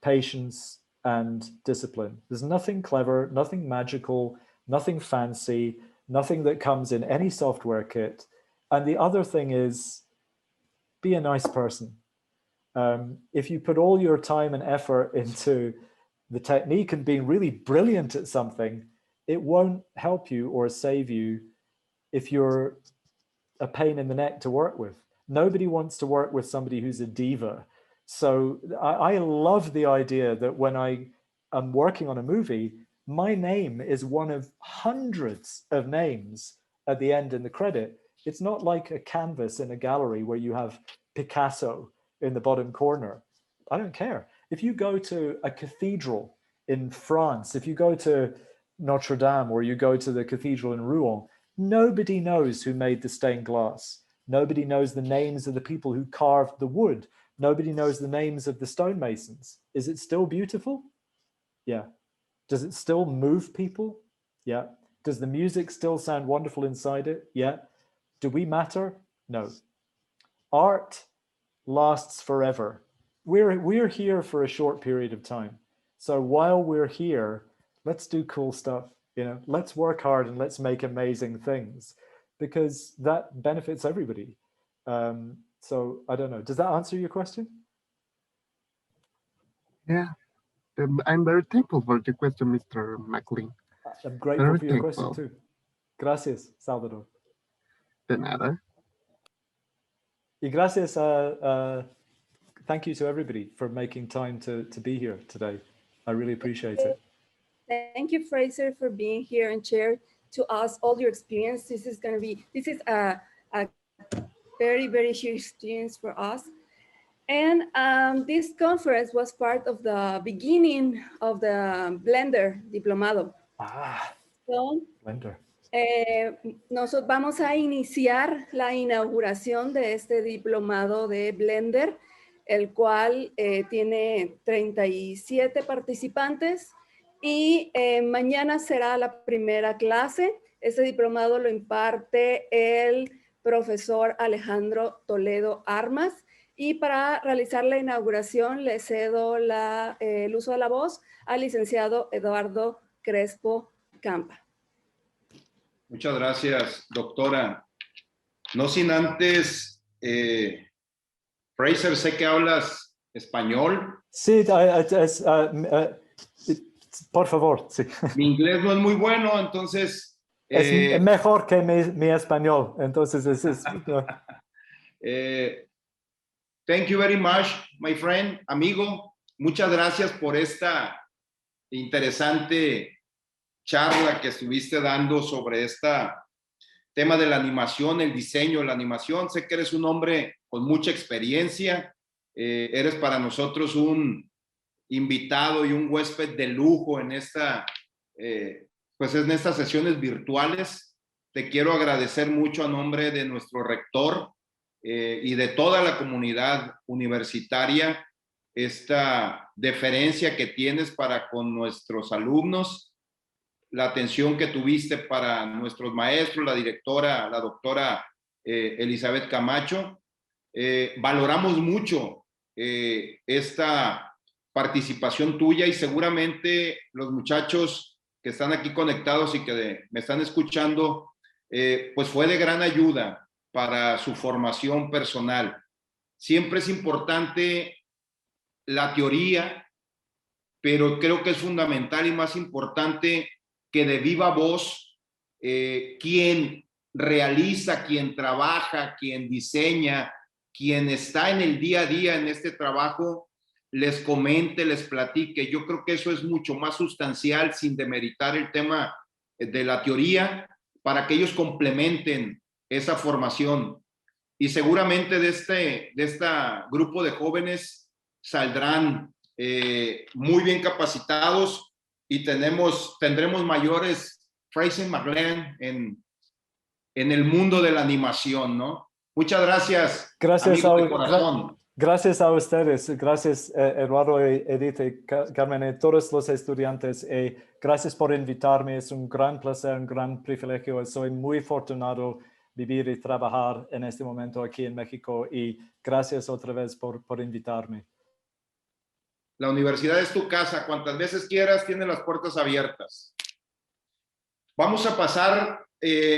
patience and discipline. There's nothing clever, nothing magical, nothing fancy, nothing that comes in any software kit. And the other thing is, be a nice person. If you put all your time and effort into the technique and being really brilliant at something, it won't help you or save you if you're a pain in the neck to work with. Nobody wants to work with somebody who's a diva. So I love the idea that when I am working on a movie, my name is one of hundreds of names at the end in the credit. It's not like a canvas in a gallery where you have Picasso in the bottom corner. I don't care. If you go to a cathedral in France, if you go to Notre Dame or you go to the cathedral in Rouen, nobody knows who made the stained glass. Nobody knows the names of the people who carved the wood. Nobody knows the names of the stonemasons. Is it still beautiful? Yeah. Does it still move people? Yeah. Does the music still sound wonderful inside it? Yeah. Do we matter? No. Art lasts forever. We're here for a short period of time. So while we're here, let's do cool stuff. Let's work hard and let's make amazing things, because that benefits everybody. So I don't know. Does that answer your question? Yeah, I'm very thankful for the question, Mr. MacLean. I'm grateful for your question too. Gracias, Salvador. De nada. Y gracias. Thank you to everybody for making time to be here today. I really appreciate it. Thank you, Fraser, for being here and share to us all your experience. This is a very, very huge experience for us. And this conference was part of the beginning of the Blender Diplomado. Ah, so, Blender. Nosotros vamos a iniciar la inauguración de este diplomado de Blender, el cual tiene 37 participantes y mañana será la primera clase. Este diplomado lo imparte el profesor Alejandro Toledo Armas y para realizar la inauguración le cedo el uso de la voz al licenciado Eduardo Crespo Campa. Muchas gracias, doctora. No sin antes, Fraser, sé que hablas español. Sí, por favor, sí. Mi inglés no es muy bueno, entonces... es mejor que mi español, entonces thank you very much, my friend, amigo. Muchas gracias por esta interesante charla que estuviste dando sobre este tema de la animación, el diseño de la animación. Sé que eres un hombre con mucha experiencia, eres para nosotros un invitado y un huésped de lujo en pues en estas sesiones virtuales. Te quiero agradecer mucho a nombre de nuestro rector y de toda la comunidad universitaria esta deferencia que tienes para con nuestros alumnos, la atención que tuviste para nuestros maestros, la directora, la doctora Elizabeth Camacho. Valoramos mucho esta participación tuya y seguramente los muchachos que están aquí conectados y que me están escuchando, pues fue de gran ayuda para su formación personal. Siempre es importante la teoría, pero creo que es fundamental y más importante que de viva voz quien realiza, quien trabaja, quien diseña, quien está en el día a día en este trabajo, les comente, les platique. Yo creo que eso es mucho más sustancial, sin demeritar el tema de la teoría, para que ellos complementen esa formación. Y seguramente de este grupo de jóvenes saldrán muy bien capacitados y tendremos mayores Fraser MacLean en el mundo de la animación, ¿no? Muchas gracias, amigos de corazón. Gracias a ustedes, gracias Eduardo, Edith, Carmen y todos los estudiantes. Gracias por invitarme, es un gran placer, un gran privilegio. Soy muy afortunado vivir y trabajar en este momento aquí en México y gracias otra vez por invitarme. La universidad es tu casa, cuantas veces quieras, tiene las puertas abiertas. Vamos a pasar,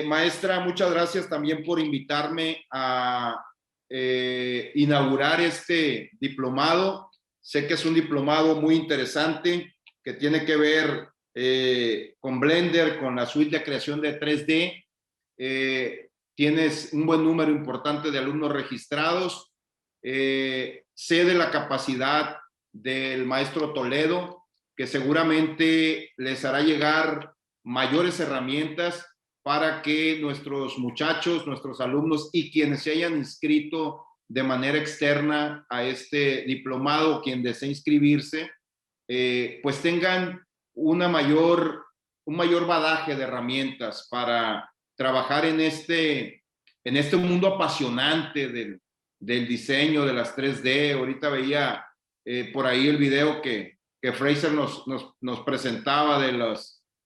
maestra, muchas gracias también por invitarme a inaugurar este diplomado. Sé que es un diplomado muy interesante que tiene que ver con Blender, con la suite de creación de 3D. Tienes un buen número importante de alumnos registrados. Sé de la capacidad del maestro Toledo, que seguramente les hará llegar mayores herramientas para que nuestros muchachos, nuestros alumnos y quienes se hayan inscrito de manera externa a este diplomado, quien desee inscribirse, pues tengan un mayor badaje de herramientas para trabajar en este mundo apasionante del diseño, de las 3D. Ahorita veía por ahí el video que Fraser nos presentaba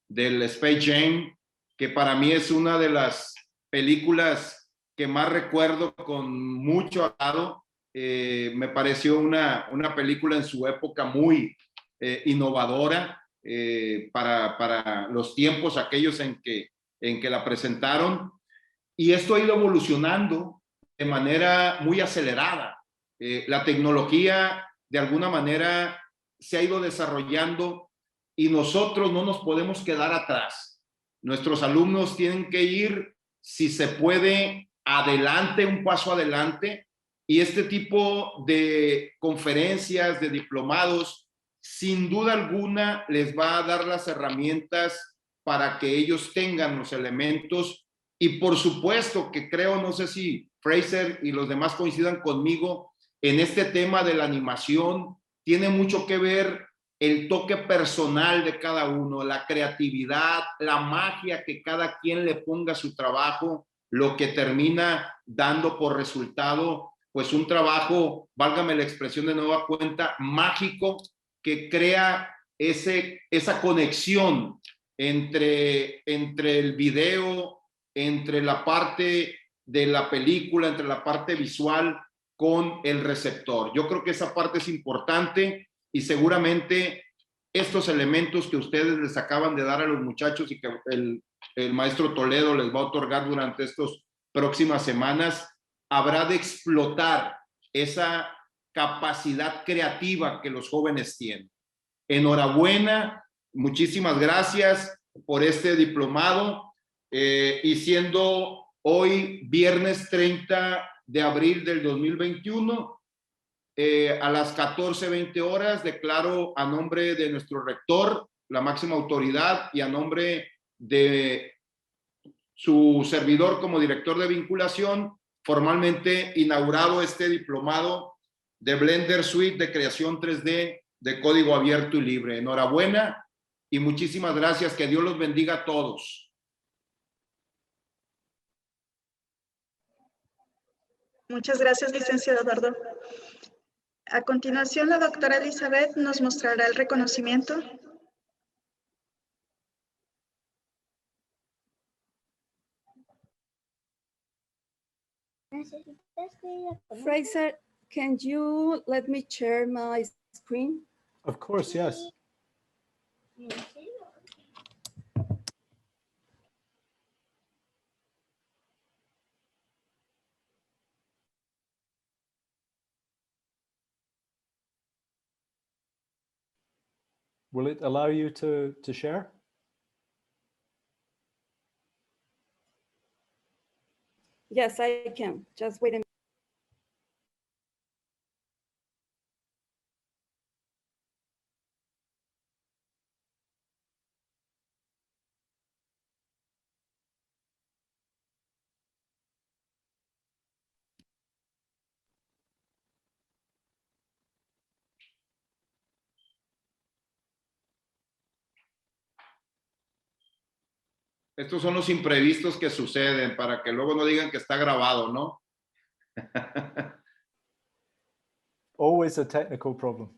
del Space Jam, que para mí es una de las películas que más recuerdo con mucho agrado. Me pareció una película en su época muy innovadora para los tiempos aquellos en que la presentaron. Y esto ha ido evolucionando de manera muy acelerada. La tecnología de alguna manera se ha ido desarrollando y nosotros no nos podemos quedar atrás. Nuestros alumnos tienen que ir, si se puede, adelante, un paso adelante, y este tipo de conferencias, de diplomados, sin duda alguna les va a dar las herramientas para que ellos tengan los elementos. Y por supuesto que creo, no sé si Fraser y los demás coincidan conmigo, en este tema de la animación tiene mucho que ver el toque personal de cada uno, la creatividad, la magia que cada quien le ponga a su trabajo, lo que termina dando por resultado, pues un trabajo, válgame la expresión de nueva cuenta, mágico, que crea esa conexión entre el video, entre la parte de la película, entre la parte visual con el receptor. Yo creo que esa parte es importante y seguramente estos elementos que ustedes les acaban de dar a los muchachos y que el maestro Toledo les va a otorgar durante estas próximas semanas, habrá de explotar esa capacidad creativa que los jóvenes tienen. Enhorabuena, muchísimas gracias por este diplomado y siendo hoy viernes 30 de abril del 2021, a las 14:20 horas, declaro a nombre de nuestro rector, la máxima autoridad, y a nombre de su servidor como director de vinculación, formalmente inaugurado este diplomado de Blender Suite de creación 3D de código abierto y libre. Enhorabuena y muchísimas gracias. Que Dios los bendiga a todos. Muchas gracias, licenciado Eduardo. A continuación, la doctora Elizabeth nos mostrará el reconocimiento. Fraser, can you let me share my screen? Of course, yes. Will it allow you to share? Yes, I can. Just wait a minute. Estos son los imprevistos que suceden para que luego no digan que está grabado, ¿no? Always a technical problem.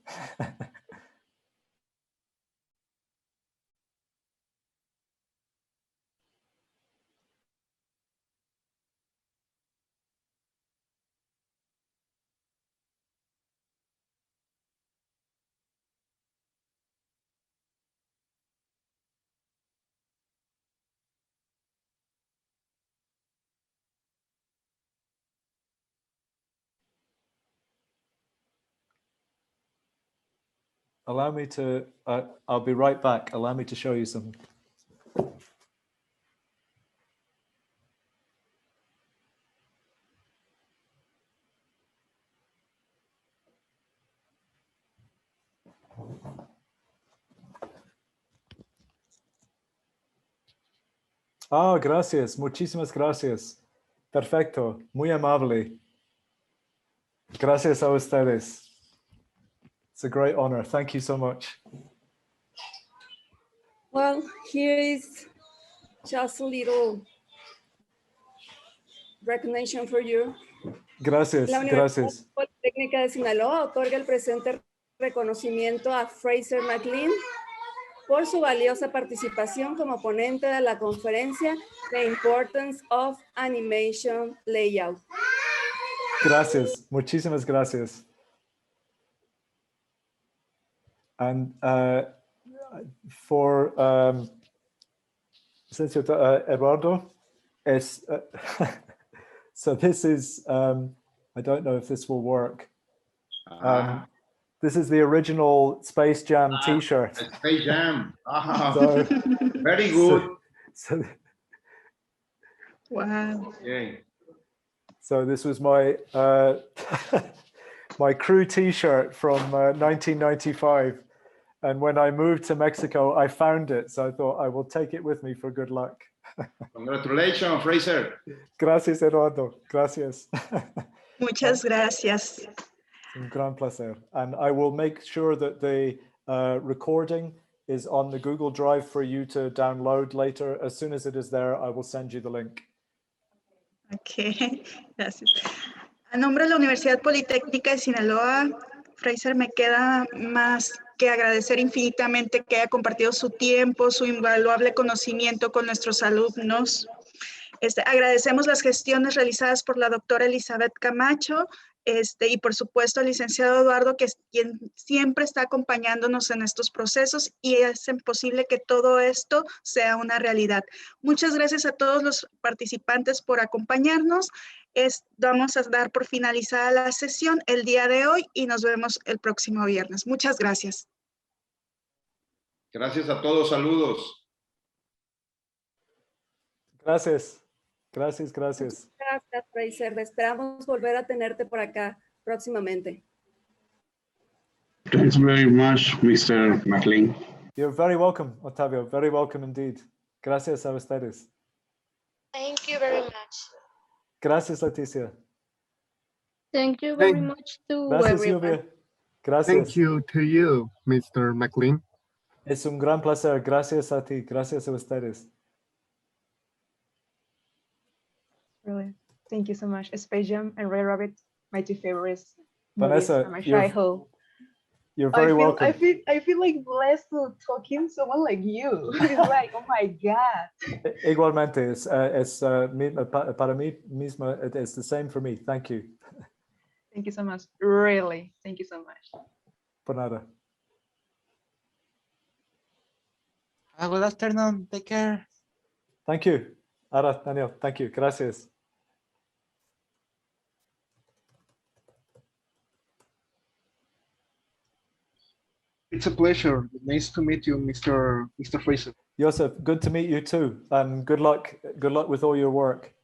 Allow me to, I'll be right back. Allow me to show you something. Ah, gracias. Muchísimas gracias. Perfecto. Muy amable. Gracias a ustedes. It's a great honor. Thank you so much. Well, here is just a little recognition for you. Gracias, La Universidad gracias. Politécnica de Sinaloa otorga el presente reconocimiento a Fraser MacLean por su valiosa participación como ponente de la conferencia The Importance of Animation Layout. Gracias, muchísimas gracias. And for Eduardo, so this is, I don't know if this will work. This is the original Space Jam t-shirt. Space Jam. So, very good. Wow. Okay. So this was my my crew t-shirt from 1995. And when I moved to Mexico, I found it. So I thought I will take it with me for good luck. Congratulations, Fraser. Gracias, Eduardo. Gracias. Muchas gracias. Un gran placer. And I will make sure that the recording is on the Google Drive for you to download later. As soon as it is there, I will send you the link. Ok, gracias. A nombre de la Universidad Politécnica de Sinaloa, Fraser, me queda más que agradecer infinitamente que haya compartido su tiempo, su invaluable conocimiento con nuestros alumnos. Agradecemos las gestiones realizadas por la doctora Elizabeth Camacho y por supuesto al licenciado Eduardo, quien siempre está acompañándonos en estos procesos y hacen posible que todo esto sea una realidad. Muchas gracias a todos los participantes por acompañarnos. Vamos a dar por finalizada la sesión el día de hoy y nos vemos el próximo viernes. Muchas gracias. Gracias a todos, saludos. Gracias. Gracias, gracias. Gracias, Fraser. Esperamos volver a tenerte por acá próximamente. Thanks very much, Mr. MacLean. You're very welcome, Octavio. Very welcome indeed. Gracias a ustedes. Thank you very much. Gracias, Leticia. Thank you very much to Gracias, everyone. Silvia. Gracias. Thank you to you, Mr. MacLean. Es un gran placer. Gracias a ti. Gracias a ustedes. Really, thank you so much. Space Jam and Red Rabbit, my two favorites. Vanessa, from my childhood. You're very welcome. I feel like blessed to talking to someone like you. It's like, oh my God. Igualmente, para mí mismo, it's the same for me. Thank you. Thank you so much. Really, thank you so much. Por nada. Good afternoon. Take care. Thank you. Ara, Daniel, thank you. Gracias. It's a pleasure. Nice to meet you, Mr. Fraser. Joseph, good to meet you too. And good luck with all your work.